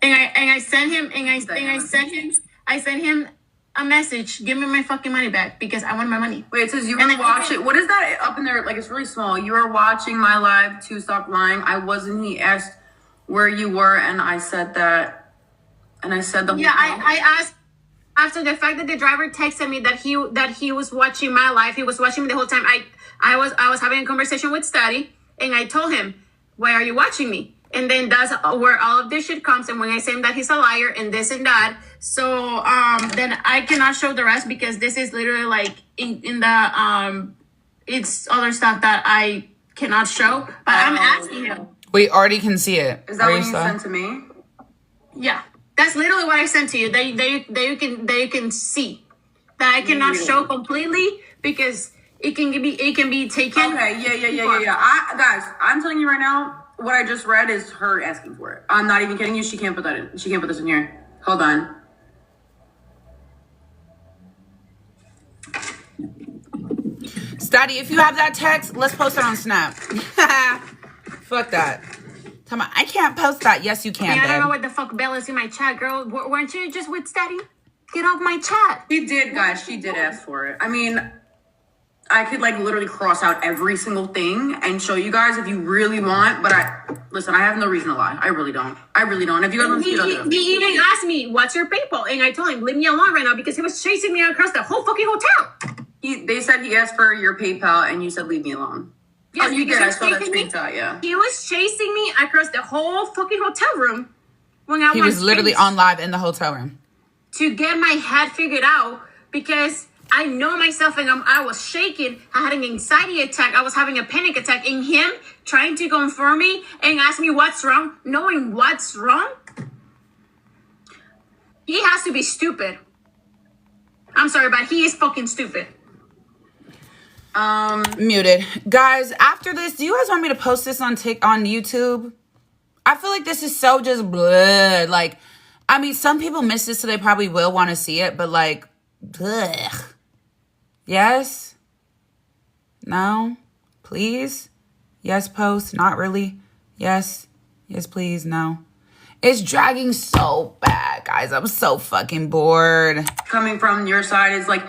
And I sent him a message. Give me my fucking money back because I want my money. Wait, it says you were watching. What is that up in there? Like, it's really small. You were watching my live to Stop Lying. I wasn't. He asked where you were, and I said that. And I said the whole Yeah, thing. I asked after the fact that the driver texted me that he was watching my live. He was watching me the whole time. I was having a conversation with Steady, and I told him, "Why are you watching me?" And then that's where all of this shit comes. And when I say that he's a liar and this and that, so then I cannot show the rest because this is literally like in the it's other stuff that I cannot show. But I'm asking him. We already can see it. Is that what you sent to me? Yeah, that's literally what I sent to you. That you can see that I cannot show completely because it can be taken. Okay, yeah. Guys, I'm telling you right now. What I just read is her asking for it. I'm not even kidding you. She can't put that in. She can't put this in here. Hold on. Steady, if you have that text, let's post it on Snap. Fuck that. Tell me, I can't post that. Yes, you can, I don't know babe. what the fuck Belle is in my chat, girl. Weren't you just with Steady? Get off my chat. She did, guys. She did ask for it. I mean, I could like literally cross out every single thing and show you guys if you really want. But listen, I have no reason to lie. I really don't. If you guys want to see it, I'll do it. He even asked me, "What's your PayPal?" And I told him, "Leave me alone right now," because he was chasing me across the whole fucking hotel. They said he asked for your PayPal and you said leave me alone. Yes, you did. I because saw that he was chasing screenshot. Yeah. He was chasing me across the whole fucking hotel room when I He was literally on live in the hotel room to get my head figured out because I know myself and I was shaking. I had an anxiety attack. I was having a panic attack. And him trying to confirm me and ask me what's wrong, knowing what's wrong. He has to be stupid. I'm sorry, but he is fucking stupid. Muted. Guys, after this, do you guys want me to post this on YouTube? I feel like this is so just blood. Like, I mean, some people miss this, so they probably will want to see it, but like, ugh. Yes? No? Please? Yes, post? Not really? Yes? Yes, please? No? It's dragging so bad, guys. I'm so fucking bored. Coming from your side is like,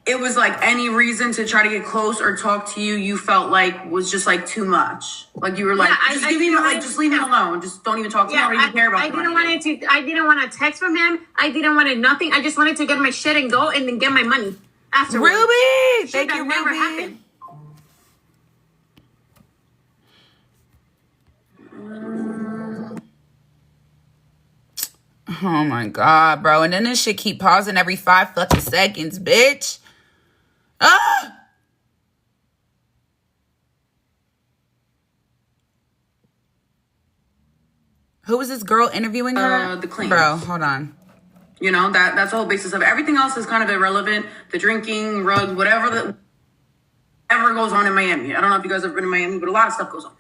it was like any reason to try to get close or talk to you, you felt like was just like too much. Like you were like, just leave him alone. Just don't even talk to him. I don't even care about him. I didn't want a text from him. I didn't want nothing. I just wanted to get my shit and go and then get my money afterwards. Ruby! Thank you, never Ruby. happened. Oh my God, bro. And then this shit keep pausing every 5 fucking seconds, bitch. Ah! Who was this girl interviewing her? The claims. Bro, hold on. You know, that's the whole basis of it. Everything else is kind of irrelevant. The drinking, drugs, whatever goes on in Miami. I don't know if you guys have been in Miami, but a lot of stuff goes on.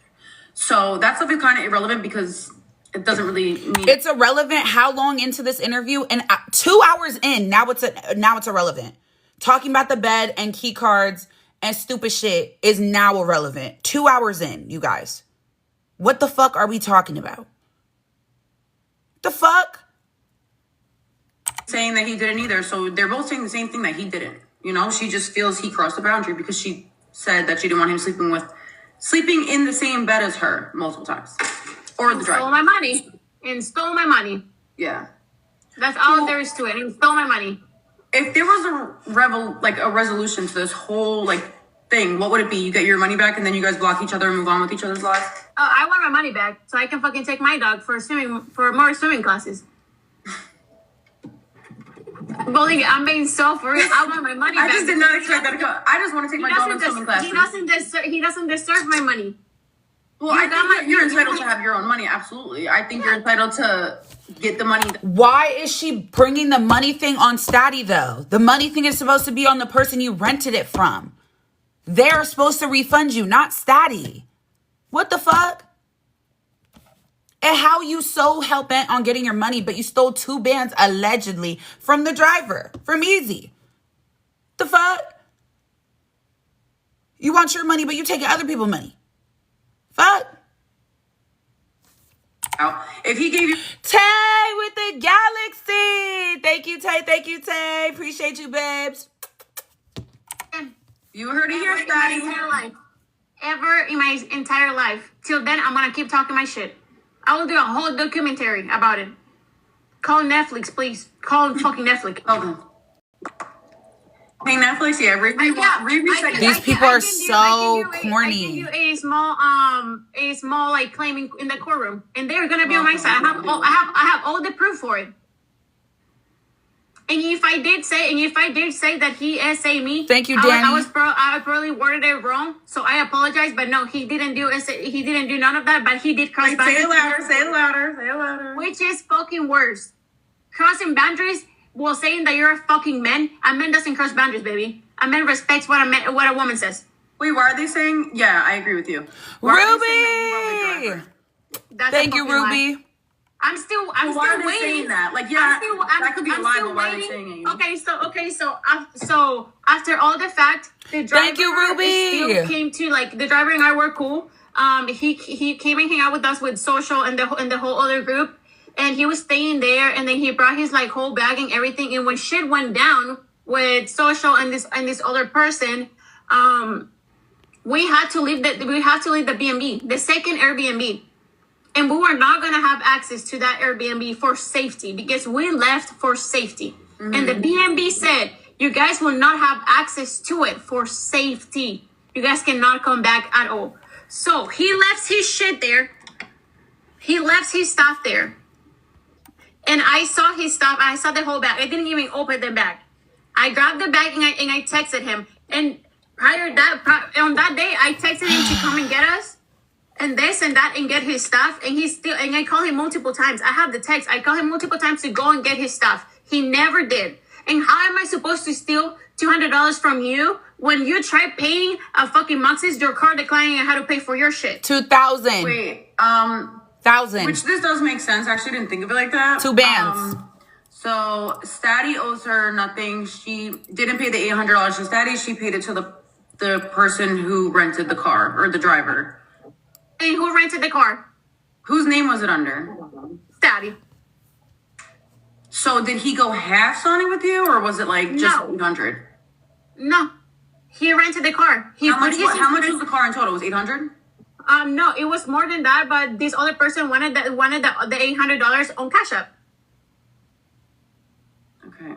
So that stuff is kind of irrelevant because it doesn't really mean... It's irrelevant how long into this interview? And 2 hours in, now it's irrelevant. Talking about the bed and key cards and stupid shit is now irrelevant. 2 hours in, you guys. What the fuck are we talking about? The fuck? Saying that he didn't either. So they're both saying the same thing, that he didn't. You know, she just feels he crossed the boundary because she said that she didn't want him sleeping in the same bed as her multiple times. Or the driver. Stole my money. Yeah. That's all there is to it. And stole my money. If there was a resolution to this whole thing, what would it be? You get your money back and then you guys block each other and move on with each other's lives? I want my money back so I can fucking take my dog for more swimming classes. Olivia, I'm being so for real. I want my money back. I just did not expect that to go. I just want to take my dog to swimming classes. He doesn't deserve my money. Well, I think you're entitled to have your own money. Absolutely. I think you're entitled to get the money. Why is she bringing the money thing on Statty, though? The money thing is supposed to be on the person you rented it from. They're supposed to refund you, not Statty. What the fuck? And how you so hell-bent on getting your money, but you stole 2 bands allegedly from the driver, from Easy. The fuck? You want your money, but you taking other people's money. Fuck. If he gave you Tay with the galaxy. Thank you, Tay. Thank you, Tay. Appreciate you, babes. you heard it here, Ever in my Daddy. entire life. Ever in my entire life. Till then, I'm gonna keep talking my shit. I will do a whole documentary about it. Call Netflix, please. Call fucking Netflix. Okay. Hey, Netflix, yeah, Riri said These people are so I corny. can do a small like claiming in the courtroom, and they're gonna be on my side. I have all the proof for it. And if I did say that he essayed me, Thank you, I Danny. probably worded it wrong, so I apologize. But no, he didn't do none of that. But he did cross boundaries. Say it louder. Which is fucking worse. Crossing boundaries while saying that you're a fucking man. A man doesn't cross boundaries, baby. A man respects what a woman says. Wait, why are they saying? Yeah, I agree with you. Why are they saying that you robbed the Ruby. driver? That's Thank a you, fucking lie. Ruby. I'm still Why are they waiting. saying that? Like, yeah, that could be I'm a lie, still but why are they waiting. saying it? You know? So after all the fact, the driver Thank you, Ruby. still came to like the driver and I were cool. He came and hang out with us with Social and the whole other group, and he was staying there. And then he brought his like whole bag and everything. And when shit went down with Social and this other person, we had to leave the B&B, the second Airbnb. And we were not going to have access to that Airbnb for safety because we left for safety. Mm-hmm. And the B&B said, you guys will not have access to it for safety. You guys cannot come back at all. So he left his shit there. He left his stuff there. And I saw his stuff. I saw the whole bag. I didn't even open the bag. I grabbed the bag and I texted him. And on that day, I texted him to come and get us. And this and that and get his stuff. And I call him multiple times. I have the text. I call him multiple times to go and get his stuff. He never did. And how am I supposed to steal $200 from you when you try paying a fucking Maxis, your card declining and how to pay for your shit? 2,000. Wait, 1,000. which this does make sense. I actually didn't think of it like that. 2 bands. So Statty owes her nothing. She didn't pay the $800 to Statty. She paid it to the person who rented the car or the driver. And who rented the car? Whose name was it under? Daddy. So did he go half Sonic with you, or was it like just No. 800? No. He rented the car. How much was the car in total? Was 800? No, it was more than that, but this other person wanted the $800 on Cash App. Okay.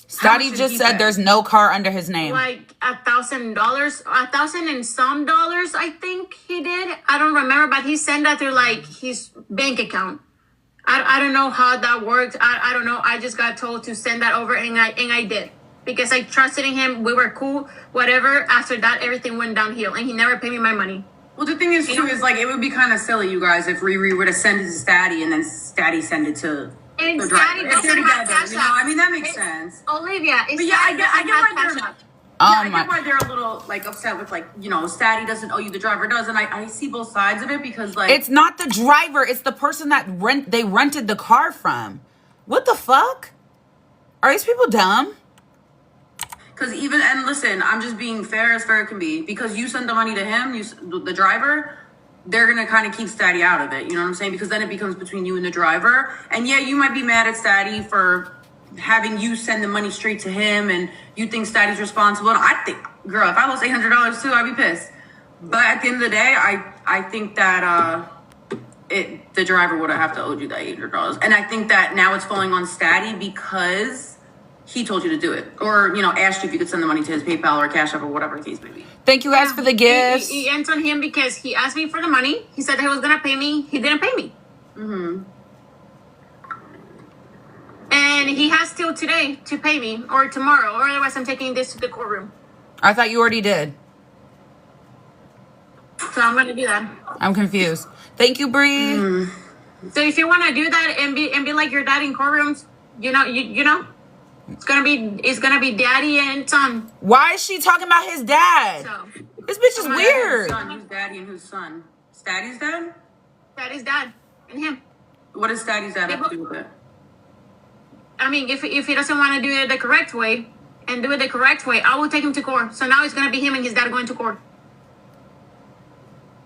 Scotty just said there's no car under his name. Like $1,000, $1,000 and some dollars, I think he did. I don't remember, but he sent that through like his bank account. I don't know how that worked. I don't know. I just got told to send that over, and I did because I trusted in him. We were cool. Whatever. After that, everything went downhill, and he never paid me my money. Well, the thing is, too, is like it would be kind of silly, you guys, if Riri were to send it to Statty and then Statty send it to And the driver. Statty If they're doesn't have together, Cash you know, App. I mean, that makes sense. Olivia, But yeah, I get why they're I my. get why they're a little like upset with like, you know, Statty doesn't owe you, the driver does, and I see both sides of it because like It's not the driver. It's the person that they rented the car from. What the fuck? Are these people dumb? because even and listen, I'm just being fair as fair can be because you send the money to him, the driver. They're gonna kind of keep Statty out of it. You know what I'm saying? Because then it becomes between you and the driver. And yeah, you might be mad at Statty for having you send the money straight to him, and you think Statty's responsible. And I think, girl, if I lost $800 too, I'd be pissed. But at the end of the day, I think that the driver would have to owe you that $800. And I think that now it's falling on Statty because he told you to do it, or you know, asked you if you could send the money to his PayPal or Cash App or whatever the case may be. Thank you guys for the gifts. He ends on him because he asked me for the money. He said that he was gonna pay me. He didn't pay me. Mm-hmm. And he has till today to pay me, or tomorrow, or otherwise I'm taking this to the courtroom. I thought you already did. So I'm gonna do that. I'm confused. Thank you, Bree. So if you wanna do that and be like your dad in courtrooms, you know, it's gonna be daddy and son. Why is she talking about his dad? So This bitch is weird. Son, who's daddy and who's son? Statty's dad? Daddy's dad and him. What does Daddy's dad have to do with it? I mean, if he doesn't want to do it the correct way and do it the correct way, I will take him to court. So now it's gonna be him and his dad going to court.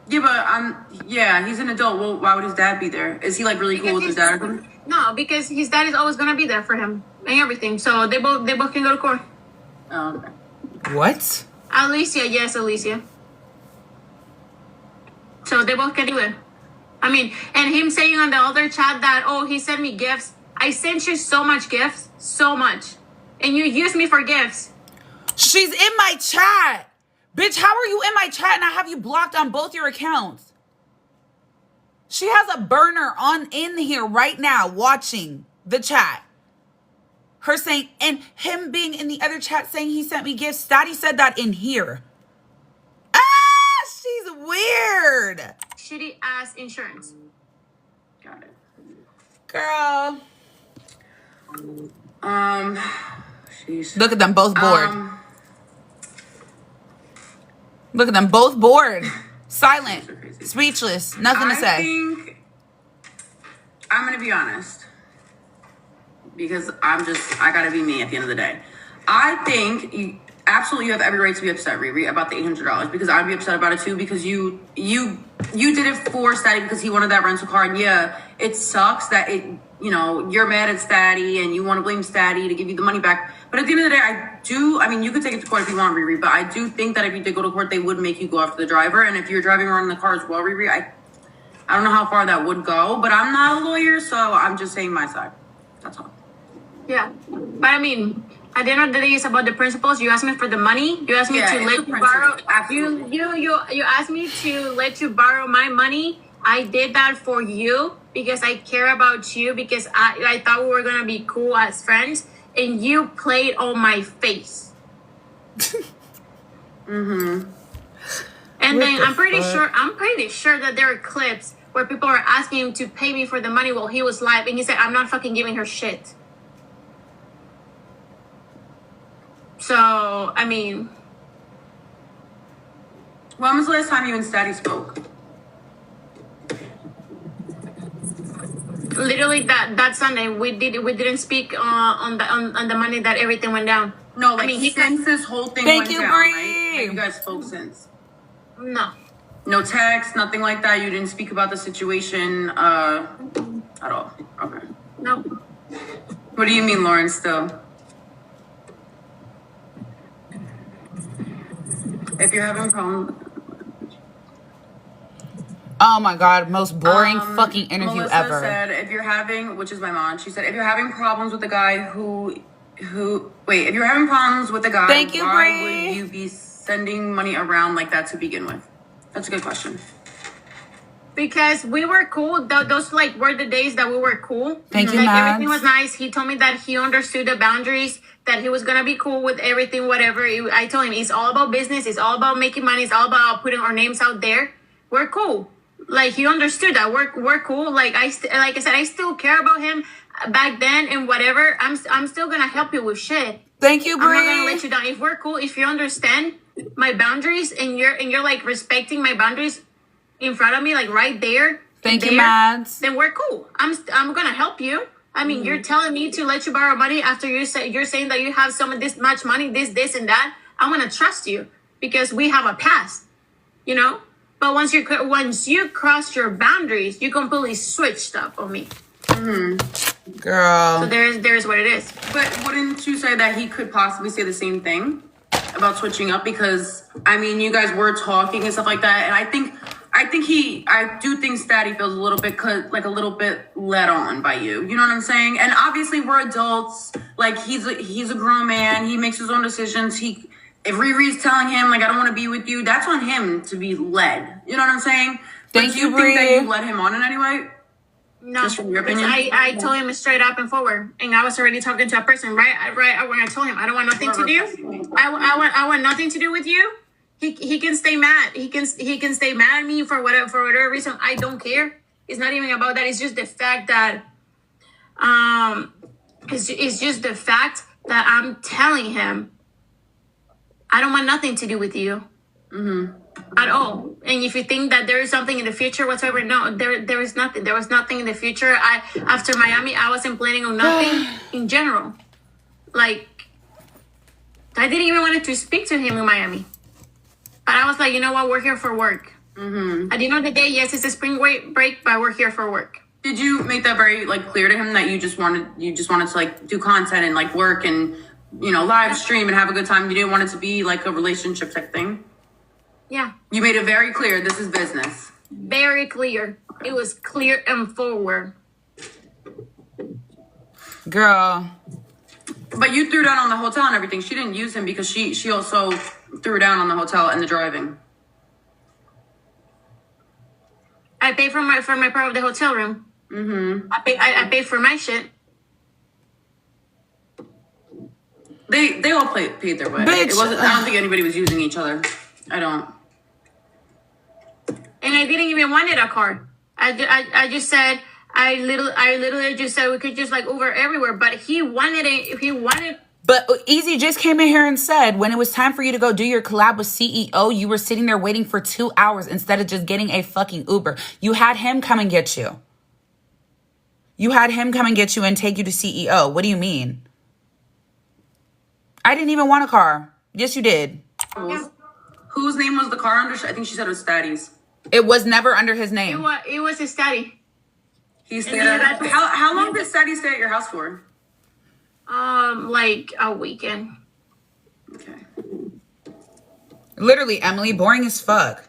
Yeah, but he's an adult. Well, why would his dad be there? Is he like really cool with his dad? No, because his dad is always gonna be there for him and everything. So they both can go to court. Oh, okay. What? Alicia, yes, Alicia. So they both can do it. I mean, and him saying on the other chat that, oh, he sent me gifts. I sent you so much gifts, so much. And you use me for gifts. She's in my chat. Bitch, how are you in my chat and I have you blocked on both your accounts? She has a burner on in here right now watching the chat. Her saying, and him being in the other chat saying he sent me gifts. Daddy said that in here. Ah, she's weird. Shitty ass insurance. Got it. Girl. Sheesh. Look at them both bored. Look at them both bored. Silent. Speechless. Nothing to say. I think I'm going to be honest. Because I got to be me at the end of the day. I think you have every right to be upset, Riri, about the $800 because I'd be upset about it too because you did it for Statty because he wanted that rental car. And yeah, it sucks that you're mad at Statty and you want to blame Statty to give you the money back. But at the end of the day, you could take it to court if you want, Riri, but I do think that if you did go to court, they would make you go after the driver. And if you're driving around in the car as well, Riri, I don't know how far that would go, but I'm not a lawyer, so I'm just saying my side. That's all. Yeah. But I mean, at the end of the day, it's about the principles. You asked me for the money. You asked me to let you borrow. You asked me to let you borrow my money. I did that for you because I care about you because I thought we were gonna be cool as friends, and you played on my face. Mm-hmm. And then I'm pretty sure that there are clips where people are asking him to pay me for the money while he was live, and he said, "I'm not fucking giving her shit." So, I mean... When was the last time you and Statty spoke? Literally that Sunday. We didn't speak on the Monday that everything went down. No, like since this whole thing went down, right? Have you guys spoke since? No. No text, nothing like that? You didn't speak about the situation at all? Okay. No. What do you mean, Lauren, still? If you're having problems... Oh my God, most boring fucking interview Melissa ever. said, if you're having, which is my mom, she said, if you're having problems with the guy if you're having problems with the guy, Thank you, why Bree. would you be sending money around like that to begin with? That's a good question. Because we were cool. Those like were the days that we were cool. Thank you, like Mads. everything was nice. He told me that he understood the boundaries, that he was gonna be cool with everything, whatever. I told him it's all about business. It's all about making money. It's all about putting our names out there. We're cool. Like he understood that we're cool. Like I said, I still care about him back then and whatever. I'm still gonna help you with shit. Thank you, Bree. I'm not gonna let you down. If we're cool, if you understand my boundaries and you're like respecting my boundaries in front of me, like right there. Thank you, Mads. Then we're cool. I'm gonna help you. I mean, you're telling me to let you borrow money after you're saying that you have some of this much money, this and that. I'm gonna trust you because we have a past, you know. But once you cross your boundaries, you completely switched up on me. Mm-hmm. Girl. So there's what it is. But wouldn't you say that he could possibly say the same thing about switching up? Because I mean, you guys were talking and stuff like that, and I do think Statty feels a little bit led on by you. You know what I'm saying? And obviously, we're adults. Like he's a grown man. He makes his own decisions. If Riri's telling him, like, I don't want to be with you, that's on him to be led. You know what I'm saying? Thank you, Bree. Think that you led him on in any way? No. Just from your opinion? I told him straight up and forward. And I was already talking to a person, right? When I told him, I don't want nothing to do. I want nothing to do with you. He can stay mad. He can stay mad at me for whatever reason. I don't care. It's not even about that. It's just the fact that, it's just the fact that I'm telling him, I don't want nothing to do with you. Mm-hmm. at all. And if you think that there is something in the future whatsoever, no, there is nothing. There was nothing in the future. After Miami, I wasn't planning on nothing in general. Like, I didn't even want to speak to him in Miami. But I was like, you know what? We're here for work. At the end of the day, yes, it's a spring break, but we're here for work. Did you make that very like clear to him that you just wanted to like do content and like work and live stream and have a good time? You didn't want it to be like a relationship type thing? Yeah. You made it very clear this is business. Very clear. It was clear and forward. Girl. But you threw down on the hotel and everything. She didn't use him because she also threw down on the hotel and the driving. I paid for my part of the hotel room. I paid for my shit. They all paid their way. Bitch. It wasn't. I don't think anybody was using each other. I don't. And I didn't even wanted a car. I just said I literally just said we could just like Uber everywhere. But he wanted it. He wanted. But Easy just came in here and said when it was time for you to go do your collab with CEO, you were sitting there waiting for 2 hours instead of just getting a fucking Uber. You had him come and get you. You had him come and get you and take you to CEO. What do you mean? I didn't even want a car. Yes, you did. Yeah. Whose name was the car under? I think she said it was Statty's. It was never under his name. It was his study. He stayed at. How long did Statty stay at your house for? Like a weekend. Okay. Literally, Emily, boring as fuck.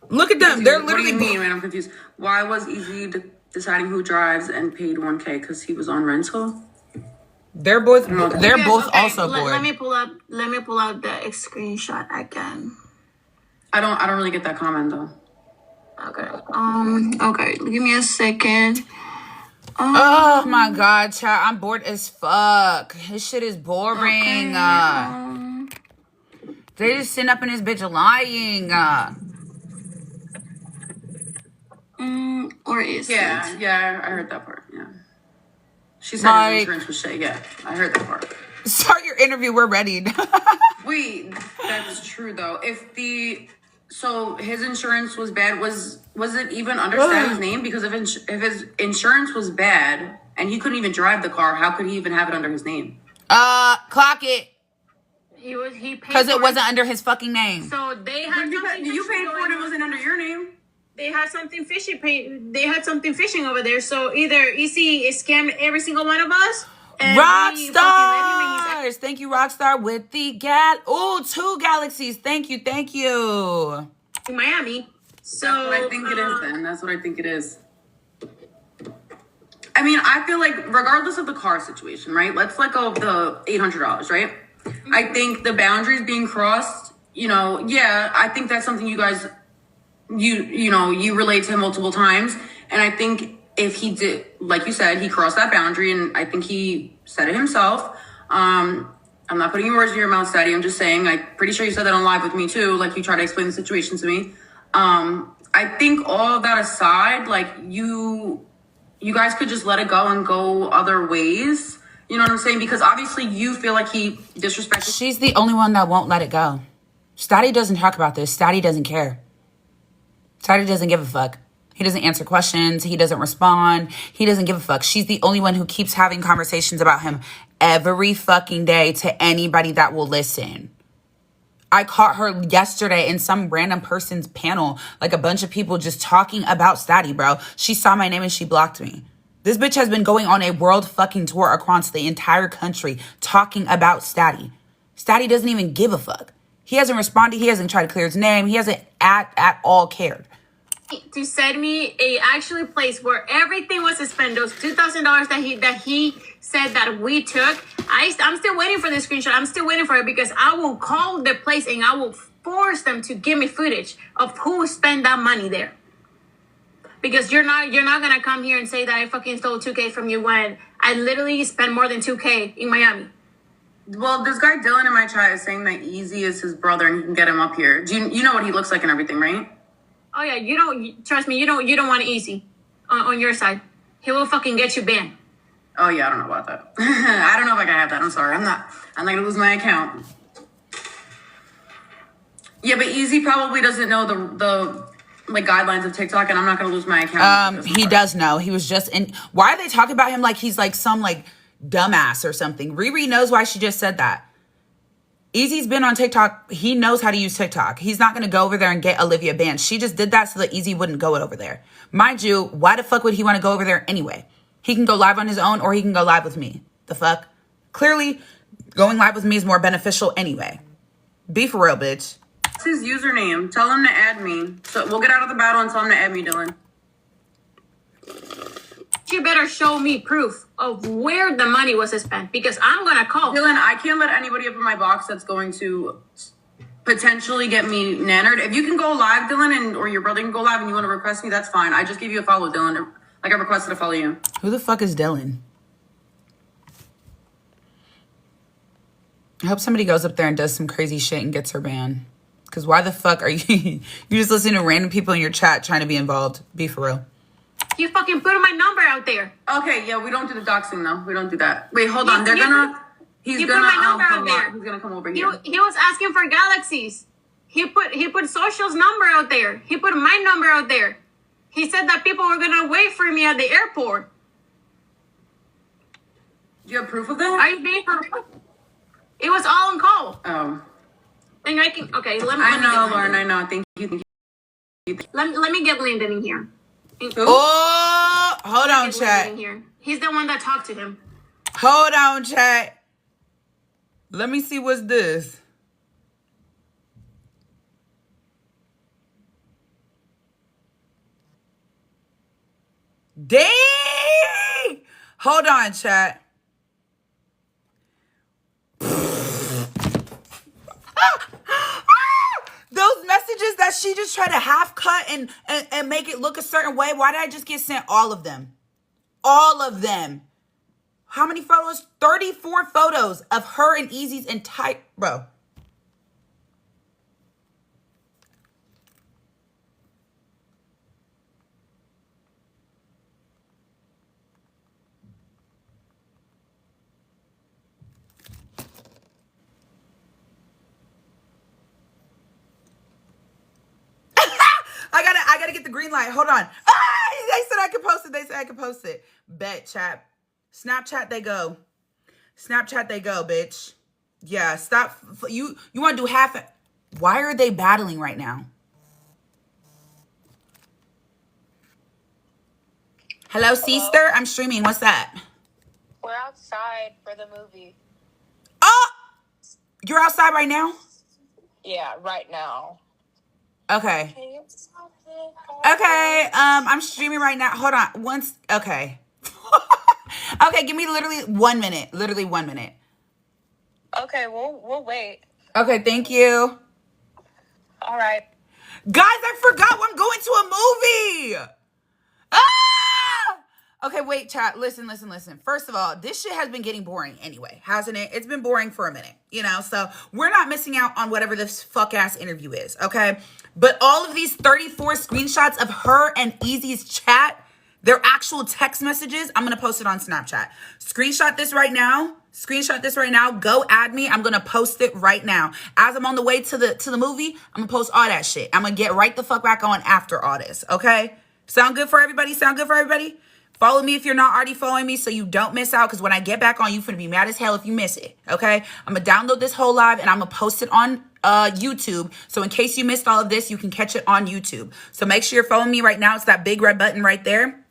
Look at them. They're literally. What do you mean, man? I'm confused. Why was Easy deciding who drives and paid $1K? Because he was on rental. They're both. They're Okay, both okay, also bored. Let me pull out the screenshot again. I don't really get that comment though. Okay. Okay. Give me a second. Oh my god, chat! I'm bored as fuck. This shit is boring. Okay, They just sitting up in this bitch lying. Or is Yeah, it? yeah, I heard that part. Yeah. She said Like- his insurance was shit. Yeah, I heard that part. Start your interview. We're ready. Wait, that's true though. So his insurance was bad. Was it even under Statty's name? Because if his insurance was bad and he couldn't even drive the car, how could he even have it under his name? Clock it. He paid Because it for wasn't under his fucking name. So they had You something paid fishy for it. going It on. wasn't under your name. They had something fishy. They had something fishing over there. So either Easy scammed every single one of us. And we fucking let him and he's Rockstars. Thank you, Rockstar, with the 2 galaxies. Thank you. in Miami. So That's what I think it is then. That's what I think it is. I mean, I feel like regardless of the car situation, right? Let's let go of the $800, right? I think the boundaries being crossed, yeah, I think that's something you guys, you relate to him multiple times. And I think if he did, like you said, he crossed that boundary, and I think he said it himself. I'm not putting words in your mouth, Daddy. I'm just saying, I'm pretty sure you said that on live with me too. Like you tried to explain the situation to me. I think all of that aside, like you guys could just let it go and go other ways. You know what I'm saying? Because obviously you feel like he disrespected. She's the only one that won't let it go. Statty doesn't talk about this. Statty doesn't care. Statty doesn't give a fuck. He doesn't answer questions. He doesn't respond. He doesn't give a fuck. She's the only one who keeps having conversations about him every fucking day to anybody that will listen. I caught her yesterday in some random person's panel, like a bunch of people just talking about Statty, bro. She saw my name and she blocked me. This bitch has been going on a world fucking tour across the entire country talking about Statty. Statty doesn't even give a fuck. He hasn't responded. He hasn't tried to clear his name. He hasn't at all cared. to send me a actually place where everything was suspended. Those $2,000 that he said that we took. I'm still waiting for the screenshot. I'm still waiting for it because I will call the place and I will force them to give me footage of who spent that money there. Because you're not gonna come here and say that I fucking stole $2K from you when I literally spent more than $2K in Miami. Well, this guy Dylan in my chat is saying that Easy is his brother and he can get him up here. Do you know what he looks like and everything, right? Oh yeah, you don't trust me. You don't want Easy on your side. He will fucking get you banned. Oh yeah, I don't know about that. I don't know if I can have that. I'm sorry. I'm not gonna lose my account. Yeah, but Easy probably doesn't know the like guidelines of TikTok, and I'm not gonna lose my account. He does know. He was just in. Why are they talking about him like he's like some like dumbass or something? Riri knows why she just said that. Easy's been on TikTok. He knows how to use TikTok. He's not going to go over there and get Olivia banned. She just did that so that Easy wouldn't go over there. Mind you, why the fuck would he want to go over there anyway? He can go live on his own or he can go live with me. The fuck? Clearly, going live with me is more beneficial anyway. Be for real, bitch. What's his username? Tell him to add me. So we'll get out of the battle and tell him to add me, Dylan. You better show me proof of where the money was spent because I'm gonna call. Dylan, I can't let anybody up in my box that's going to potentially get me nannered. If you can go live, Dylan, or your brother can go live and you want to request me, that's fine. I just gave you a follow, Dylan. Like I requested to follow you. Who the fuck is Dylan? I hope somebody goes up there and does some crazy shit and gets her banned. Because why the fuck are you... you just listening to random people in your chat trying to be involved. Be for real. You fucking put my number out there. Okay, yeah, we don't do the doxing though. We don't do that. Wait, hold on. He's put gonna my number out come there. He's gonna come over here. He was asking for galaxies. He put Social's number out there. He put my number out there. He said that people were gonna wait for me at the airport. Do you have proof of that? Are you being for real? It was all on call. Oh. And I can I know, Lauren. I know. Thank you. Let me get Lyndon in here. Oh, hold on, chat. He's the one that talked to him. Hold on, chat. Let me see what's this. Dang! Hold on, chat. Those messages that she just tried to half cut and make it look a certain way. Why did I just get sent all of them? All of them. How many photos? 34 photos of her and Easy's entire... Bro. I gotta get the green light. Hold on. They said I could post it. They said I could post it. Bet, chat. Snapchat, they go. Snapchat, they go, bitch. Yeah, stop. You want to do half it. Why are they battling right now? Hello, sister. I'm streaming. What's that? We're outside for the movie. Oh! You're outside right now? Yeah, right now. Okay. Okay, I'm streaming right now. Hold on. Okay. Okay, give me literally 1 minute. Literally 1 minute. Okay, we'll wait. Okay, thank you. All right. Guys, I forgot I'm going to a movie. Ah! Okay, wait, chat. Listen. First of all, this shit has been getting boring anyway, hasn't it? It's been boring for a minute, so we're not missing out on whatever this fuck-ass interview is, okay? But all of these 34 screenshots of her and Easy's chat, their actual text messages, I'm going to post it on Snapchat. Screenshot this right now. Go add me. I'm going to post it right now. As I'm on the way to the movie, I'm going to post all that shit. I'm going to get right the fuck back on after all this, okay? Sound good for everybody? Follow me if you're not already following me so you don't miss out, because when I get back on, you're finna be mad as hell if you miss it, okay? I'm gonna download this whole live and I'm gonna post it on YouTube. So in case you missed all of this, you can catch it on YouTube. So make sure you're following me right now. It's that big red button right there.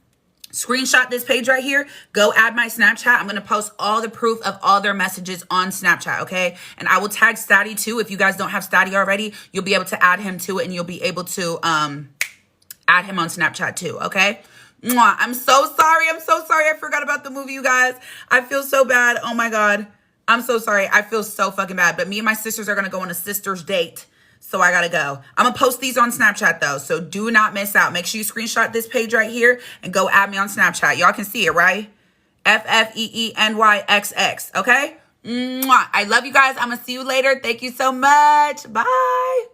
Screenshot this page right here. Go add my Snapchat. I'm going to post all the proof of all their messages on Snapchat, okay? And I will tag Statty too. If you guys don't have Statty already, you'll be able to add him to it and you'll be able to add him on Snapchat too, okay? Mwah. I'm so sorry. I forgot about the movie, you guys. I feel so bad. Oh my God. I'm so sorry. I feel so fucking bad. But me and my sisters are going to go on a sister's date. So I got to go. I'm going to post these on Snapchat though. So do not miss out. Make sure you screenshot this page right here and go add me on Snapchat. Y'all can see it, right? FFEENYXX. Okay? Mwah. I love you guys. I'm going to see you later. Thank you so much. Bye.